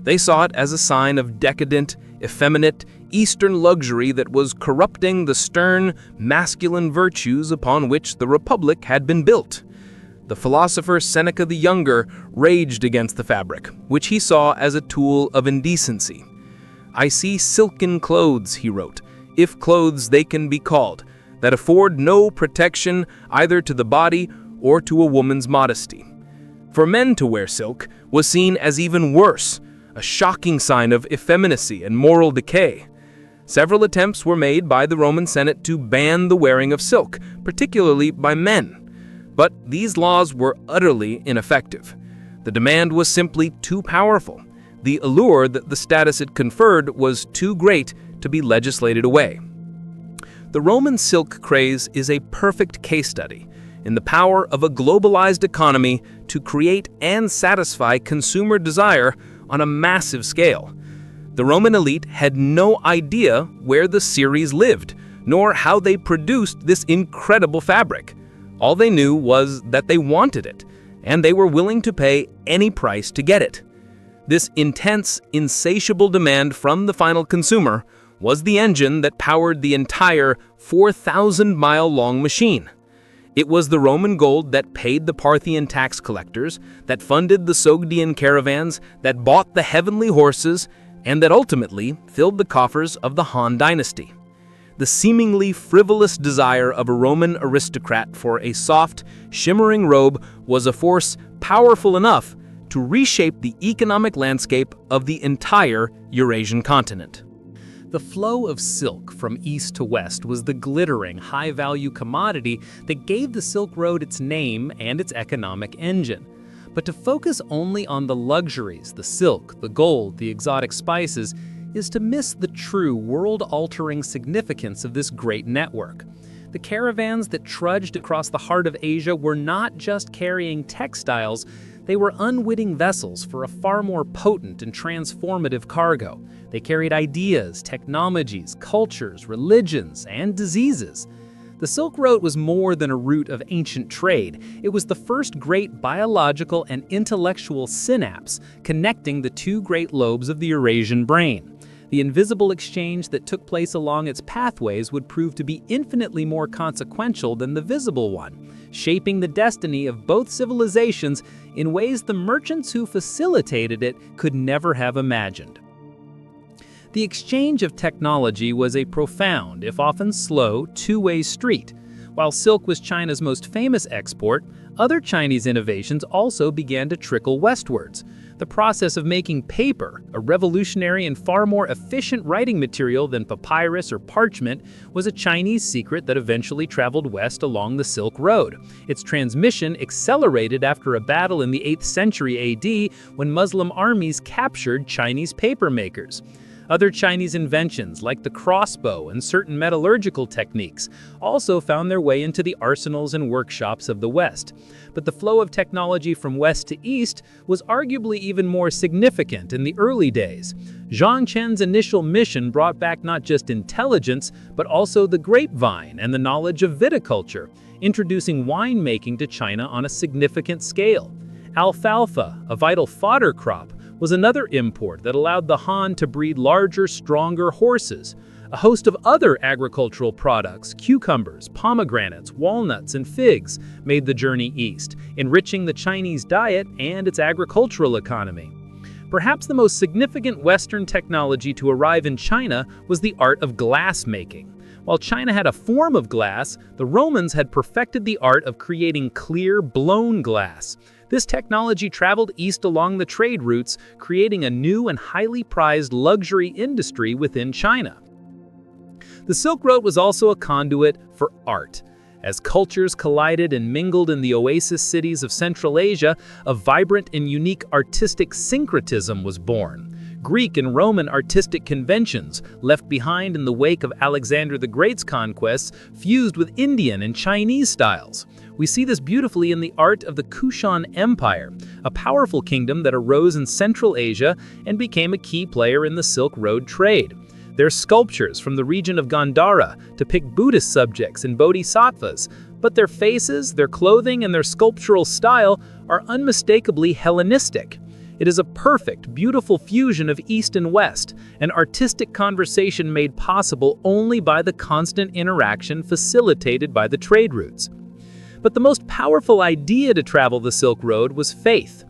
They saw it as a sign of decadent, effeminate, Eastern luxury that was corrupting the stern, masculine virtues upon which the Republic had been built. The philosopher Seneca the Younger raged against the fabric, which he saw as a tool of indecency. "I see silken clothes," he wrote, "if clothes they can be called, that afford no protection either to the body or to a woman's modesty." For men to wear silk was seen as even worse, a shocking sign of effeminacy and moral decay. Several attempts were made by the Roman Senate to ban the wearing of silk, particularly by men. But these laws were utterly ineffective. The demand was simply too powerful. The allure that the status it conferred was too great to be legislated away. The Roman silk craze is a perfect case study in the power of a globalized economy to create and satisfy consumer desire on a massive scale. The Roman elite had no idea where the Syries lived, nor how they produced this incredible fabric. All they knew was that they wanted it, and they were willing to pay any price to get it. This intense, insatiable demand from the final consumer was the engine that powered the entire 4,000-mile-long machine. It was the Roman gold that paid the Parthian tax collectors, that funded the Sogdian caravans, that bought the heavenly horses, and that ultimately filled the coffers of the Han dynasty. The seemingly frivolous desire of a Roman aristocrat for a soft, shimmering robe was a force powerful enough to reshape the economic landscape of the entire Eurasian continent. The flow of silk from east to west was the glittering, high-value commodity that gave the Silk Road its name and its economic engine. But to focus only on the luxuries, the silk, the gold, the exotic spices, is to miss the true world-altering significance of this great network. The caravans that trudged across the heart of Asia were not just carrying textiles, they were unwitting vessels for a far more potent and transformative cargo. They carried ideas, technologies, cultures, religions, and diseases. The Silk Road was more than a route of ancient trade. It was the first great biological and intellectual synapse connecting the two great lobes of the Eurasian brain. The invisible exchange that took place along its pathways would prove to be infinitely more consequential than the visible one, shaping the destiny of both civilizations in ways the merchants who facilitated it could never have imagined. The exchange of technology was a profound, if often slow, two-way street. While silk was China's most famous export, other Chinese innovations also began to trickle westwards. The process of making paper, a revolutionary and far more efficient writing material than papyrus or parchment, was a Chinese secret that eventually traveled west along the Silk Road. Its transmission accelerated after a battle in the 8th century AD when Muslim armies captured Chinese paper makers. Other Chinese inventions, like the crossbow and certain metallurgical techniques, also found their way into the arsenals and workshops of the West. But the flow of technology from west to east was arguably even more significant in the early days. Zhang Chen's initial mission brought back not just intelligence, but also the grapevine and the knowledge of viticulture, introducing winemaking to China on a significant scale. Alfalfa, a vital fodder crop, was another import that allowed the Han to breed larger, stronger horses. A host of other agricultural products, cucumbers, pomegranates, walnuts, and figs, made the journey east, enriching the Chinese diet and its agricultural economy. Perhaps the most significant Western technology to arrive in China was the art of glass making. While China had a form of glass, the Romans had perfected the art of creating clear, blown glass. This technology traveled east along the trade routes, creating a new and highly prized luxury industry within China. The Silk Road was also a conduit for art. As cultures collided and mingled in the oasis cities of Central Asia, a vibrant and unique artistic syncretism was born. Greek and Roman artistic conventions, left behind in the wake of Alexander the Great's conquests, fused with Indian and Chinese styles. We see this beautifully in the art of the Kushan Empire, a powerful kingdom that arose in Central Asia and became a key player in the Silk Road trade. Their sculptures from the region of Gandhara depict Buddhist subjects and bodhisattvas, but their faces, their clothing, and their sculptural style are unmistakably Hellenistic. It is a perfect, beautiful fusion of East and West, an artistic conversation made possible only by the constant interaction facilitated by the trade routes. But the most powerful idea to travel the Silk Road was faith.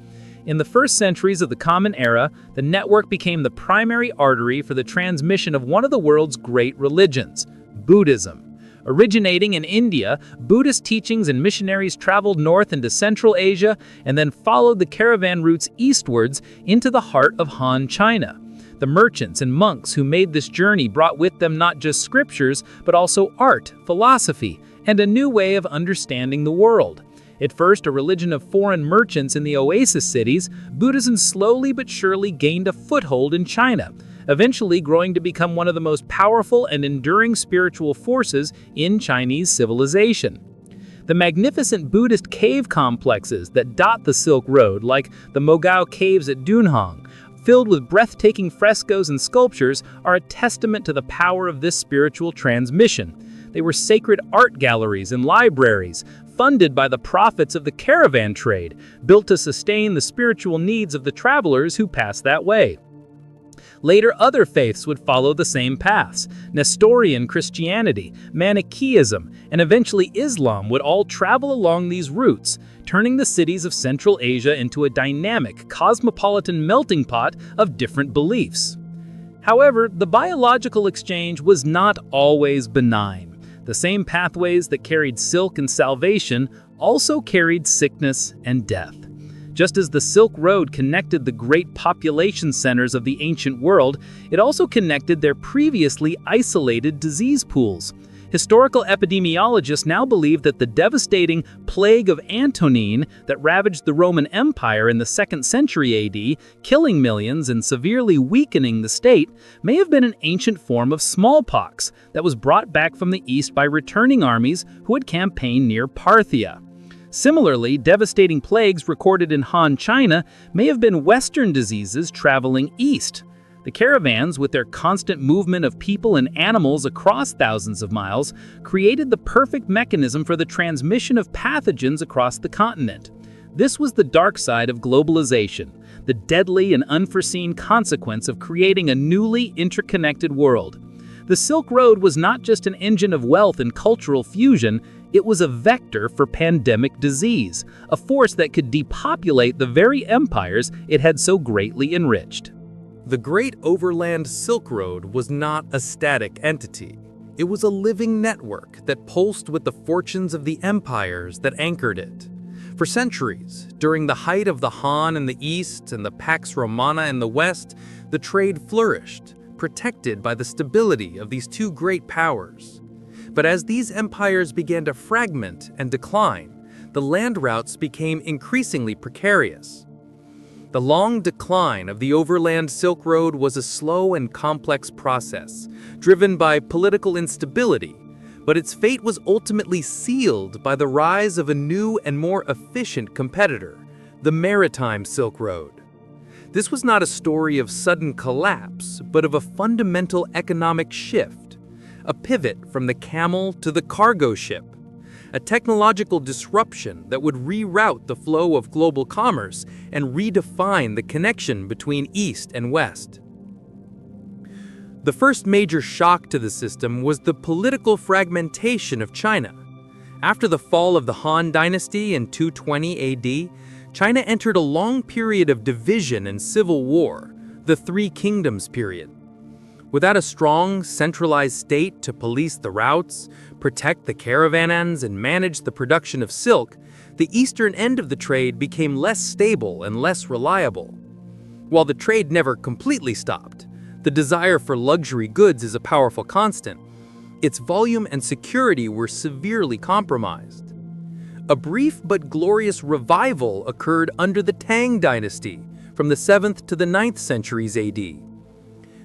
In the first centuries of the Common Era, the network became the primary artery for the transmission of one of the world's great religions, Buddhism. Originating in India, Buddhist teachings and missionaries traveled north into Central Asia and then followed the caravan routes eastwards into the heart of Han China. The merchants and monks who made this journey brought with them not just scriptures, but also art, philosophy, and a new way of understanding the world. At first a religion of foreign merchants in the oasis cities, Buddhism slowly but surely gained a foothold in China, eventually growing to become one of the most powerful and enduring spiritual forces in Chinese civilization. The magnificent Buddhist cave complexes that dot the Silk Road, like the Mogao Caves at Dunhuang, filled with breathtaking frescoes and sculptures, are a testament to the power of this spiritual transmission. They were sacred art galleries and libraries, funded by the profits of the caravan trade, built to sustain the spiritual needs of the travelers who passed that way. Later, other faiths would follow the same paths. Nestorian Christianity, Manichaeism, and eventually Islam would all travel along these routes, turning the cities of Central Asia into a dynamic, cosmopolitan melting pot of different beliefs. However, the biological exchange was not always benign. The same pathways that carried silk and salvation also carried sickness and death. Just as the Silk Road connected the great population centers of the ancient world, it also connected their previously isolated disease pools. Historical epidemiologists now believe that the devastating plague of Antonine that ravaged the Roman Empire in the 2nd century AD, killing millions and severely weakening the state, may have been an ancient form of smallpox that was brought back from the east by returning armies who had campaigned near Parthia. Similarly, devastating plagues recorded in Han China may have been Western diseases traveling east. The caravans, with their constant movement of people and animals across thousands of miles, created the perfect mechanism for the transmission of pathogens across the continent. This was the dark side of globalization, the deadly and unforeseen consequence of creating a newly interconnected world. The Silk Road was not just an engine of wealth and cultural fusion, it was a vector for pandemic disease, a force that could depopulate the very empires it had so greatly enriched. The Great Overland Silk Road was not a static entity. It was a living network that pulsed with the fortunes of the empires that anchored it. For centuries, during the height of the Han in the east and the Pax Romana in the west, the trade flourished, protected by the stability of these two great powers. But as these empires began to fragment and decline, the land routes became increasingly precarious. The long decline of the Overland Silk Road was a slow and complex process, driven by political instability, but its fate was ultimately sealed by the rise of a new and more efficient competitor, the Maritime Silk Road. This was not a story of sudden collapse, but of a fundamental economic shift, a pivot from the camel to the cargo ship, a technological disruption that would reroute the flow of global commerce and redefine the connection between East and West. The first major shock to the system was the political fragmentation of China. After the fall of the Han Dynasty in 220 AD, China entered a long period of division and civil war, the Three Kingdoms period. Without a strong, centralized state to police the routes, protect the caravans, and manage the production of silk, the eastern end of the trade became less stable and less reliable. While the trade never completely stopped, the desire for luxury goods is a powerful constant. Its volume and security were severely compromised. A brief but glorious revival occurred under the Tang Dynasty from the 7th to the 9th centuries AD.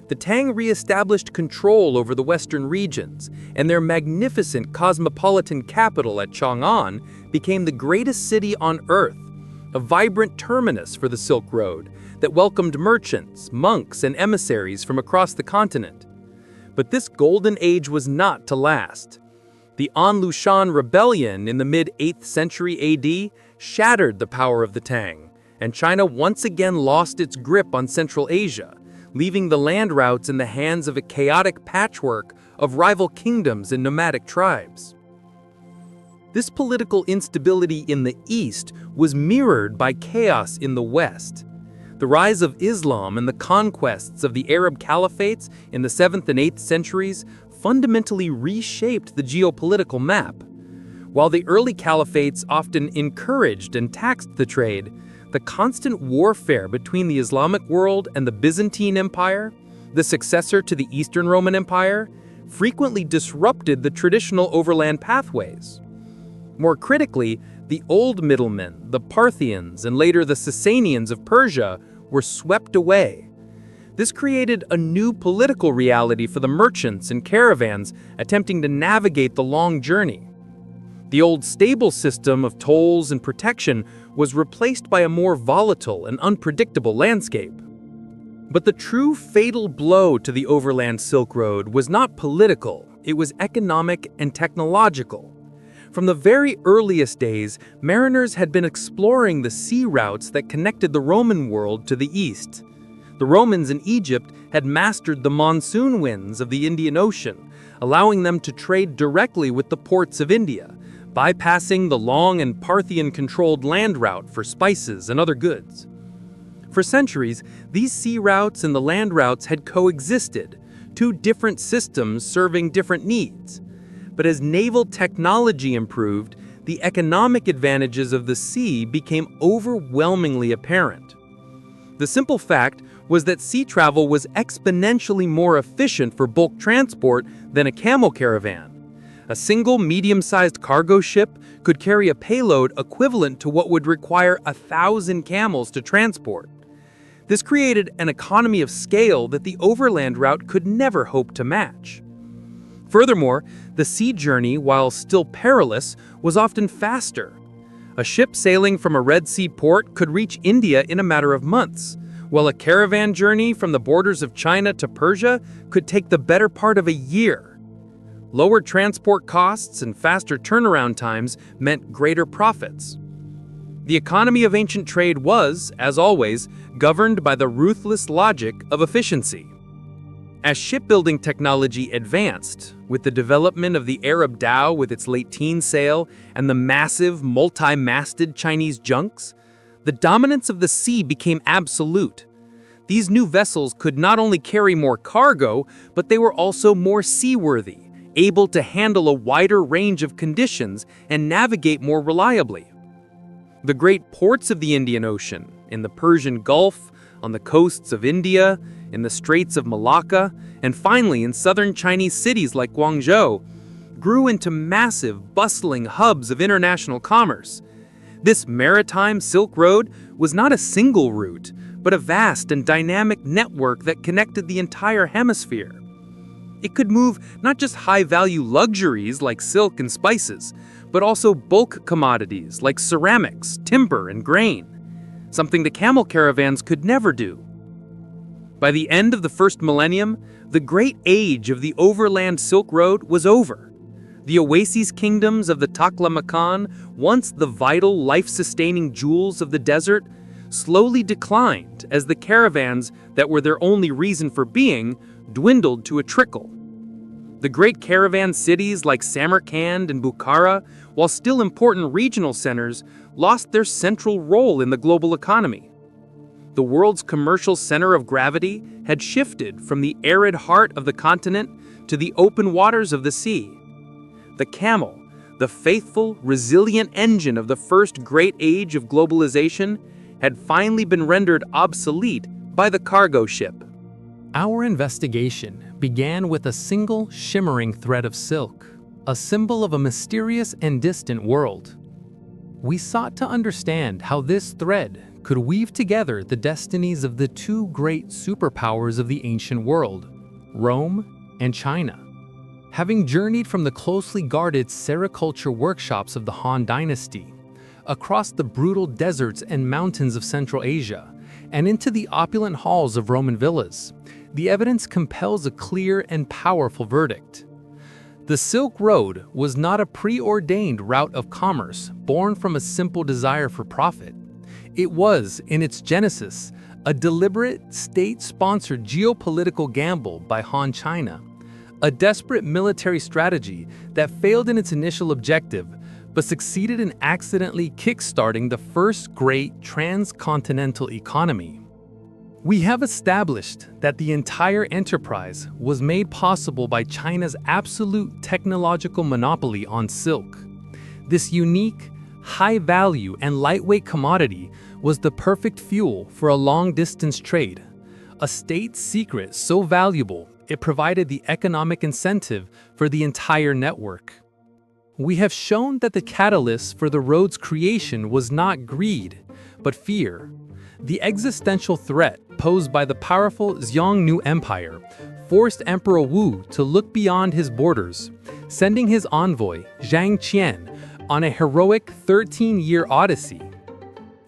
The Tang re-established control over the western regions, and their magnificent cosmopolitan capital at Chang'an became the greatest city on earth, a vibrant terminus for the Silk Road that welcomed merchants, monks, and emissaries from across the continent. But this golden age was not to last. The An Lushan rebellion in the mid-8th century AD shattered the power of the Tang, and China once again lost its grip on Central Asia, leaving the land routes in the hands of a chaotic patchwork of rival kingdoms and nomadic tribes. This political instability in the East was mirrored by chaos in the West. The rise of Islam and the conquests of the Arab caliphates in the 7th and 8th centuries fundamentally reshaped the geopolitical map. While the early caliphates often encouraged and taxed the trade, the constant warfare between the Islamic world and the Byzantine Empire, the successor to the Eastern Roman Empire, frequently disrupted the traditional overland pathways. More critically, the old middlemen, the Parthians, and later the Sasanians of Persia, were swept away. This created a new political reality for the merchants and caravans attempting to navigate the long journey. The old stable system of tolls and protection was replaced by a more volatile and unpredictable landscape. But the true fatal blow to the Overland Silk Road was not political, it was economic and technological. From the very earliest days, mariners had been exploring the sea routes that connected the Roman world to the east. The Romans in Egypt had mastered the monsoon winds of the Indian Ocean, allowing them to trade directly with the ports of India, bypassing the long and Parthian-controlled land route for spices and other goods. For centuries, these sea routes and the land routes had coexisted, two different systems serving different needs. But as naval technology improved, the economic advantages of the sea became overwhelmingly apparent. The simple fact was that sea travel was exponentially more efficient for bulk transport than a camel caravan. A single medium-sized cargo ship could carry a payload equivalent to what would require 1,000 camels to transport. This created an economy of scale that the overland route could never hope to match. Furthermore, the sea journey, while still perilous, was often faster. A ship sailing from a Red Sea port could reach India in a matter of months, while a caravan journey from the borders of China to Persia could take the better part of a year. Lower transport costs and faster turnaround times meant greater profits. The economy of ancient trade was, as always, governed by the ruthless logic of efficiency. As shipbuilding technology advanced, with the development of the Arab dhow with its lateen sail and the massive, multi-masted Chinese junks, the dominance of the sea became absolute. These new vessels could not only carry more cargo, but they were also more seaworthy, able to handle a wider range of conditions and navigate more reliably. The great ports of the Indian Ocean, in the Persian Gulf, on the coasts of India, in the Straits of Malacca, and finally in southern Chinese cities like Guangzhou, grew into massive, bustling hubs of international commerce. This maritime Silk Road was not a single route, but a vast and dynamic network that connected the entire hemisphere. It could move not just high-value luxuries like silk and spices, but also bulk commodities like ceramics, timber, and grain, something the camel caravans could never do. By the end of the first millennium, the great age of the overland Silk Road was over. The oasis kingdoms of the Taklamakan, once the vital, life-sustaining jewels of the desert, slowly declined as the caravans that were their only reason for being dwindled to a trickle. The great caravan cities like Samarkand and Bukhara, while still important regional centers, lost their central role in the global economy. The world's commercial center of gravity had shifted from the arid heart of the continent to the open waters of the sea. The camel, the faithful, resilient engine of the first great age of globalization, had finally been rendered obsolete by the cargo ship. Our investigation began with a single shimmering thread of silk, a symbol of a mysterious and distant world. We sought to understand how this thread could weave together the destinies of the two great superpowers of the ancient world, Rome and China. Having journeyed from the closely guarded sericulture workshops of the Han Dynasty, across the brutal deserts and mountains of Central Asia, and into the opulent halls of Roman villas, the evidence compels a clear and powerful verdict. The Silk Road was not a preordained route of commerce born from a simple desire for profit. It was, in its genesis, a deliberate, state-sponsored geopolitical gamble by Han China, a desperate military strategy that failed in its initial objective but succeeded in accidentally kickstarting the first great transcontinental economy. We have established that the entire enterprise was made possible by China's absolute technological monopoly on silk. This unique, high-value, and lightweight commodity was the perfect fuel for a long-distance trade, a state secret so valuable it provided the economic incentive for the entire network. We have shown that the catalyst for the road's creation was not greed, but fear. The existential threat posed by the powerful Xiongnu Empire forced Emperor Wu to look beyond his borders, sending his envoy, Zhang Qian, on a heroic 13-year odyssey.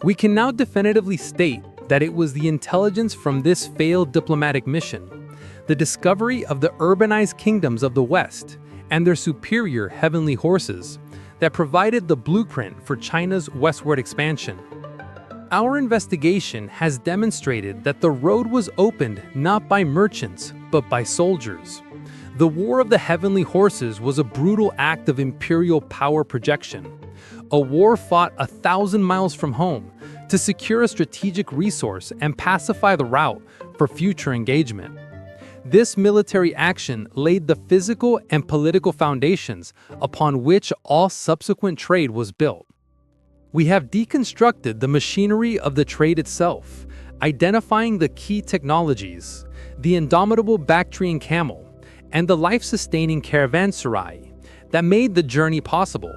We can now definitively state that it was the intelligence from this failed diplomatic mission, the discovery of the urbanized kingdoms of the West, and their superior heavenly horses, that provided the blueprint for China's westward expansion. Our investigation has demonstrated that the road was opened not by merchants, but by soldiers. The War of the Heavenly Horses was a brutal act of imperial power projection, a war fought 1,000 miles from home to secure a strategic resource and pacify the route for future engagement. This military action laid the physical and political foundations upon which all subsequent trade was built. We have deconstructed the machinery of the trade itself, identifying the key technologies, the indomitable Bactrian camel, and the life-sustaining caravanserai, that made the journey possible.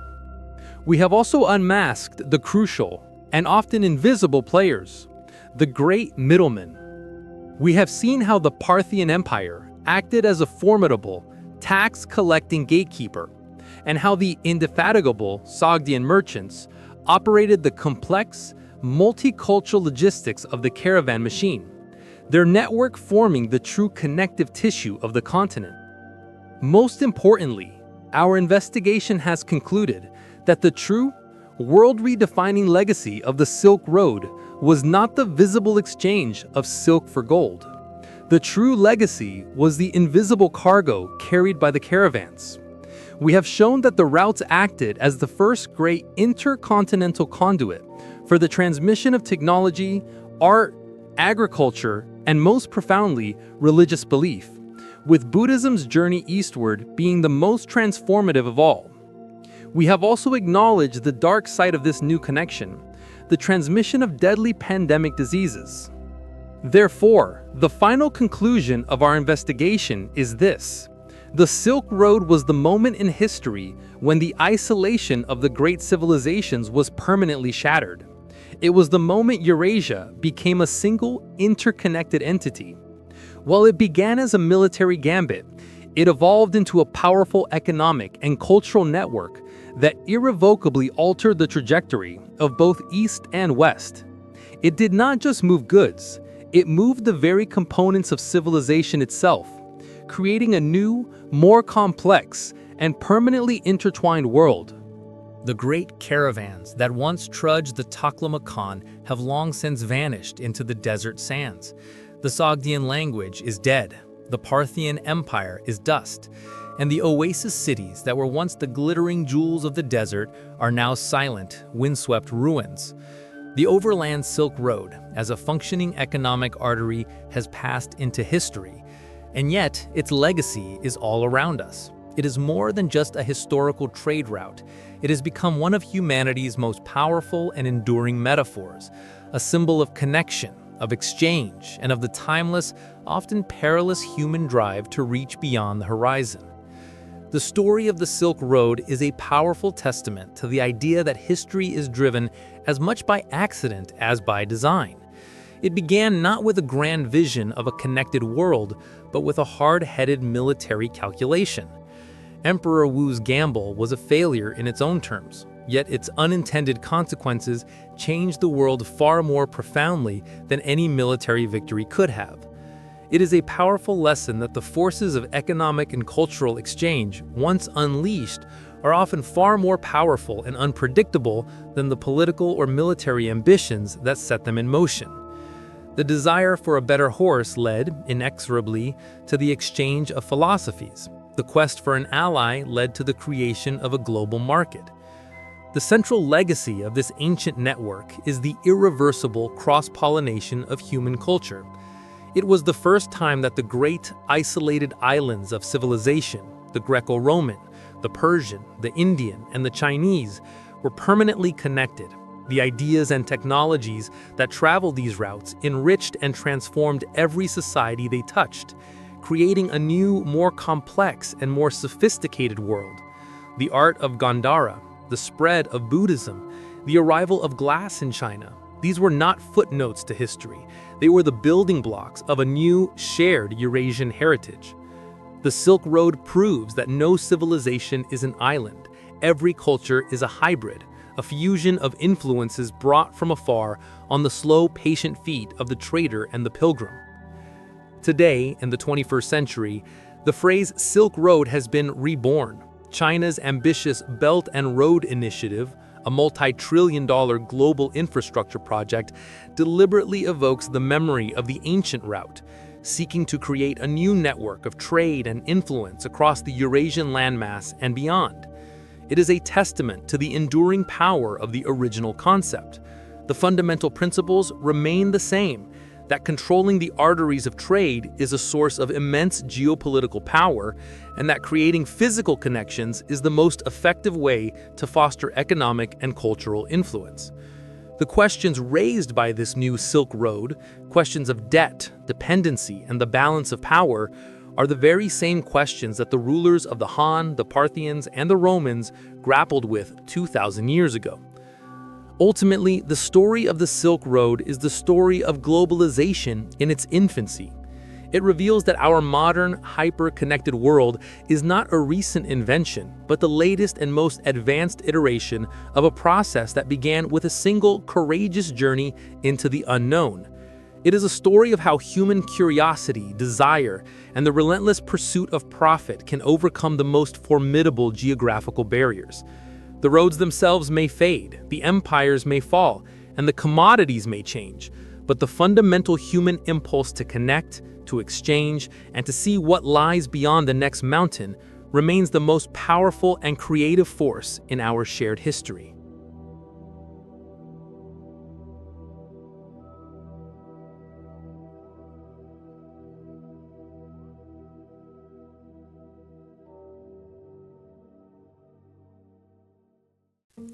We have also unmasked the crucial and often invisible players, the great middlemen. We have seen how the Parthian Empire acted as a formidable, tax-collecting gatekeeper, and how the indefatigable Sogdian merchants operated the complex, multicultural logistics of the caravan machine, their network forming the true connective tissue of the continent. Most importantly, our investigation has concluded that the true, world-redefining legacy of the Silk Road was not the visible exchange of silk for gold. The true legacy was the invisible cargo carried by the caravans. We have shown that the routes acted as the first great intercontinental conduit for the transmission of technology, art, agriculture, and most profoundly, religious belief, with Buddhism's journey eastward being the most transformative of all. We have also acknowledged the dark side of this new connection, the transmission of deadly pandemic diseases. Therefore, the final conclusion of our investigation is this: the Silk Road was the moment in history when the isolation of the great civilizations was permanently shattered. It was the moment Eurasia became a single, interconnected entity. While it began as a military gambit, it evolved into a powerful economic and cultural network that irrevocably altered the trajectory of both East and West. It did not just move goods, it moved the very components of civilization itself, creating a new, more complex, and permanently intertwined world. The great caravans that once trudged the Taklamakan have long since vanished into the desert sands. The Sogdian language is dead, the Parthian Empire is dust, and the oasis cities that were once the glittering jewels of the desert are now silent, windswept ruins. The overland Silk Road, as a functioning economic artery, has passed into history, and yet its legacy is all around us. It is more than just a historical trade route. It has become one of humanity's most powerful and enduring metaphors, a symbol of connection, of exchange, and of the timeless, often perilous human drive to reach beyond the horizon. The story of the Silk Road is a powerful testament to the idea that history is driven as much by accident as by design. It began not with a grand vision of a connected world, but with a hard-headed military calculation. Emperor Wu's gamble was a failure in its own terms, yet its unintended consequences changed the world far more profoundly than any military victory could have. It is a powerful lesson that the forces of economic and cultural exchange, once unleashed, are often far more powerful and unpredictable than the political or military ambitions that set them in motion. The desire for a better horse led, inexorably, to the exchange of philosophies. The quest for an ally led to the creation of a global market. The central legacy of this ancient network is the irreversible cross-pollination of human culture. It was the first time that the great, isolated islands of civilization, the Greco-Roman, the Persian, the Indian, and the Chinese, were permanently connected. The ideas and technologies that traveled these routes enriched and transformed every society they touched, creating a new, more complex and more sophisticated world. The art of Gandhara, the spread of Buddhism, the arrival of glass in China, these were not footnotes to history. They were the building blocks of a new, shared Eurasian heritage. The Silk Road proves that no civilization is an island. Every culture is a hybrid, a fusion of influences brought from afar on the slow, patient feet of the trader and the pilgrim. Today, in the 21st century, the phrase Silk Road has been reborn. China's ambitious Belt and Road Initiative, a multi-trillion-dollar global infrastructure project, deliberately evokes the memory of the ancient route, seeking to create a new network of trade and influence across the Eurasian landmass and beyond. It is a testament to the enduring power of the original concept. The fundamental principles remain the same, that controlling the arteries of trade is a source of immense geopolitical power, and that creating physical connections is the most effective way to foster economic and cultural influence. The questions raised by this new Silk Road, questions of debt, dependency, and the balance of power, are the very same questions that the rulers of the Han, the Parthians, and the Romans grappled with 2,000 years ago. Ultimately, the story of the Silk Road is the story of globalization in its infancy. It reveals that our modern, hyper-connected world is not a recent invention, but the latest and most advanced iteration of a process that began with a single, courageous journey into the unknown. It is a story of how human curiosity, desire, and the relentless pursuit of profit can overcome the most formidable geographical barriers. The roads themselves may fade, the empires may fall, and the commodities may change, but the fundamental human impulse to connect, to exchange, and to see what lies beyond the next mountain remains the most powerful and creative force in our shared history.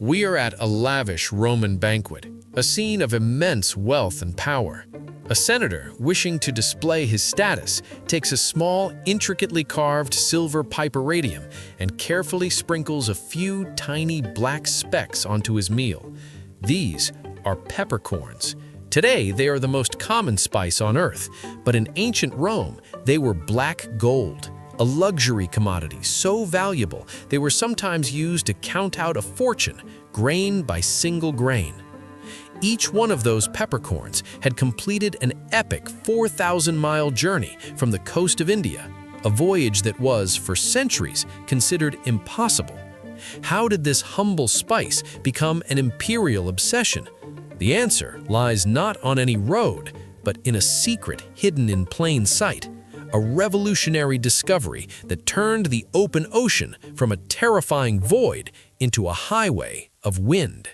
We are at a lavish Roman banquet, a scene of immense wealth and power. A senator, wishing to display his status, takes a small, intricately carved silver piperadium and carefully sprinkles a few tiny black specks onto his meal. These are peppercorns. Today, they are the most common spice on earth, but in ancient Rome, they were black gold, a luxury commodity so valuable they were sometimes used to count out a fortune, grain by single grain. Each one of those peppercorns had completed an epic 4,000-mile journey from the coast of India, a voyage that was, for centuries, considered impossible. How did this humble spice become an imperial obsession? The answer lies not on any road, but in a secret hidden in plain sight, a revolutionary discovery that turned the open ocean from a terrifying void into a highway of wind.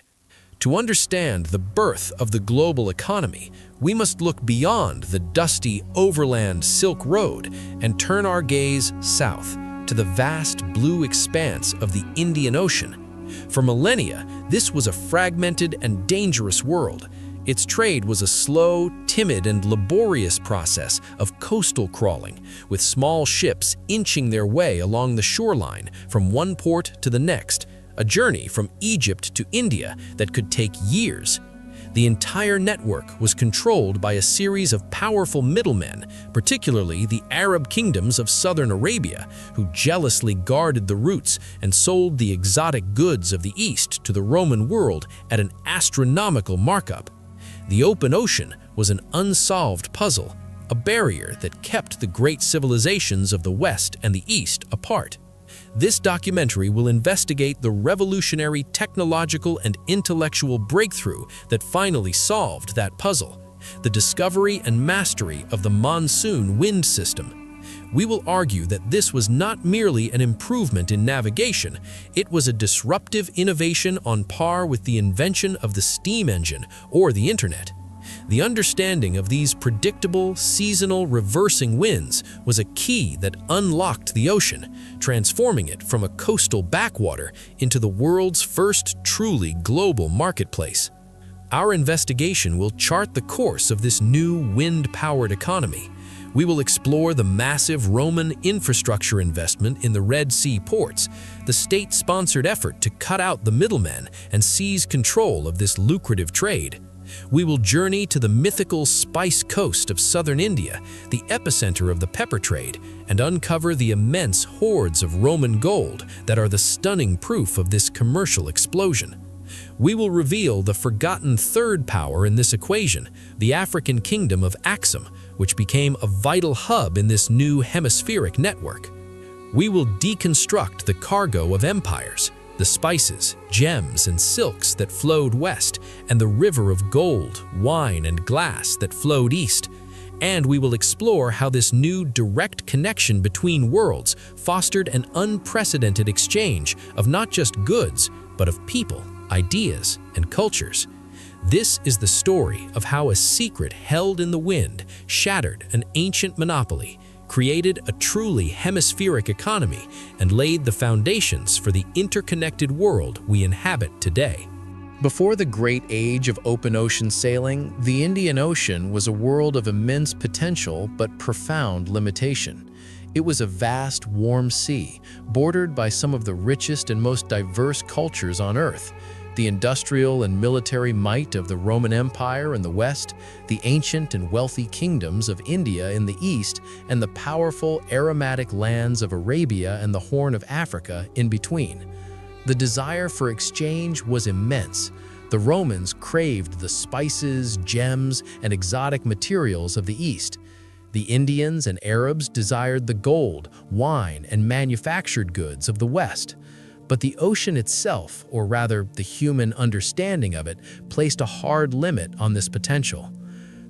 To understand the birth of the global economy, we must look beyond the dusty overland Silk Road and turn our gaze south to the vast blue expanse of the Indian Ocean. For millennia, this was a fragmented and dangerous world. Its trade was a slow, timid, and laborious process of coastal crawling, with small ships inching their way along the shoreline from one port to the next, a journey from Egypt to India that could take years. The entire network was controlled by a series of powerful middlemen, particularly the Arab kingdoms of southern Arabia, who jealously guarded the routes and sold the exotic goods of the East to the Roman world at an astronomical markup. The open ocean was an unsolved puzzle, a barrier that kept the great civilizations of the West and the East apart. This documentary will investigate the revolutionary technological and intellectual breakthrough that finally solved that puzzle, the discovery and mastery of the monsoon wind system. We will argue that this was not merely an improvement in navigation, it was a disruptive innovation on par with the invention of the steam engine or the internet. The understanding of these predictable, seasonal, reversing winds was a key that unlocked the ocean, transforming it from a coastal backwater into the world's first truly global marketplace. Our investigation will chart the course of this new wind-powered economy. We will explore the massive Roman infrastructure investment in the Red Sea ports, the state-sponsored effort to cut out the middlemen and seize control of this lucrative trade. We will journey to the mythical Spice Coast of southern India, the epicenter of the pepper trade, and uncover the immense hoards of Roman gold that are the stunning proof of this commercial explosion. We will reveal the forgotten third power in this equation, the African kingdom of Axum, which became a vital hub in this new hemispheric network. We will deconstruct the cargo of empires, the spices, gems, and silks that flowed west, and the river of gold, wine, and glass that flowed east. And we will explore how this new direct connection between worlds fostered an unprecedented exchange of not just goods, but of people, ideas, and cultures. This is the story of how a secret held in the wind shattered an ancient monopoly, created a truly hemispheric economy, and laid the foundations for the interconnected world we inhabit today. Before the great age of open ocean sailing, the Indian Ocean was a world of immense potential but profound limitation. It was a vast, warm sea, bordered by some of the richest and most diverse cultures on Earth. The industrial and military might of the Roman Empire in the west, the ancient and wealthy kingdoms of India in the east, and the powerful aromatic lands of Arabia and the Horn of Africa in between. The desire for exchange was immense. The Romans craved the spices, gems, and exotic materials of the east. The Indians and Arabs desired the gold, wine, and manufactured goods of the west. But the ocean itself, or rather the human understanding of it, placed a hard limit on this potential.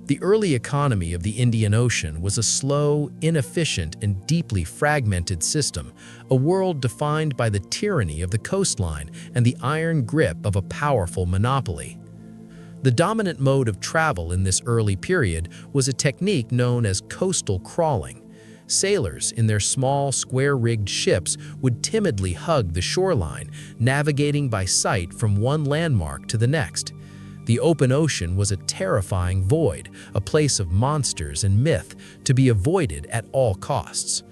The early economy of the Indian Ocean was a slow, inefficient, and deeply fragmented system, a world defined by the tyranny of the coastline and the iron grip of a powerful monopoly. The dominant mode of travel in this early period was a technique known as coastal crawling. Sailors in their small, square-rigged ships would timidly hug the shoreline, navigating by sight from one landmark to the next. The open ocean was a terrifying void, a place of monsters and myth to be avoided at all costs.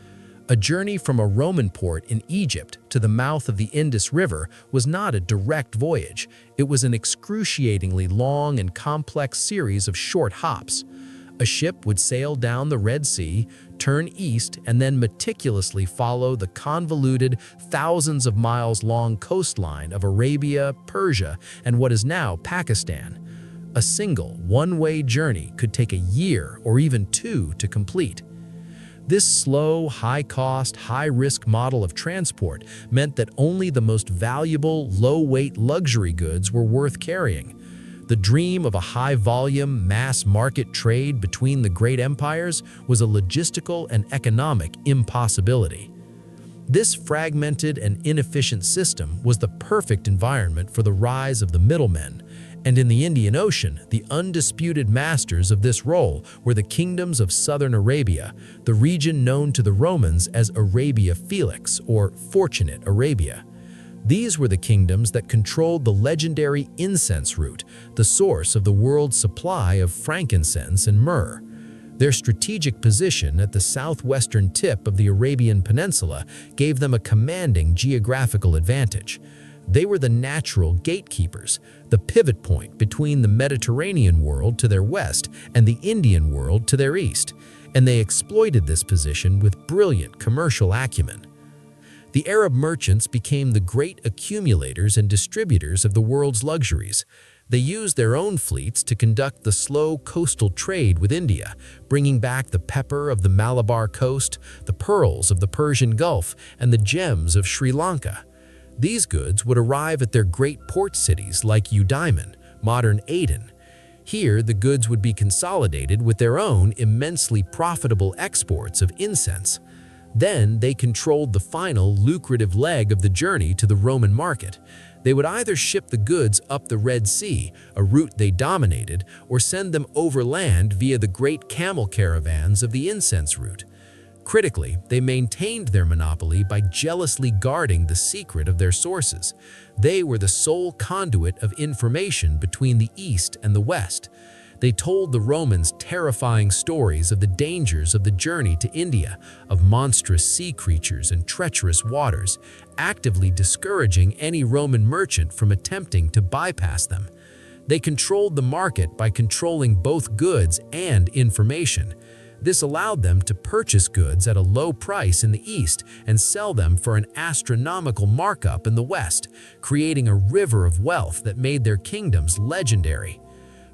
A journey from a Roman port in Egypt to the mouth of the Indus River was not a direct voyage. It was an excruciatingly long and complex series of short hops. A ship would sail down the Red Sea, turn east, and then meticulously follow the convoluted, thousands of miles long coastline of Arabia, Persia, and what is now Pakistan. A single, one-way journey could take a year or even two to complete. This slow, high-cost, high-risk model of transport meant that only the most valuable, low-weight luxury goods were worth carrying. The dream of a high-volume, mass-market trade between the great empires was a logistical and economic impossibility. This fragmented and inefficient system was the perfect environment for the rise of the middlemen, and in the Indian Ocean, the undisputed masters of this role were the kingdoms of southern Arabia, the region known to the Romans as Arabia Felix, or Fortunate Arabia. These were the kingdoms that controlled the legendary incense route, the source of the world's supply of frankincense and myrrh. Their strategic position at the southwestern tip of the Arabian Peninsula gave them a commanding geographical advantage. They were the natural gatekeepers, the pivot point between the Mediterranean world to their west and the Indian world to their east, and they exploited this position with brilliant commercial acumen. The Arab merchants became the great accumulators and distributors of the world's luxuries. They used their own fleets to conduct the slow coastal trade with India, bringing back the pepper of the Malabar coast, the pearls of the Persian Gulf, and the gems of Sri Lanka. These goods would arrive at their great port cities like Udaiman, modern Aden. Here, the goods would be consolidated with their own immensely profitable exports of incense. Then they controlled the final lucrative leg of the journey to the Roman market. They would either ship the goods up the Red Sea, a route they dominated, or send them overland via the great camel caravans of the incense route. Critically, they maintained their monopoly by jealously guarding the secret of their sources. They were the sole conduit of information between the East and the West. They told the Romans terrifying stories of the dangers of the journey to India, of monstrous sea creatures and treacherous waters, actively discouraging any Roman merchant from attempting to bypass them. They controlled the market by controlling both goods and information. This allowed them to purchase goods at a low price in the East and sell them for an astronomical markup in the West, creating a river of wealth that made their kingdoms legendary.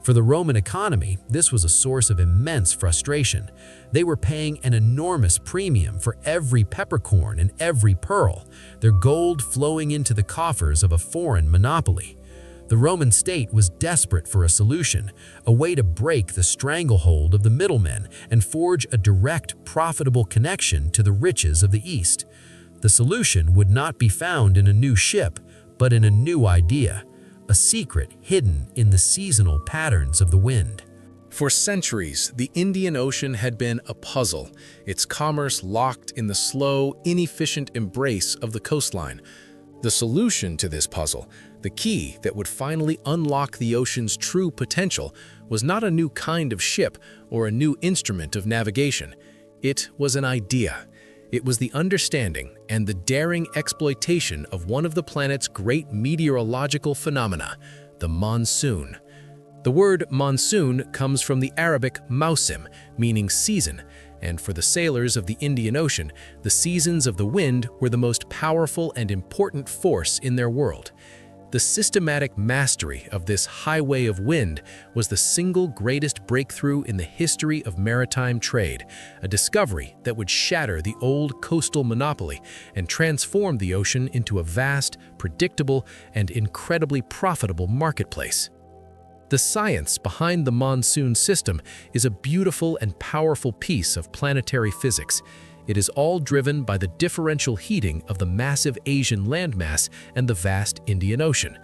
For the Roman economy, this was a source of immense frustration. They were paying an enormous premium for every peppercorn and every pearl, their gold flowing into the coffers of a foreign monopoly. The Roman state was desperate for a solution, a way to break the stranglehold of the middlemen and forge a direct, profitable connection to the riches of the East. The solution would not be found in a new ship, but in a new idea. A secret hidden in the seasonal patterns of the wind. For centuries, the Indian Ocean had been a puzzle, its commerce locked in the slow, inefficient embrace of the coastline. The solution to this puzzle, the key that would finally unlock the ocean's true potential, was not a new kind of ship or a new instrument of navigation. It was an idea, It was the understanding and the daring exploitation of one of the planet's great meteorological phenomena, the monsoon. The word monsoon comes from the Arabic mausim, meaning season, and for the sailors of the Indian Ocean, the seasons of the wind were the most powerful and important force in their world. The systematic mastery of this highway of wind was the single greatest breakthrough in the history of maritime trade, a discovery that would shatter the old coastal monopoly and transform the ocean into a vast, predictable, and incredibly profitable marketplace. The science behind the monsoon system is a beautiful and powerful piece of planetary physics. It is all driven by the differential heating of the massive Asian landmass and the vast Indian Ocean.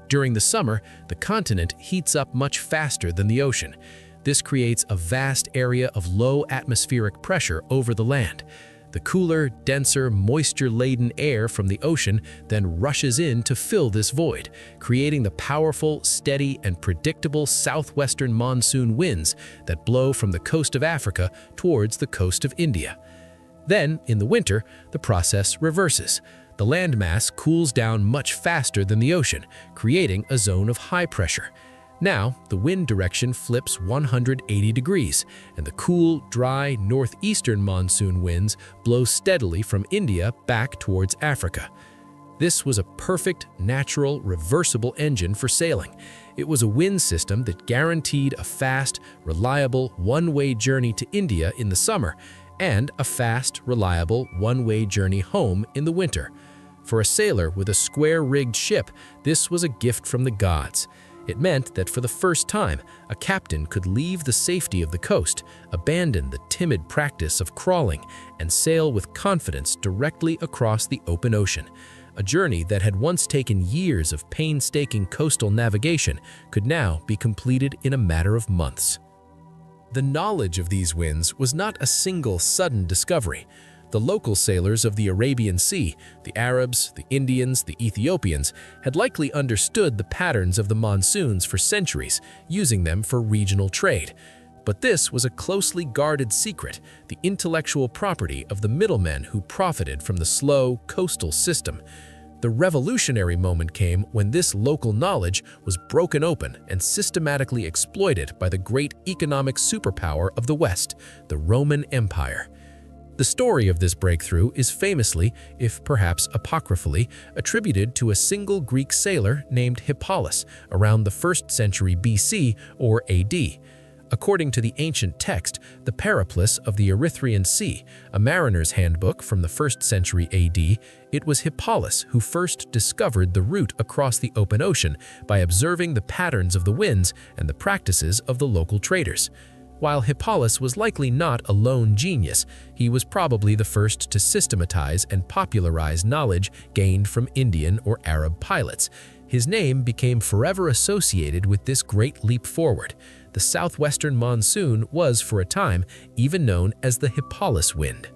During the summer, the continent heats up much faster than the ocean. This creates a vast area of low atmospheric pressure over the land. The cooler, denser, moisture-laden air from the ocean then rushes in to fill this void, creating the powerful, steady, and predictable southwestern monsoon winds that blow from the coast of Africa towards the coast of India. Then, in the winter, the process reverses. The landmass cools down much faster than the ocean, creating a zone of high pressure. Now, the wind direction flips 180 degrees, and the cool, dry, northeastern monsoon winds blow steadily from India back towards Africa. This was a perfect, natural, reversible engine for sailing. It was a wind system that guaranteed a fast, reliable, one-way journey to India in the summer, and a fast, reliable, one-way journey home in the winter. For a sailor with a square-rigged ship, this was a gift from the gods. It meant that for the first time, a captain could leave the safety of the coast, abandon the timid practice of crawling, and sail with confidence directly across the open ocean. A journey that had once taken years of painstaking coastal navigation could now be completed in a matter of months. The knowledge of these winds was not a single sudden discovery. The local sailors of the Arabian Sea, the Arabs, the Indians, the Ethiopians, had likely understood the patterns of the monsoons for centuries, using them for regional trade. But this was a closely guarded secret, the intellectual property of the middlemen who profited from the slow, coastal system. The revolutionary moment came when this local knowledge was broken open and systematically exploited by the great economic superpower of the West, the Roman Empire. The story of this breakthrough is famously, if perhaps apocryphally, attributed to a single Greek sailor named Hippalus around the 1st century BC or AD. According to the ancient text, the Periplus of the Erythraean Sea, a mariner's handbook from the 1st century AD, it was Hippalus who first discovered the route across the open ocean by observing the patterns of the winds and the practices of the local traders. While Hippalus was likely not a lone genius, he was probably the first to systematize and popularize knowledge gained from Indian or Arab pilots. His name became forever associated with this great leap forward. The southwestern monsoon was, for a time, even known as the Hippalus wind.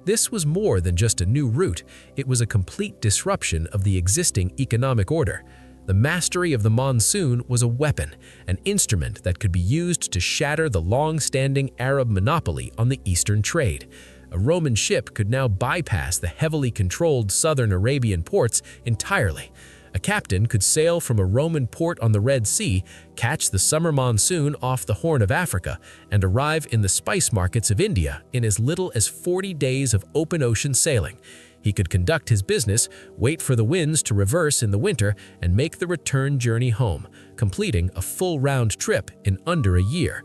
This was more than just a new route, it was a complete disruption of the existing economic order. The mastery of the monsoon was a weapon, an instrument that could be used to shatter the long-standing Arab monopoly on the eastern trade. A Roman ship could now bypass the heavily controlled southern Arabian ports entirely. A captain could sail from a Roman port on the Red Sea, catch the summer monsoon off the Horn of Africa, and arrive in the spice markets of India in as little as 40 days of open ocean sailing. He could conduct his business, wait for the winds to reverse in the winter, and make the return journey home, completing a full round trip in under a year.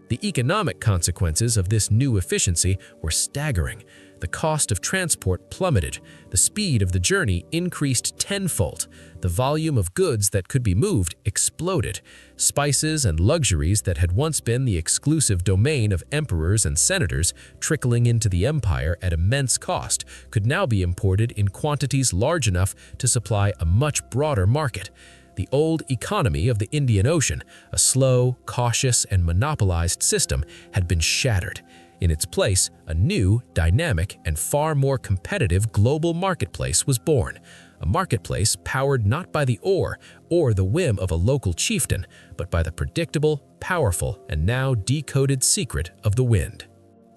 The economic consequences of this new efficiency were staggering. The cost of transport plummeted, the speed of the journey increased tenfold, the volume of goods that could be moved exploded. Spices and luxuries that had once been the exclusive domain of emperors and senators, trickling into the empire at immense cost, could now be imported in quantities large enough to supply a much broader market. The old economy of the Indian Ocean, a slow, cautious, and monopolized system, had been shattered. In its place, a new, dynamic, and far more competitive global marketplace was born. A marketplace powered not by the oar or the whim of a local chieftain, but by the predictable, powerful, and now decoded secret of the wind.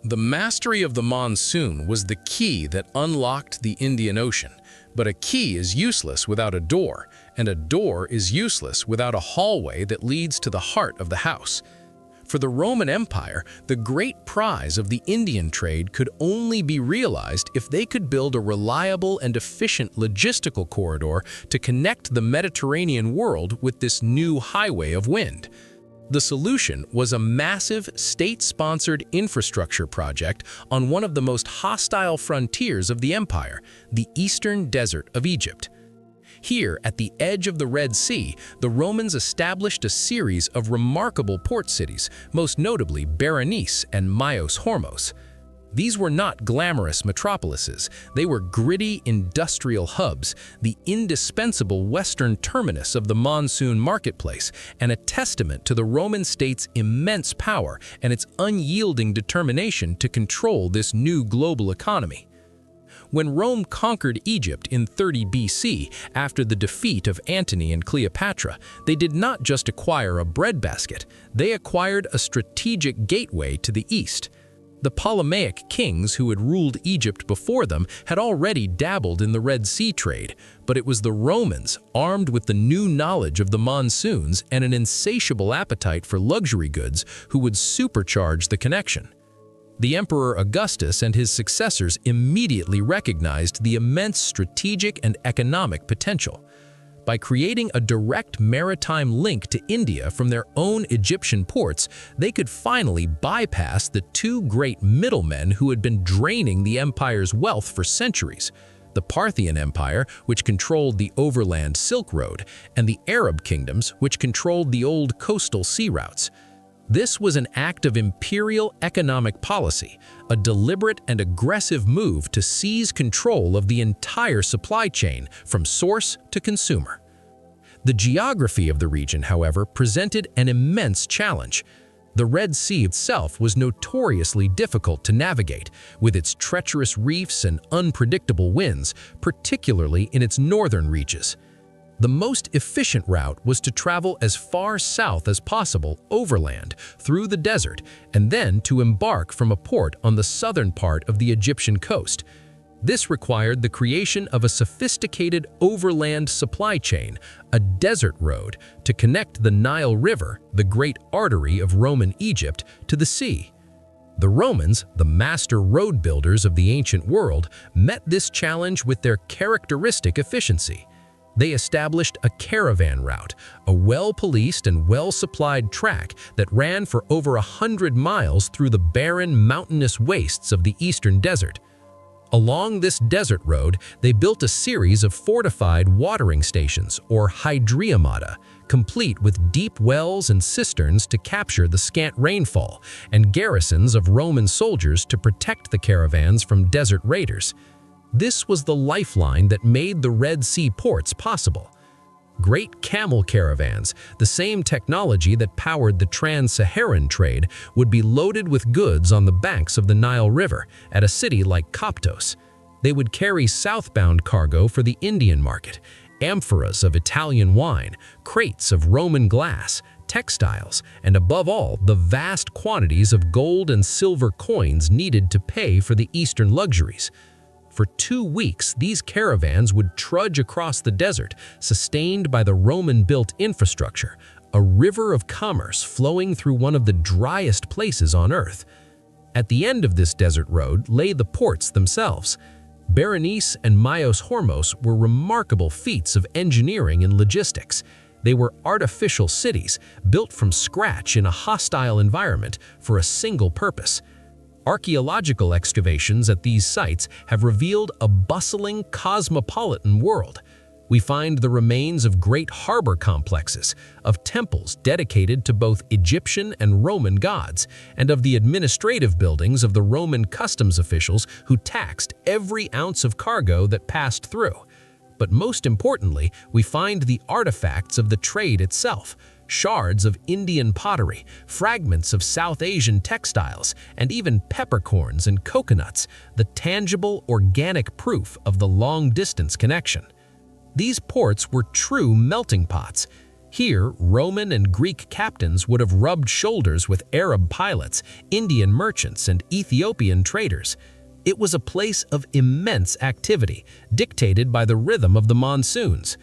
The mastery of the monsoon was the key that unlocked the Indian Ocean. But a key is useless without a door, and a door is useless without a hallway that leads to the heart of the house. For the Roman Empire, the great prize of the Indian trade could only be realized if they could build a reliable and efficient logistical corridor to connect the Mediterranean world with this new highway of wind. The solution was a massive, state-sponsored infrastructure project on one of the most hostile frontiers of the empire, the eastern desert of Egypt. Here, at the edge of the Red Sea, the Romans established a series of remarkable port cities, most notably Berenice and Myos Hormos. These were not glamorous metropolises. They were gritty industrial hubs, the indispensable western terminus of the monsoon marketplace, and a testament to the Roman state's immense power and its unyielding determination to control this new global economy. When Rome conquered Egypt in 30 BC, after the defeat of Antony and Cleopatra, they did not just acquire a breadbasket, they acquired a strategic gateway to the east. The Ptolemaic kings who had ruled Egypt before them had already dabbled in the Red Sea trade, but it was the Romans, armed with the new knowledge of the monsoons and an insatiable appetite for luxury goods, who would supercharge the connection. The Emperor Augustus and his successors immediately recognized the immense strategic and economic potential. By creating a direct maritime link to India from their own Egyptian ports, they could finally bypass the two great middlemen who had been draining the empire's wealth for centuries: the Parthian Empire, which controlled the overland Silk Road, and the Arab kingdoms, which controlled the old coastal sea routes. This was an act of imperial economic policy, a deliberate and aggressive move to seize control of the entire supply chain from source to consumer. The geography of the region, however, presented an immense challenge. The Red Sea itself was notoriously difficult to navigate, with its treacherous reefs and unpredictable winds, particularly in its northern reaches. The most efficient route was to travel as far south as possible overland through the desert and then to embark from a port on the southern part of the Egyptian coast. This required the creation of a sophisticated overland supply chain, a desert road, to connect the Nile River, the great artery of Roman Egypt, to the sea. The Romans, the master road builders of the ancient world, met this challenge with their characteristic efficiency. They established a caravan route, a well-policed and well-supplied track that ran for over 100 miles through the barren mountainous wastes of the eastern desert. Along this desert road, they built a series of fortified watering stations, or hydriamata, complete with deep wells and cisterns to capture the scant rainfall, and garrisons of Roman soldiers to protect the caravans from desert raiders. This was the lifeline that made the Red Sea ports possible. Great camel caravans, the same technology that powered the trans-Saharan trade, would be loaded with goods on the banks of the Nile River at a city like Koptos. They would carry southbound cargo for the Indian market, amphoras of Italian wine, crates of Roman glass, textiles, and above all, the vast quantities of gold and silver coins needed to pay for the eastern luxuries. For 2 weeks, these caravans would trudge across the desert, sustained by the Roman-built infrastructure, a river of commerce flowing through one of the driest places on Earth. At the end of this desert road lay the ports themselves. Berenice and Myos Hormos were remarkable feats of engineering and logistics. They were artificial cities, built from scratch in a hostile environment for a single purpose. Archaeological excavations at these sites have revealed a bustling, cosmopolitan world. We find the remains of great harbor complexes, of temples dedicated to both Egyptian and Roman gods, and of the administrative buildings of the Roman customs officials who taxed every ounce of cargo that passed through. But most importantly, we find the artifacts of the trade itself: shards of Indian pottery, fragments of South Asian textiles, and even peppercorns and coconuts, the tangible, organic proof of the long-distance connection. These ports were true melting pots. Here, Roman and Greek captains would have rubbed shoulders with Arab pilots, Indian merchants, and Ethiopian traders. It was a place of immense activity, dictated by the rhythm of the monsoons.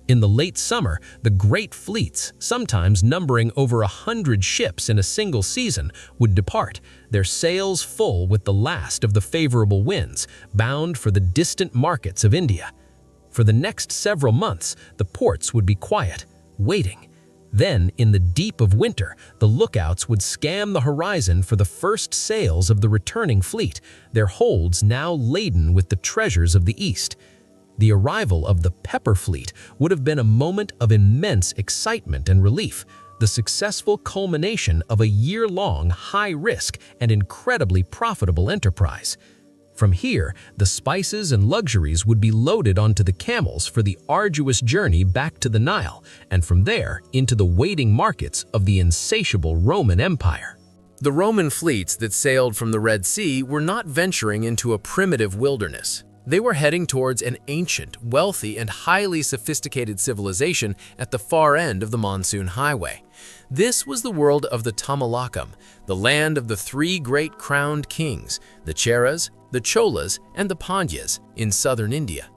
In the late summer, the great fleets, sometimes numbering over 100 ships in a single season, would depart, their sails full with the last of the favorable winds, bound for the distant markets of India. For the next several months, the ports would be quiet, waiting. Then, in the deep of winter, the lookouts would scan the horizon for the first sails of the returning fleet, their holds now laden with the treasures of the East. The arrival of the Pepper Fleet would have been a moment of immense excitement and relief, the successful culmination of a year-long, high-risk and incredibly profitable enterprise. From here, the spices and luxuries would be loaded onto the camels for the arduous journey back to the Nile, and from there into the waiting markets of the insatiable Roman Empire. The Roman fleets that sailed from the Red Sea were not venturing into a primitive wilderness. They were heading towards an ancient, wealthy, and highly sophisticated civilization at the far end of the monsoon highway. This was the world of the Tamilakam, the land of the three great crowned kings, the Cheras, the Cholas, and the Pandyas in southern India.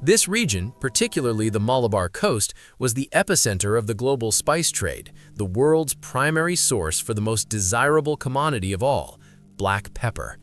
This region, particularly the Malabar coast, was the epicenter of the global spice trade, the world's primary source for the most desirable commodity of all, black pepper.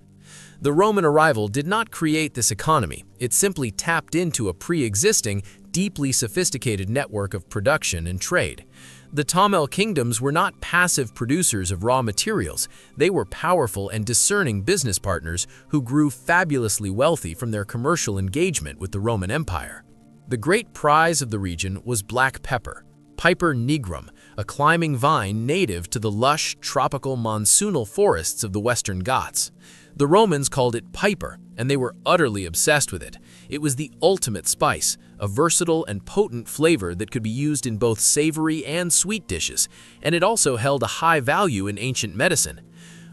The Roman arrival did not create this economy. It simply tapped into a pre-existing, deeply sophisticated network of production and trade. The Tamil kingdoms were not passive producers of raw materials. They were powerful and discerning business partners who grew fabulously wealthy from their commercial engagement with the Roman Empire. The great prize of the region was black pepper, Piper nigrum, a climbing vine native to the lush, tropical monsoonal forests of the Western Ghats. The Romans called it piper, and they were utterly obsessed with it. It was the ultimate spice, a versatile and potent flavor that could be used in both savory and sweet dishes, and it also held a high value in ancient medicine.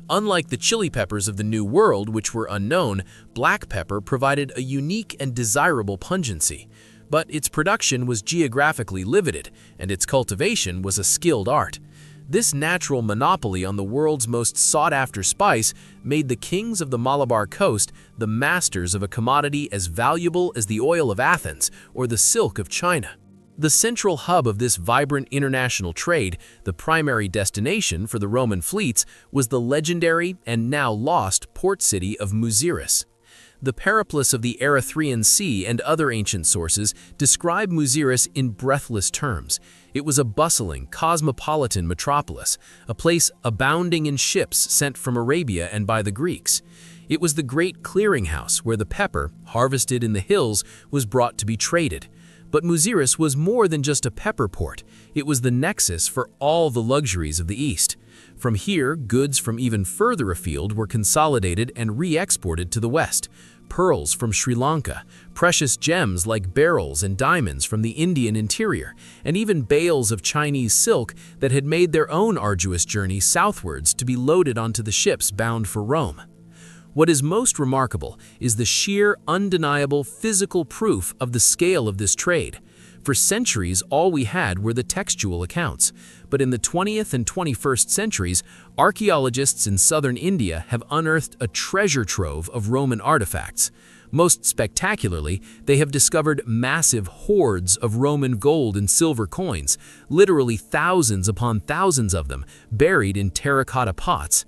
Unlike the chili peppers of the New World, which were unknown, black pepper provided a unique and desirable pungency. But its production was geographically limited, and its cultivation was a skilled art. This natural monopoly on the world's most sought-after spice made the kings of the Malabar coast the masters of a commodity as valuable as the oil of Athens or the silk of China. The central hub of this vibrant international trade, the primary destination for the Roman fleets, was the legendary and now lost port city of Muziris. The Periplus of the Erythraean Sea and other ancient sources describe Muziris in breathless terms. It was a bustling, cosmopolitan metropolis, a place abounding in ships sent from Arabia and by the Greeks. It was the great clearinghouse where the pepper, harvested in the hills, was brought to be traded. But Muziris was more than just a pepper port. It was the nexus for all the luxuries of the East. From here, goods from even further afield were consolidated and re-exported to the West. Pearls from Sri Lanka, precious gems like beryls and diamonds from the Indian interior, and even bales of Chinese silk that had made their own arduous journey southwards to be loaded onto the ships bound for Rome. What is most remarkable is the sheer, undeniable physical proof of the scale of this trade. For centuries, all we had were the textual accounts, but in the 20th and 21st centuries, archaeologists in southern India have unearthed a treasure trove of Roman artifacts. Most spectacularly, they have discovered massive hoards of Roman gold and silver coins, literally thousands upon thousands of them, buried in terracotta pots.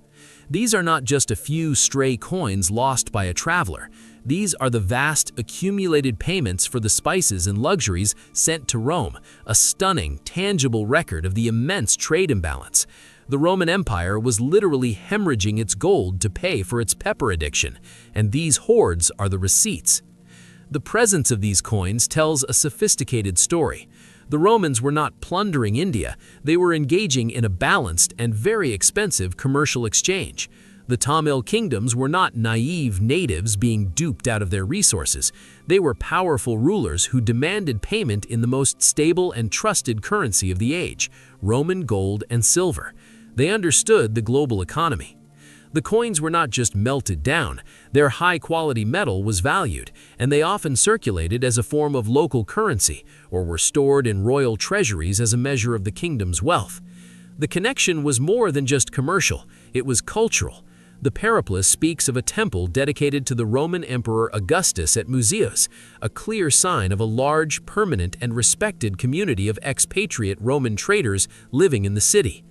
These are not just a few stray coins lost by a traveler. These are the vast accumulated payments for the spices and luxuries sent to Rome, a stunning, tangible record of the immense trade imbalance. The Roman Empire was literally hemorrhaging its gold to pay for its pepper addiction, and these hoards are the receipts. The presence of these coins tells a sophisticated story. The Romans were not plundering India, they were engaging in a balanced and very expensive commercial exchange. The Tamil kingdoms were not naive natives being duped out of their resources. They were powerful rulers who demanded payment in the most stable and trusted currency of the age, Roman gold and silver. They understood the global economy. The coins were not just melted down, their high-quality metal was valued, and they often circulated as a form of local currency or were stored in royal treasuries as a measure of the kingdom's wealth. The connection was more than just commercial, it was cultural. The Periplus speaks of a temple dedicated to the Roman Emperor Augustus at Museus, a clear sign of a large, permanent, and respected community of expatriate Roman traders living in the city.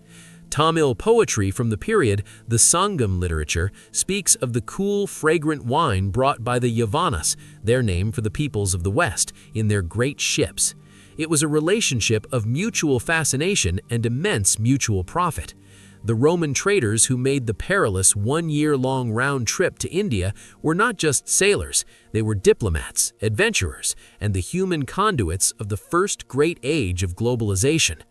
Tamil poetry from the period, the Sangam literature, speaks of the cool, fragrant wine brought by the Yavanas, their name for the peoples of the West, in their great ships. It was a relationship of mutual fascination and immense mutual profit. The Roman traders who made the perilous one-year-long round trip to India were not just sailors, they were diplomats, adventurers, and the human conduits of the first great age of globalization.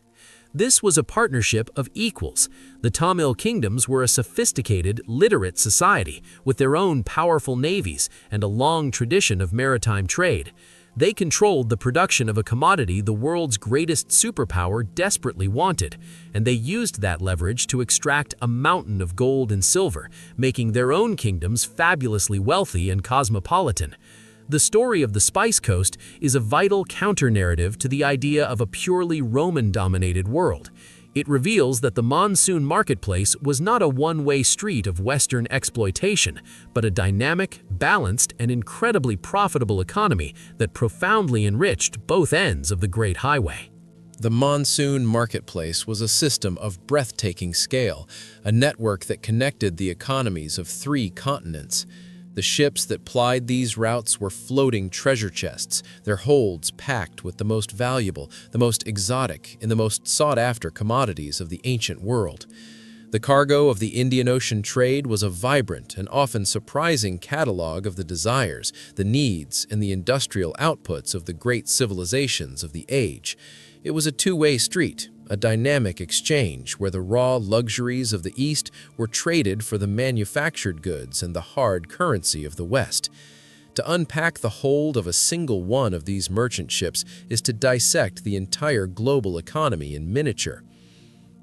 This was a partnership of equals. The Tamil kingdoms were a sophisticated, literate society with their own powerful navies and a long tradition of maritime trade. They controlled the production of a commodity the world's greatest superpower desperately wanted, and they used that leverage to extract a mountain of gold and silver, making their own kingdoms fabulously wealthy and cosmopolitan. The story of the Spice Coast is a vital counter-narrative to the idea of a purely Roman-dominated world. It reveals that the monsoon marketplace was not a one-way street of Western exploitation, but a dynamic, balanced, and incredibly profitable economy that profoundly enriched both ends of the Great Highway. The monsoon marketplace was a system of breathtaking scale, a network that connected the economies of 3 continents. The ships that plied these routes were floating treasure chests, their holds packed with the most valuable, the most exotic, and the most sought-after commodities of the ancient world. The cargo of the Indian Ocean trade was a vibrant and often surprising catalog of the desires, the needs, and the industrial outputs of the great civilizations of the age. It was a two-way street, a dynamic exchange where the raw luxuries of the East were traded for the manufactured goods and the hard currency of the West. To unpack the hold of a single one of these merchant ships is to dissect the entire global economy in miniature.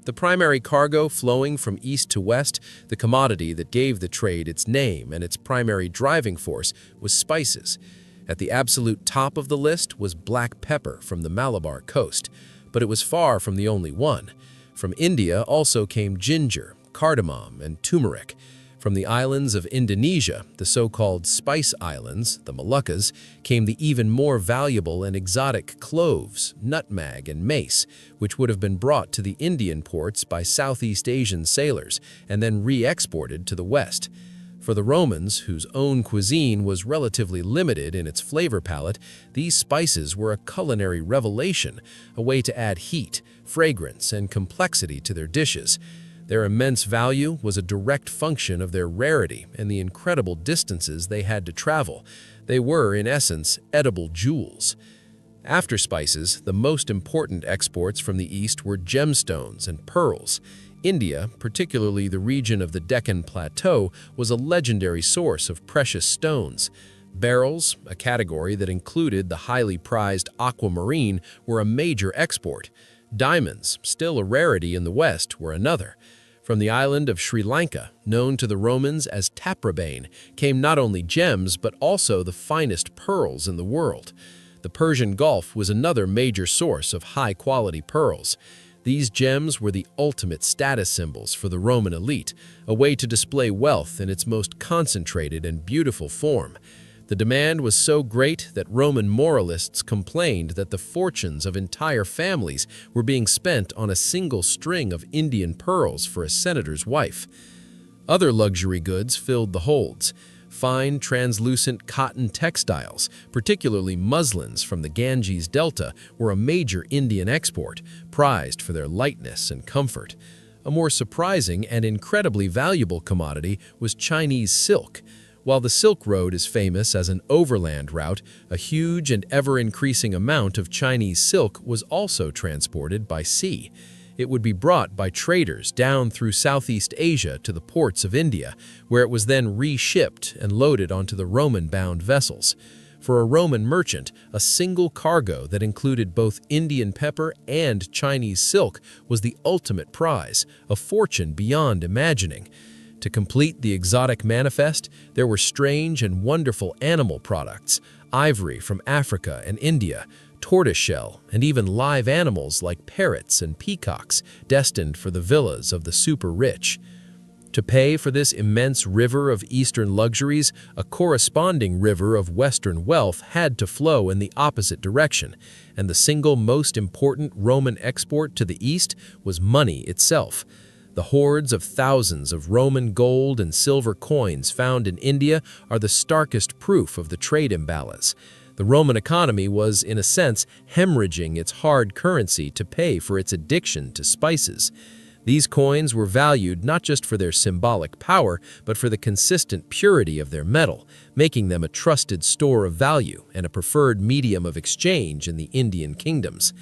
The primary cargo flowing from east to west, the commodity that gave the trade its name and its primary driving force, was spices. At the absolute top of the list was black pepper from the Malabar coast. But it was far from the only one. From India also came ginger, cardamom, and turmeric. From the islands of Indonesia, the so-called Spice Islands, the Moluccas, came the even more valuable and exotic cloves, nutmeg, and mace, which would have been brought to the Indian ports by Southeast Asian sailors and then re-exported to the West. For the Romans, whose own cuisine was relatively limited in its flavor palette, these spices were a culinary revelation, a way to add heat, fragrance, and complexity to their dishes. Their immense value was a direct function of their rarity and the incredible distances they had to travel. They were, in essence, edible jewels. After spices, the most important exports from the East were gemstones and pearls. India, particularly the region of the Deccan Plateau, was a legendary source of precious stones. Beryls, a category that included the highly prized aquamarine, were a major export. Diamonds, still a rarity in the West, were another. From the island of Sri Lanka, known to the Romans as Taprobane, came not only gems but also the finest pearls in the world. The Persian Gulf was another major source of high-quality pearls. These gems were the ultimate status symbols for the Roman elite, a way to display wealth in its most concentrated and beautiful form. The demand was so great that Roman moralists complained that the fortunes of entire families were being spent on a single string of Indian pearls for a senator's wife. Other luxury goods filled the holds. Fine, translucent cotton textiles, particularly muslins from the Ganges Delta, were a major Indian export, prized for their lightness and comfort. A more surprising and incredibly valuable commodity was Chinese silk. While the Silk Road is famous as an overland route, a huge and ever-increasing amount of Chinese silk was also transported by sea. It would be brought by traders down through Southeast Asia to the ports of India, where it was then re-shipped and loaded onto the Roman-bound vessels. For a Roman merchant, a single cargo that included both Indian pepper and Chinese silk was the ultimate prize, a fortune beyond imagining. To complete the exotic manifest, there were strange and wonderful animal products, ivory from Africa and India, tortoiseshell, and even live animals like parrots and peacocks destined for the villas of the super-rich. To pay for this immense river of Eastern luxuries, a corresponding river of Western wealth had to flow in the opposite direction, and the single most important Roman export to the East was money itself. The hordes of thousands of Roman gold and silver coins found in India are the starkest proof of the trade imbalance. The Roman economy was, in a sense, hemorrhaging its hard currency to pay for its addiction to spices. These coins were valued not just for their symbolic power, but for the consistent purity of their metal, making them a trusted store of value and a preferred medium of exchange in the Indian kingdoms.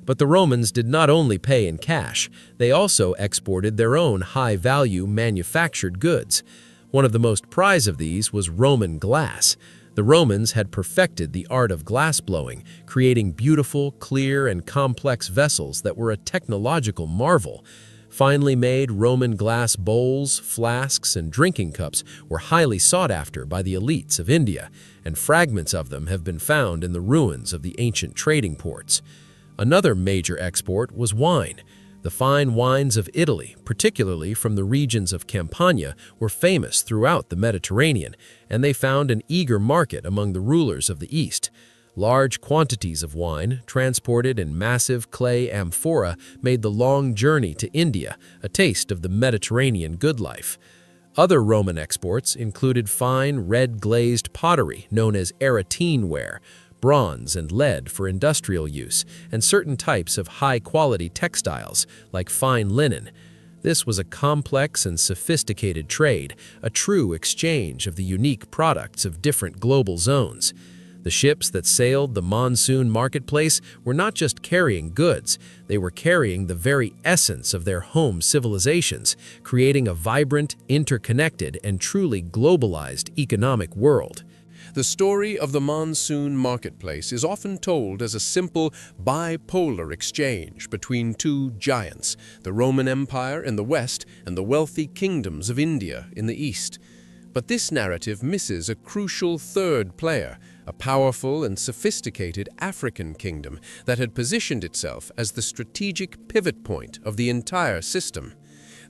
But the Romans did not only pay in cash, they also exported their own high-value manufactured goods. One of the most prized of these was Roman glass. The Romans had perfected the art of glassblowing, creating beautiful, clear, and complex vessels that were a technological marvel. Finely made Roman glass bowls, flasks, and drinking cups were highly sought after by the elites of India, and fragments of them have been found in the ruins of the ancient trading ports. Another major export was wine. The fine wines of Italy, particularly from the regions of Campania, were famous throughout the Mediterranean, and they found an eager market among the rulers of the East. Large quantities of wine, transported in massive clay amphora, made the long journey to India a taste of the Mediterranean good life. Other Roman exports included fine red-glazed pottery known as Aretine ware, bronze and lead for industrial use, and certain types of high-quality textiles, like fine linen. This was a complex and sophisticated trade, a true exchange of the unique products of different global zones. The ships that sailed the monsoon marketplace were not just carrying goods, they were carrying the very essence of their home civilizations, creating a vibrant, interconnected, and truly globalized economic world. The story of the monsoon marketplace is often told as a simple bipolar exchange between two giants, the Roman Empire in the west and the wealthy kingdoms of India in the east. But this narrative misses a crucial third player, a powerful and sophisticated African kingdom that had positioned itself as the strategic pivot point of the entire system.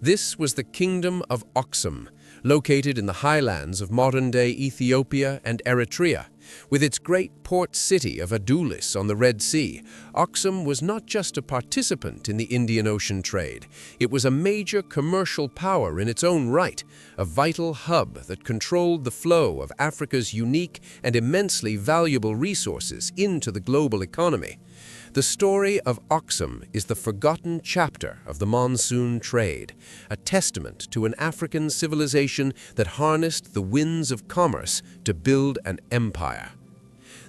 This was the Kingdom of Aksum, located in the highlands of modern-day Ethiopia and Eritrea. With its great port city of Adulis on the Red Sea, Aksum was not just a participant in the Indian Ocean trade. It was a major commercial power in its own right, a vital hub that controlled the flow of Africa's unique and immensely valuable resources into the global economy. The story of Aksum is the forgotten chapter of the monsoon trade, a testament to an African civilization that harnessed the winds of commerce to build an empire.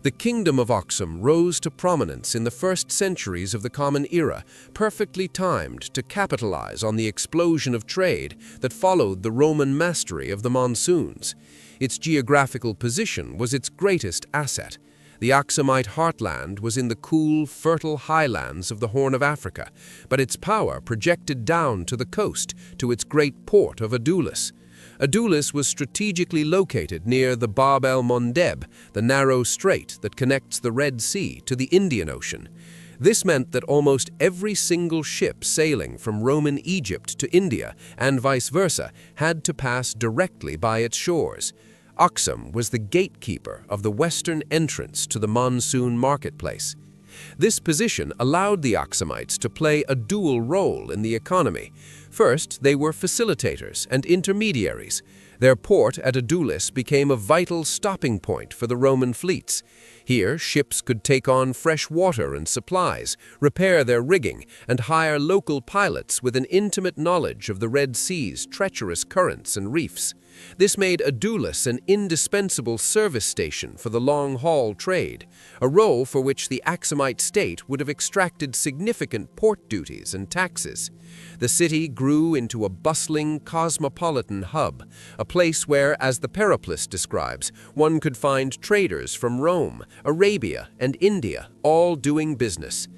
The kingdom of Aksum rose to prominence in the first centuries of the Common Era, perfectly timed to capitalize on the explosion of trade that followed the Roman mastery of the monsoons. Its geographical position was its greatest asset. The Aksumite heartland was in the cool, fertile highlands of the Horn of Africa, but its power projected down to the coast, to its great port of Adulis. Adulis was strategically located near the Bab el-Mandeb, the narrow strait that connects the Red Sea to the Indian Ocean. This meant that almost every single ship sailing from Roman Egypt to India, and vice versa, had to pass directly by its shores. Aksum was the gatekeeper of the western entrance to the monsoon marketplace. This position allowed the Aksumites to play a dual role in the economy. First, they were facilitators and intermediaries. Their port at Adulis became a vital stopping point for the Roman fleets. Here, ships could take on fresh water and supplies, repair their rigging, and hire local pilots with an intimate knowledge of the Red Sea's treacherous currents and reefs. This made Adulis an indispensable service station for the long-haul trade, a role for which the Aksumite state would have extracted significant port duties and taxes. The city grew into a bustling, cosmopolitan hub, a place where, as the Periplus describes, one could find traders from Rome, Arabia, and India, all doing business.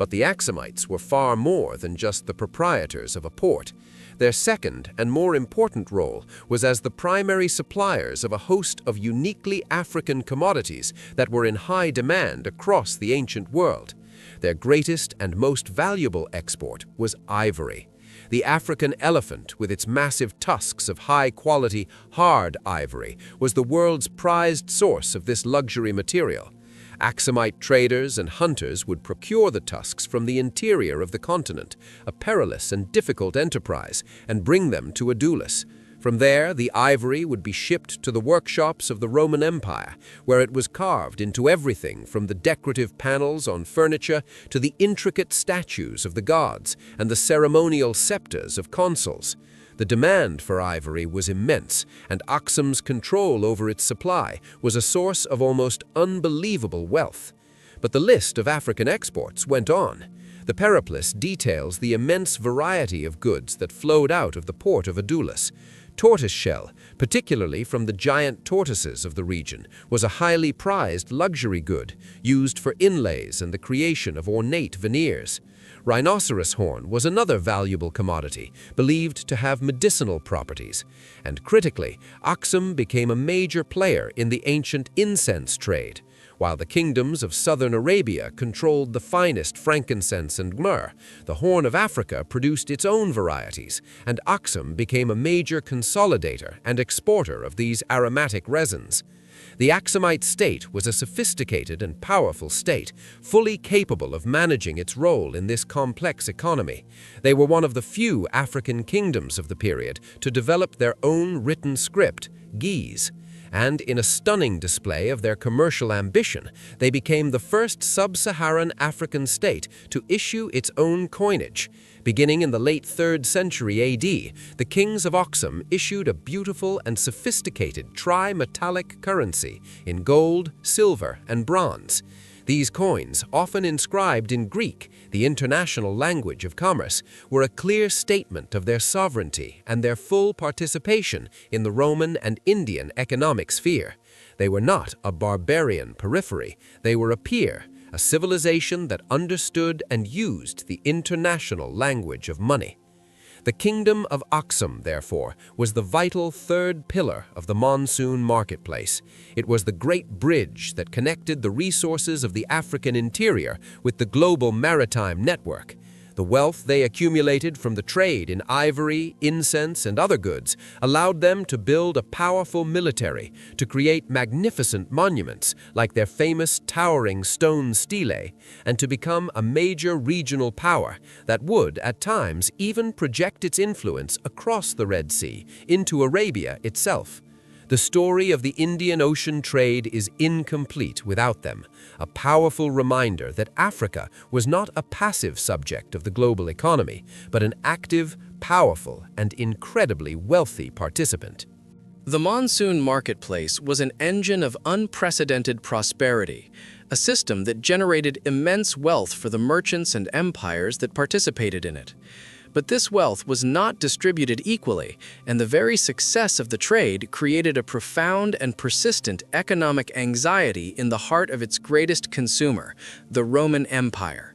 But the Axumites were far more than just the proprietors of a port. Their second and more important role was as the primary suppliers of a host of uniquely African commodities that were in high demand across the ancient world. Their greatest and most valuable export was ivory. The African elephant, with its massive tusks of high-quality, hard ivory, was the world's prized source of this luxury material. Axumite traders and hunters would procure the tusks from the interior of the continent, a perilous and difficult enterprise, and bring them to Adulis. From there, the ivory would be shipped to the workshops of the Roman Empire, where it was carved into everything from the decorative panels on furniture to the intricate statues of the gods and the ceremonial scepters of consuls. The demand for ivory was immense, and Aksum's control over its supply was a source of almost unbelievable wealth. But the list of African exports went on. The Periplus details the immense variety of goods that flowed out of the port of Adulis. Tortoiseshell, particularly from the giant tortoises of the region, was a highly prized luxury good, used for inlays and the creation of ornate veneers. Rhinoceros horn was another valuable commodity, believed to have medicinal properties. And critically, Aksum became a major player in the ancient incense trade. While the kingdoms of southern Arabia controlled the finest frankincense and myrrh, the Horn of Africa produced its own varieties, and Aksum became a major consolidator and exporter of these aromatic resins. The Aksumite state was a sophisticated and powerful state, fully capable of managing its role in this complex economy. They were one of the few African kingdoms of the period to develop their own written script, Ge'ez. And in a stunning display of their commercial ambition, they became the first sub-Saharan African state to issue its own coinage. Beginning in the late 3rd century AD, the kings of Aksum issued a beautiful and sophisticated tri-metallic currency in gold, silver, and bronze. These coins, often inscribed in Greek, the international language of commerce, were a clear statement of their sovereignty and their full participation in the Roman and Indian economic sphere. They were not a barbarian periphery, they were a peer, a civilization that understood and used the international language of money. The kingdom of Aksum, therefore, was the vital third pillar of the monsoon marketplace. It was the great bridge that connected the resources of the African interior with the global maritime network. The wealth they accumulated from the trade in ivory, incense, and other goods allowed them to build a powerful military, to create magnificent monuments like their famous towering stone stele, and to become a major regional power that would, at times, even project its influence across the Red Sea into Arabia itself. The story of the Indian Ocean trade is incomplete without them, a powerful reminder that Africa was not a passive subject of the global economy, but an active, powerful, and incredibly wealthy participant. The monsoon marketplace was an engine of unprecedented prosperity, a system that generated immense wealth for the merchants and empires that participated in it. But this wealth was not distributed equally, and the very success of the trade created a profound and persistent economic anxiety in the heart of its greatest consumer, the Roman Empire.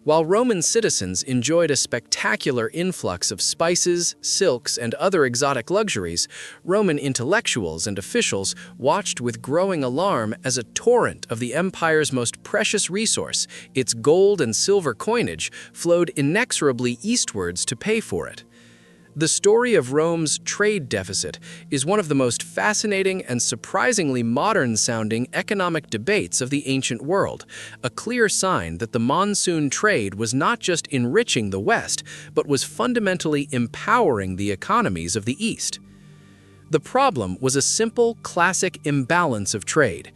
While Roman citizens enjoyed a spectacular influx of spices, silks, and other exotic luxuries, Roman intellectuals and officials watched with growing alarm as a torrent of the empire's most precious resource, its gold and silver coinage, flowed inexorably eastwards to pay for it. The story of Rome's trade deficit is one of the most fascinating and surprisingly modern-sounding economic debates of the ancient world, a clear sign that the monsoon trade was not just enriching the West, but was fundamentally empowering the economies of the East. The problem was a simple, classic imbalance of trade.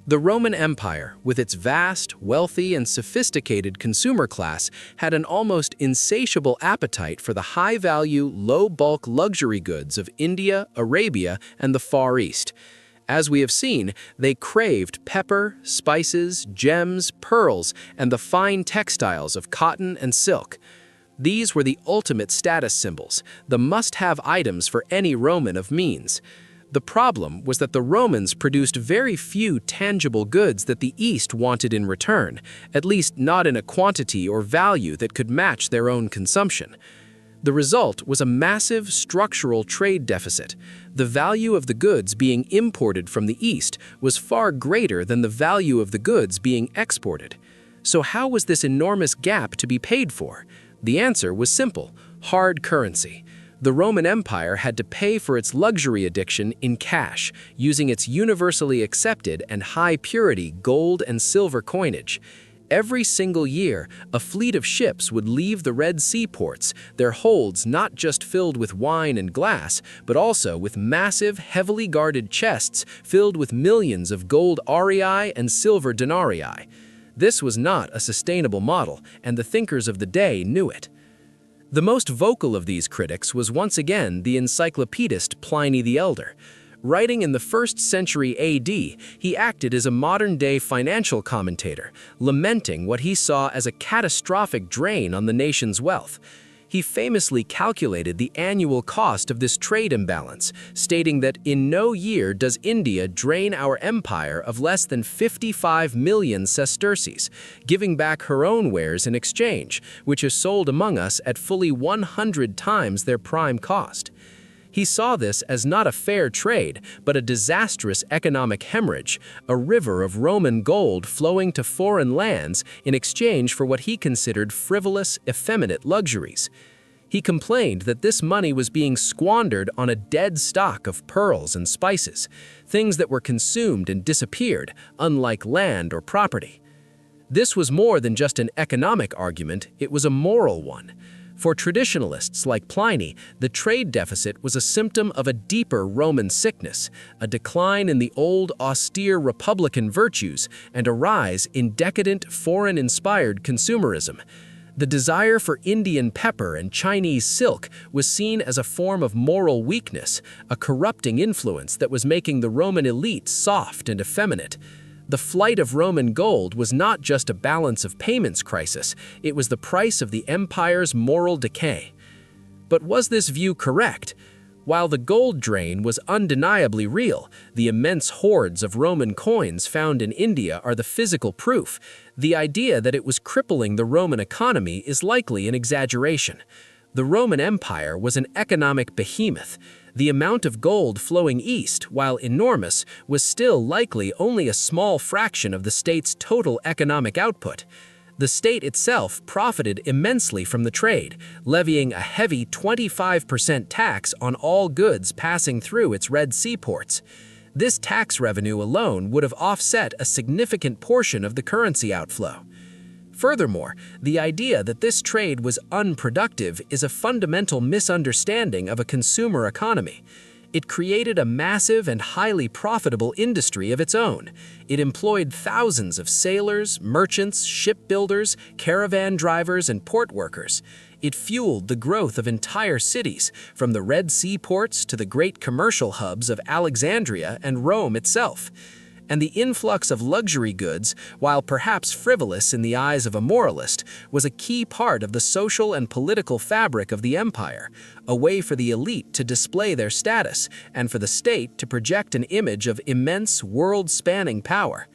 The Roman Empire, with its vast, wealthy, and sophisticated consumer class, had an almost insatiable appetite for the high-value, low-bulk luxury goods of India, Arabia, and the Far East. As we have seen, they craved pepper, spices, gems, pearls, and the fine textiles of cotton and silk. These were the ultimate status symbols, the must-have items for any Roman of means. The problem was that the Romans produced very few tangible goods that the East wanted in return, at least not in a quantity or value that could match their own consumption. The result was a massive structural trade deficit. The value of the goods being imported from the East was far greater than the value of the goods being exported. So how was this enormous gap to be paid for? The answer was simple: hard currency. The Roman Empire had to pay for its luxury addiction in cash, using its universally accepted and high-purity gold and silver coinage. Every single year, a fleet of ships would leave the Red Sea ports, their holds not just filled with wine and glass, but also with massive, heavily guarded chests filled with millions of gold aurei and silver denarii. This was not a sustainable model, and the thinkers of the day knew it. The most vocal of these critics was once again the encyclopedist Pliny the Elder. Writing in the 1st century AD, he acted as a modern-day financial commentator, lamenting what he saw as a catastrophic drain on the nation's wealth. He famously calculated the annual cost of this trade imbalance, stating that in no year does India drain our empire of less than 55 million sesterces, giving back her own wares in exchange, which is sold among us at fully 100 times their prime cost. He saw this as not a fair trade, but a disastrous economic hemorrhage, a river of Roman gold flowing to foreign lands in exchange for what he considered frivolous, effeminate luxuries. He complained that this money was being squandered on a dead stock of pearls and spices, things that were consumed and disappeared, unlike land or property. This was more than just an economic argument, it was a moral one. For traditionalists like Pliny, the trade deficit was a symptom of a deeper Roman sickness, a decline in the old, austere republican virtues, and a rise in decadent, foreign-inspired consumerism. The desire for Indian pepper and Chinese silk was seen as a form of moral weakness, a corrupting influence that was making the Roman elite soft and effeminate. The flight of Roman gold was not just a balance of payments crisis, it was the price of the empire's moral decay. But was this view correct? While the gold drain was undeniably real, the immense hoards of Roman coins found in India are the physical proof. The idea that it was crippling the Roman economy is likely an exaggeration. The Roman Empire was an economic behemoth. The amount of gold flowing east, while enormous, was still likely only a small fraction of the state's total economic output. The state itself profited immensely from the trade, levying a heavy 25% tax on all goods passing through its Red Sea ports. This tax revenue alone would have offset a significant portion of the currency outflow. Furthermore, the idea that this trade was unproductive is a fundamental misunderstanding of a consumer economy. It created a massive and highly profitable industry of its own. It employed thousands of sailors, merchants, shipbuilders, caravan drivers, and port workers. It fueled the growth of entire cities, from the Red Sea ports to the great commercial hubs of Alexandria and Rome itself. And the influx of luxury goods, while perhaps frivolous in the eyes of a moralist, was a key part of the social and political fabric of the empire, a way for the elite to display their status and for the state to project an image of immense, world-spanning power.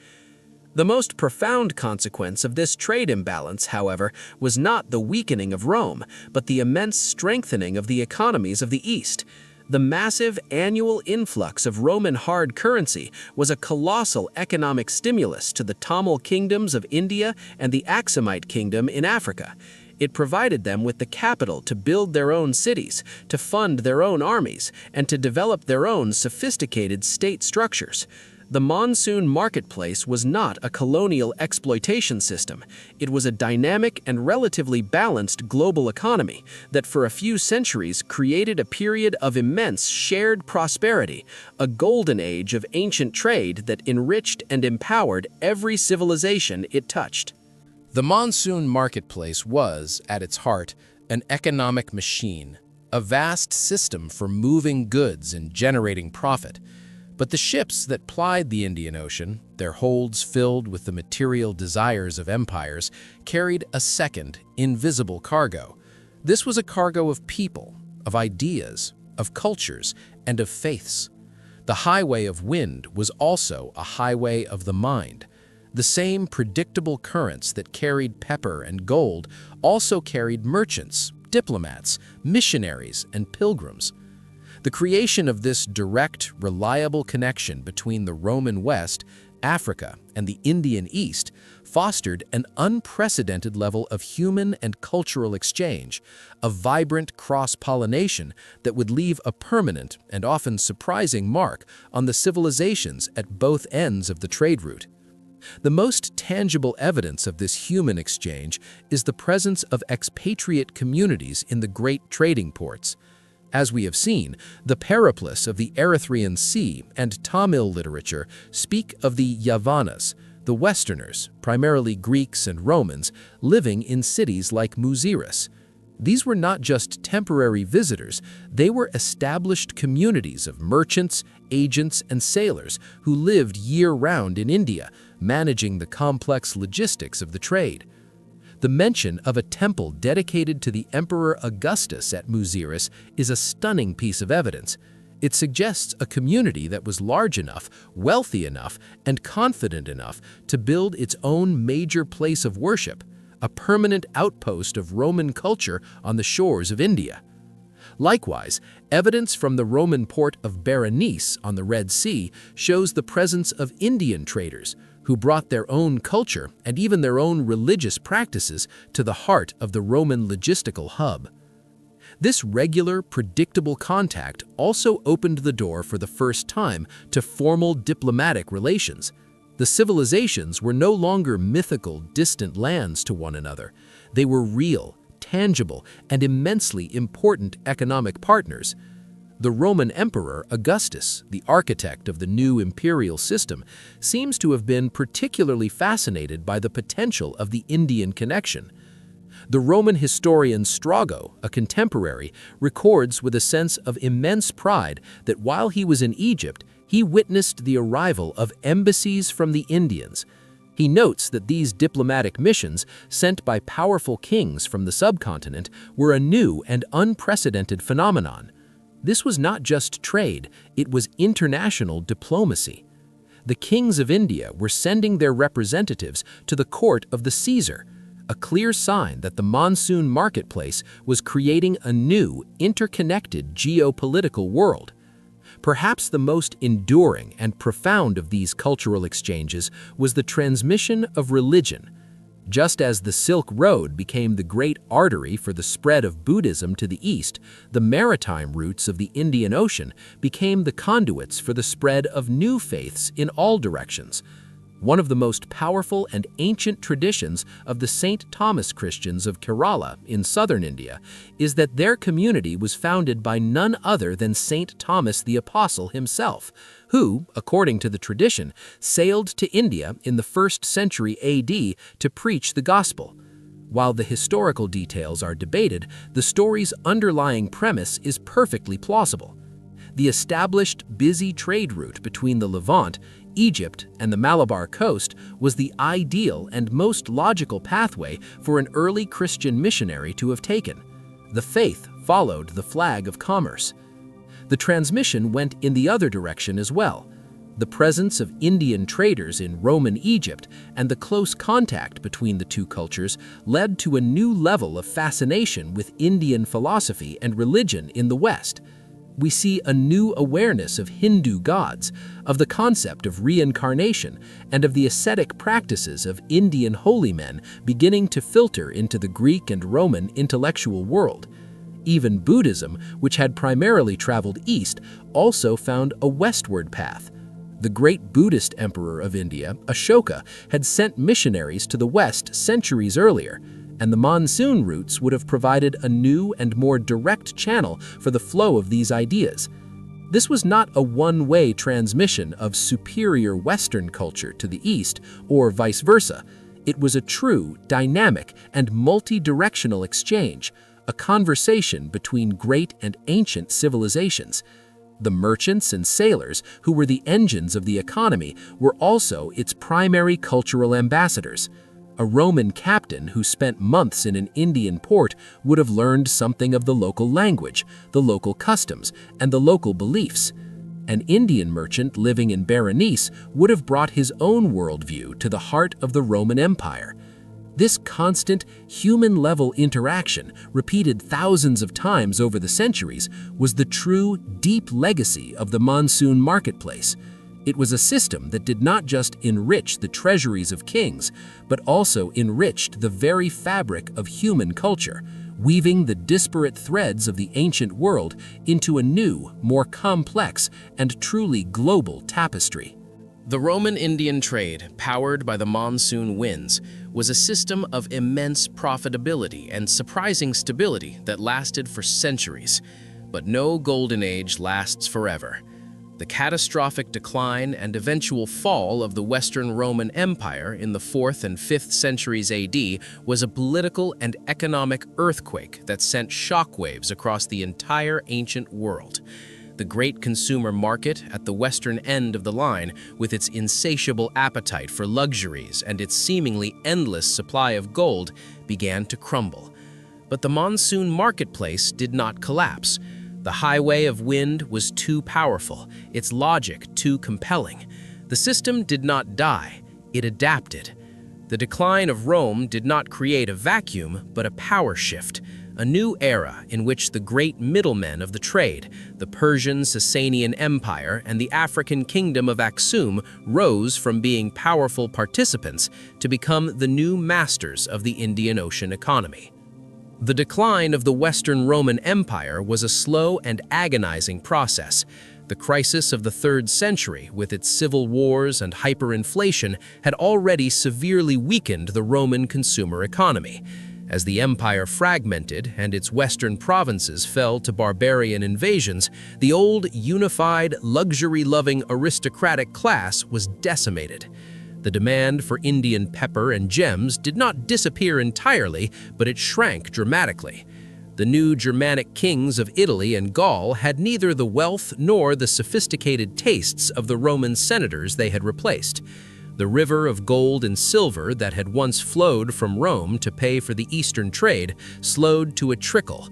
The most profound consequence of this trade imbalance, however, was not the weakening of Rome, but the immense strengthening of the economies of the East. The massive annual influx of Roman hard currency was a colossal economic stimulus to the Tamil kingdoms of India and the Aksumite kingdom in Africa. It provided them with the capital to build their own cities, to fund their own armies, and to develop their own sophisticated state structures. The monsoon marketplace was not a colonial exploitation system. It was a dynamic and relatively balanced global economy that for a few centuries created a period of immense shared prosperity, a golden age of ancient trade that enriched and empowered every civilization it touched. The monsoon marketplace was, at its heart, an economic machine, a vast system for moving goods and generating profit. But the ships that plied the Indian Ocean, their holds filled with the material desires of empires, carried a second, invisible cargo. This was a cargo of people, of ideas, of cultures, and of faiths. The highway of wind was also a highway of the mind. The same predictable currents that carried pepper and gold also carried merchants, diplomats, missionaries, and pilgrims. The creation of this direct, reliable connection between the Roman West, Africa, and the Indian East fostered an unprecedented level of human and cultural exchange, a vibrant cross-pollination that would leave a permanent and often surprising mark on the civilizations at both ends of the trade route. The most tangible evidence of this human exchange is the presence of expatriate communities in the great trading ports. As we have seen, the Periplus of the Erythraean Sea and Tamil literature speak of the Yavanas, the Westerners, primarily Greeks and Romans, living in cities like Muziris. These were not just temporary visitors, they were established communities of merchants, agents, and sailors who lived year-round in India, managing the complex logistics of the trade. The mention of a temple dedicated to the Emperor Augustus at Muziris is a stunning piece of evidence. It suggests a community that was large enough, wealthy enough, and confident enough to build its own major place of worship, a permanent outpost of Roman culture on the shores of India. Likewise, evidence from the Roman port of Berenice on the Red Sea shows the presence of Indian traders, who brought their own culture and even their own religious practices to the heart of the Roman logistical hub. This regular, predictable contact also opened the door for the first time to formal diplomatic relations. The civilizations were no longer mythical, distant lands to one another. They were real, tangible, and immensely important economic partners. The Roman Emperor Augustus, the architect of the new imperial system, seems to have been particularly fascinated by the potential of the Indian connection. The Roman historian Strabo, a contemporary, records with a sense of immense pride that while he was in Egypt, he witnessed the arrival of embassies from the Indians. He notes that these diplomatic missions, sent by powerful kings from the subcontinent, were a new and unprecedented phenomenon. This was not just trade, it was international diplomacy. The kings of India were sending their representatives to the court of the Caesar, a clear sign that the monsoon marketplace was creating a new, interconnected geopolitical world. Perhaps the most enduring and profound of these cultural exchanges was the transmission of religion. Just as the Silk Road became the great artery for the spread of Buddhism to the east, the maritime routes of the Indian Ocean became the conduits for the spread of new faiths in all directions. One of the most powerful and ancient traditions of the St. Thomas Christians of Kerala in southern India is that their community was founded by none other than St. Thomas the Apostle himself, who, according to the tradition, sailed to India in the 1st century AD to preach the gospel. While the historical details are debated, the story's underlying premise is perfectly plausible. The established, busy trade route between the Levant, Egypt, and the Malabar coast was the ideal and most logical pathway for an early Christian missionary to have taken. The faith followed the flag of commerce. The transmission went in the other direction as well. The presence of Indian traders in Roman Egypt and the close contact between the two cultures led to a new level of fascination with Indian philosophy and religion in the West. We see a new awareness of Hindu gods, of the concept of reincarnation, and of the ascetic practices of Indian holy men beginning to filter into the Greek and Roman intellectual world. Even Buddhism, which had primarily traveled east, also found a westward path. The great Buddhist emperor of India, Ashoka, had sent missionaries to the west centuries earlier, and the monsoon routes would have provided a new and more direct channel for the flow of these ideas. This was not a one-way transmission of superior Western culture to the East, or vice versa. It was a true, dynamic, and multi-directional exchange, a conversation between great and ancient civilizations. The merchants and sailors, who were the engines of the economy, were also its primary cultural ambassadors. A Roman captain who spent months in an Indian port would have learned something of the local language, the local customs, and the local beliefs. An Indian merchant living in Berenice would have brought his own worldview to the heart of the Roman Empire. This constant, human-level interaction, repeated thousands of times over the centuries, was the true, deep legacy of the monsoon marketplace. It was a system that did not just enrich the treasuries of kings, but also enriched the very fabric of human culture, weaving the disparate threads of the ancient world into a new, more complex, and truly global tapestry. The Roman-Indian trade, powered by the monsoon winds, was a system of immense profitability and surprising stability that lasted for centuries. But no golden age lasts forever. The catastrophic decline and eventual fall of the Western Roman Empire in the 4th and 5th centuries AD was a political and economic earthquake that sent shockwaves across the entire ancient world. The great consumer market at the western end of the line, with its insatiable appetite for luxuries and its seemingly endless supply of gold, began to crumble. But the monsoon marketplace did not collapse. The highway of wind was too powerful, its logic too compelling. The system did not die, it adapted. The decline of Rome did not create a vacuum, but a power shift, a new era in which the great middlemen of the trade, the Persian Sasanian Empire and the African kingdom of Aksum, rose from being powerful participants to become the new masters of the Indian Ocean economy. The decline of the Western Roman Empire was a slow and agonizing process. The crisis of the 3rd century, with its civil wars and hyperinflation, had already severely weakened the Roman consumer economy. As the empire fragmented and its western provinces fell to barbarian invasions, the old, unified, luxury-loving aristocratic class was decimated. The demand for Indian pepper and gems did not disappear entirely, but it shrank dramatically. The new Germanic kings of Italy and Gaul had neither the wealth nor the sophisticated tastes of the Roman senators they had replaced. The river of gold and silver that had once flowed from Rome to pay for the Eastern trade slowed to a trickle.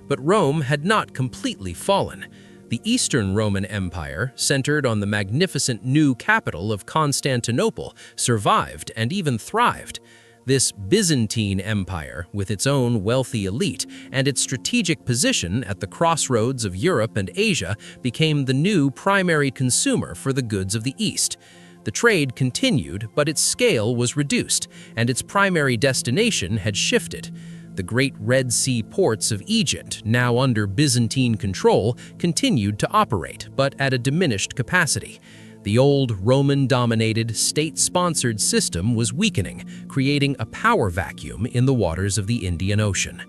But Rome had not completely fallen. The Eastern Roman Empire, centered on the magnificent new capital of Constantinople, survived and even thrived. This Byzantine Empire, with its own wealthy elite and its strategic position at the crossroads of Europe and Asia, became the new primary consumer for the goods of the East. The trade continued, but its scale was reduced, and its primary destination had shifted. The great Red Sea ports of Egypt, now under Byzantine control, continued to operate, but at a diminished capacity. The old Roman-dominated, state-sponsored system was weakening, creating a power vacuum in the waters of the Indian Ocean.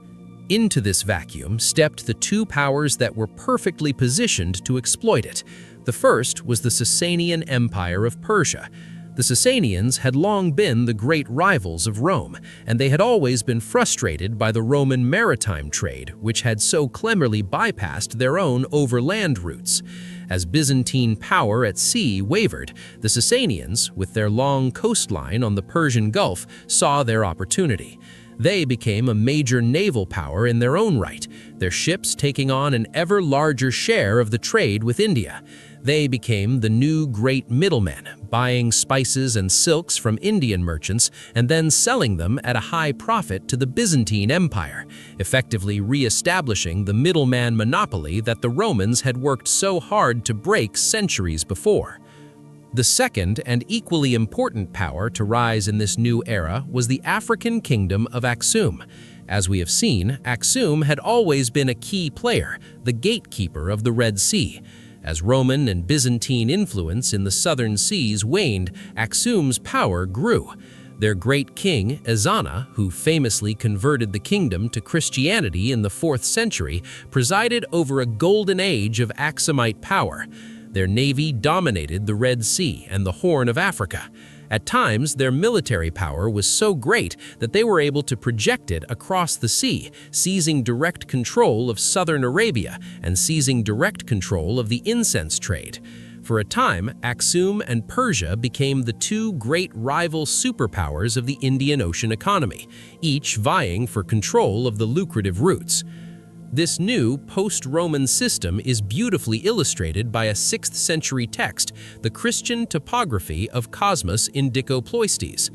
Into this vacuum stepped the two powers that were perfectly positioned to exploit it. The first was the Sasanian Empire of Persia. The Sasanians had long been the great rivals of Rome, and they had always been frustrated by the Roman maritime trade, which had so cleverly bypassed their own overland routes. As Byzantine power at sea wavered, the Sasanians, with their long coastline on the Persian Gulf, saw their opportunity. They became a major naval power in their own right, their ships taking on an ever larger share of the trade with India. They became the new great middlemen, buying spices and silks from Indian merchants and then selling them at a high profit to the Byzantine Empire, effectively re-establishing the middleman monopoly that the Romans had worked so hard to break centuries before. The second and equally important power to rise in this new era was the African kingdom of Aksum. As we have seen, Aksum had always been a key player, the gatekeeper of the Red Sea. As Roman and Byzantine influence in the southern seas waned, Aksum's power grew. Their great king, Ezana, who famously converted the kingdom to Christianity in the 4th century, presided over a golden age of Aksumite power. Their navy dominated the Red Sea and the Horn of Africa. At times, their military power was so great that they were able to project it across the sea, seizing direct control of southern Arabia and seizing direct control of the incense trade. For a time, Aksum and Persia became the two great rival superpowers of the Indian Ocean economy, each vying for control of the lucrative routes. This new post-Roman system is beautifully illustrated by a 6th century text, the Christian topography of Cosmas in Dicoploistes.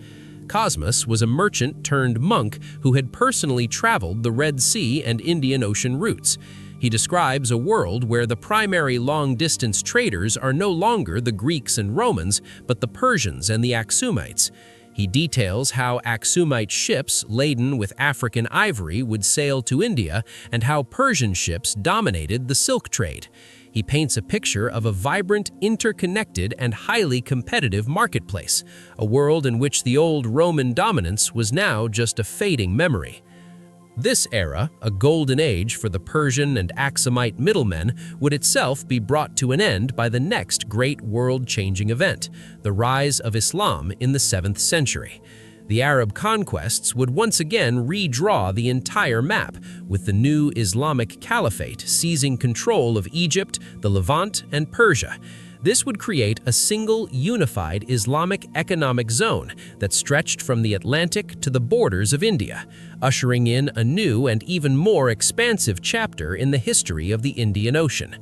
Cosmas was a merchant turned monk who had personally traveled the Red Sea and Indian Ocean routes. He describes a world where the primary long-distance traders are no longer the Greeks and Romans, but the Persians and the Axumites. He details how Axumite ships laden with African ivory would sail to India and how Persian ships dominated the silk trade. He paints a picture of a vibrant, interconnected, and highly competitive marketplace, a world in which the old Roman dominance was now just a fading memory. This era, a golden age for the Persian and Axumite middlemen, would itself be brought to an end by the next great world-changing event, the rise of Islam in the 7th century. The Arab conquests would once again redraw the entire map, with the new Islamic Caliphate seizing control of Egypt, the Levant, and Persia. This would create a single, unified Islamic economic zone that stretched from the Atlantic to the borders of India, ushering in a new and even more expansive chapter in the history of the Indian Ocean.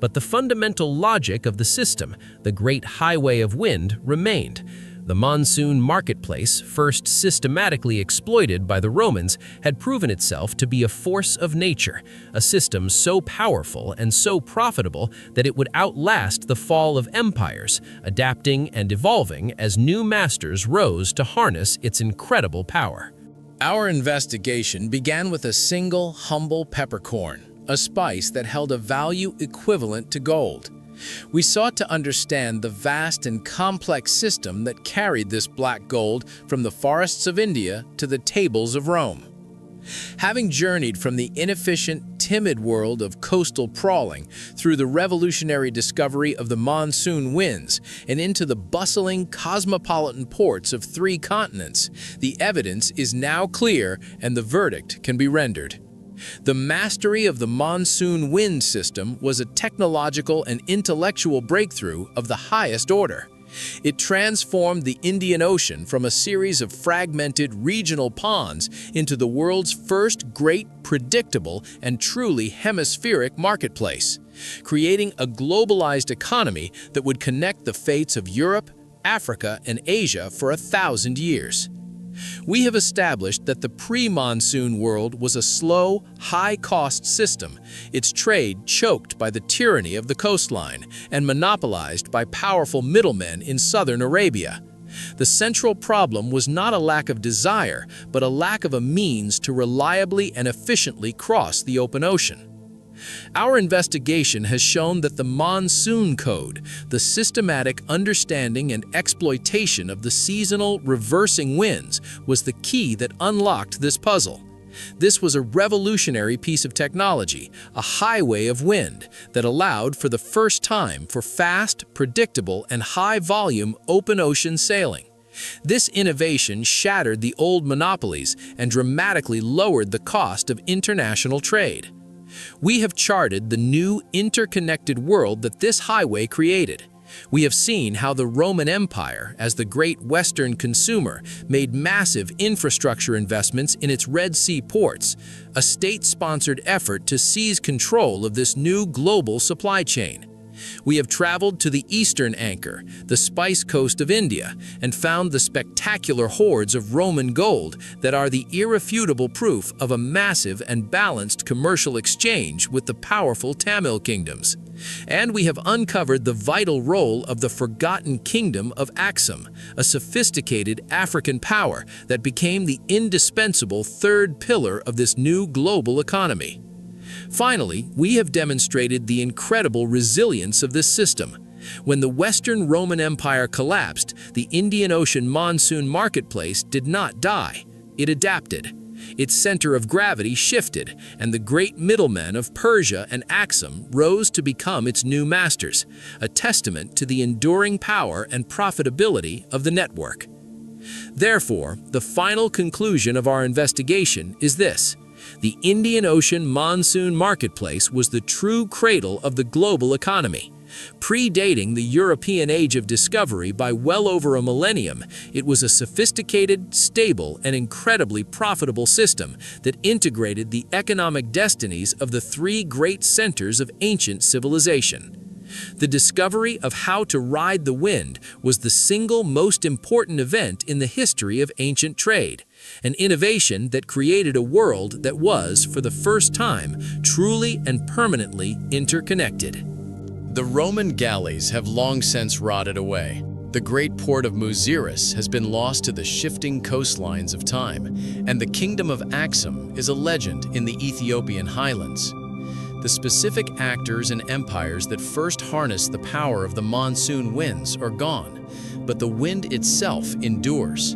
But the fundamental logic of the system, the Great Highway of Wind, remained. The monsoon marketplace, first systematically exploited by the Romans, had proven itself to be a force of nature, a system so powerful and so profitable that it would outlast the fall of empires, adapting and evolving as new masters rose to harness its incredible power. Our investigation began with a single, humble peppercorn, a spice that held a value equivalent to gold. We sought to understand the vast and complex system that carried this black gold from the forests of India to the tables of Rome. Having journeyed from the inefficient, timid world of coastal trawling through the revolutionary discovery of the monsoon winds and into the bustling, cosmopolitan ports of 3 continents, the evidence is now clear and the verdict can be rendered. The mastery of the monsoon wind system was a technological and intellectual breakthrough of the highest order. It transformed the Indian Ocean from a series of fragmented regional ponds into the world's first great, predictable, and truly hemispheric marketplace, creating a globalized economy that would connect the fates of Europe, Africa, and Asia for 1,000 years. We have established that the pre-monsoon world was a slow, high-cost system, its trade choked by the tyranny of the coastline and monopolized by powerful middlemen in southern Arabia. The central problem was not a lack of desire, but a lack of a means to reliably and efficiently cross the open ocean. Our investigation has shown that the monsoon code, the systematic understanding and exploitation of the seasonal reversing winds, was the key that unlocked this puzzle. This was a revolutionary piece of technology, a highway of wind that allowed for the first time for fast, predictable, and high-volume open ocean sailing. This innovation shattered the old monopolies and dramatically lowered the cost of international trade. We have charted the new interconnected world that this highway created. We have seen how the Roman Empire, as the great Western consumer, made massive infrastructure investments in its Red Sea ports, a state-sponsored effort to seize control of this new global supply chain. We have traveled to the eastern anchor, the Spice Coast of India, and found the spectacular hoards of Roman gold that are the irrefutable proof of a massive and balanced commercial exchange with the powerful Tamil kingdoms. And we have uncovered the vital role of the forgotten kingdom of Axum, a sophisticated African power that became the indispensable third pillar of this new global economy. Finally, we have demonstrated the incredible resilience of this system. When the Western Roman Empire collapsed, the Indian Ocean monsoon marketplace did not die. It adapted. Its center of gravity shifted, and the great middlemen of Persia and Axum rose to become its new masters, a testament to the enduring power and profitability of the network. Therefore, the final conclusion of our investigation is this: The Indian Ocean monsoon marketplace was the true cradle of the global economy. Predating the European age of discovery by well over a millennium, it was a sophisticated, stable, and incredibly profitable system that integrated the economic destinies of the three great centers of ancient civilization. The discovery of how to ride the wind was the single most important event in the history of ancient trade, an innovation that created a world that was, for the first time, truly and permanently interconnected. The Roman galleys have long since rotted away. The great port of Muziris has been lost to the shifting coastlines of time, and the kingdom of Axum is a legend in the Ethiopian highlands. The specific actors and empires that first harnessed the power of the monsoon winds are gone, but the wind itself endures.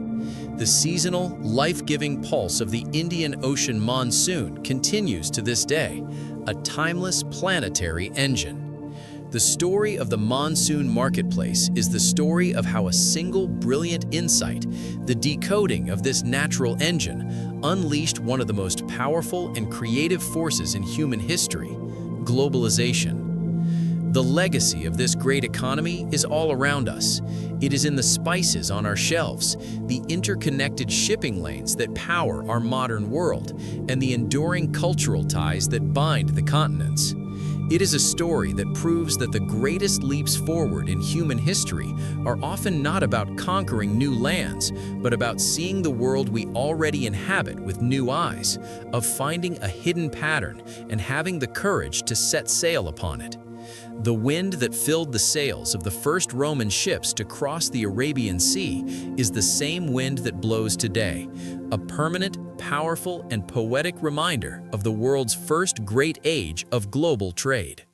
The seasonal, life-giving pulse of the Indian Ocean monsoon continues to this day, a timeless planetary engine. The story of the monsoon marketplace is the story of how a single brilliant insight, the decoding of this natural engine, unleashed one of the most powerful and creative forces in human history, globalization. The legacy of this great economy is all around us. It is in the spices on our shelves, the interconnected shipping lanes that power our modern world, and the enduring cultural ties that bind the continents. It is a story that proves that the greatest leaps forward in human history are often not about conquering new lands, but about seeing the world we already inhabit with new eyes, of finding a hidden pattern and having the courage to set sail upon it. The wind that filled the sails of the first Roman ships to cross the Arabian Sea is the same wind that blows today, a permanent, powerful, and poetic reminder of the world's first great age of global trade.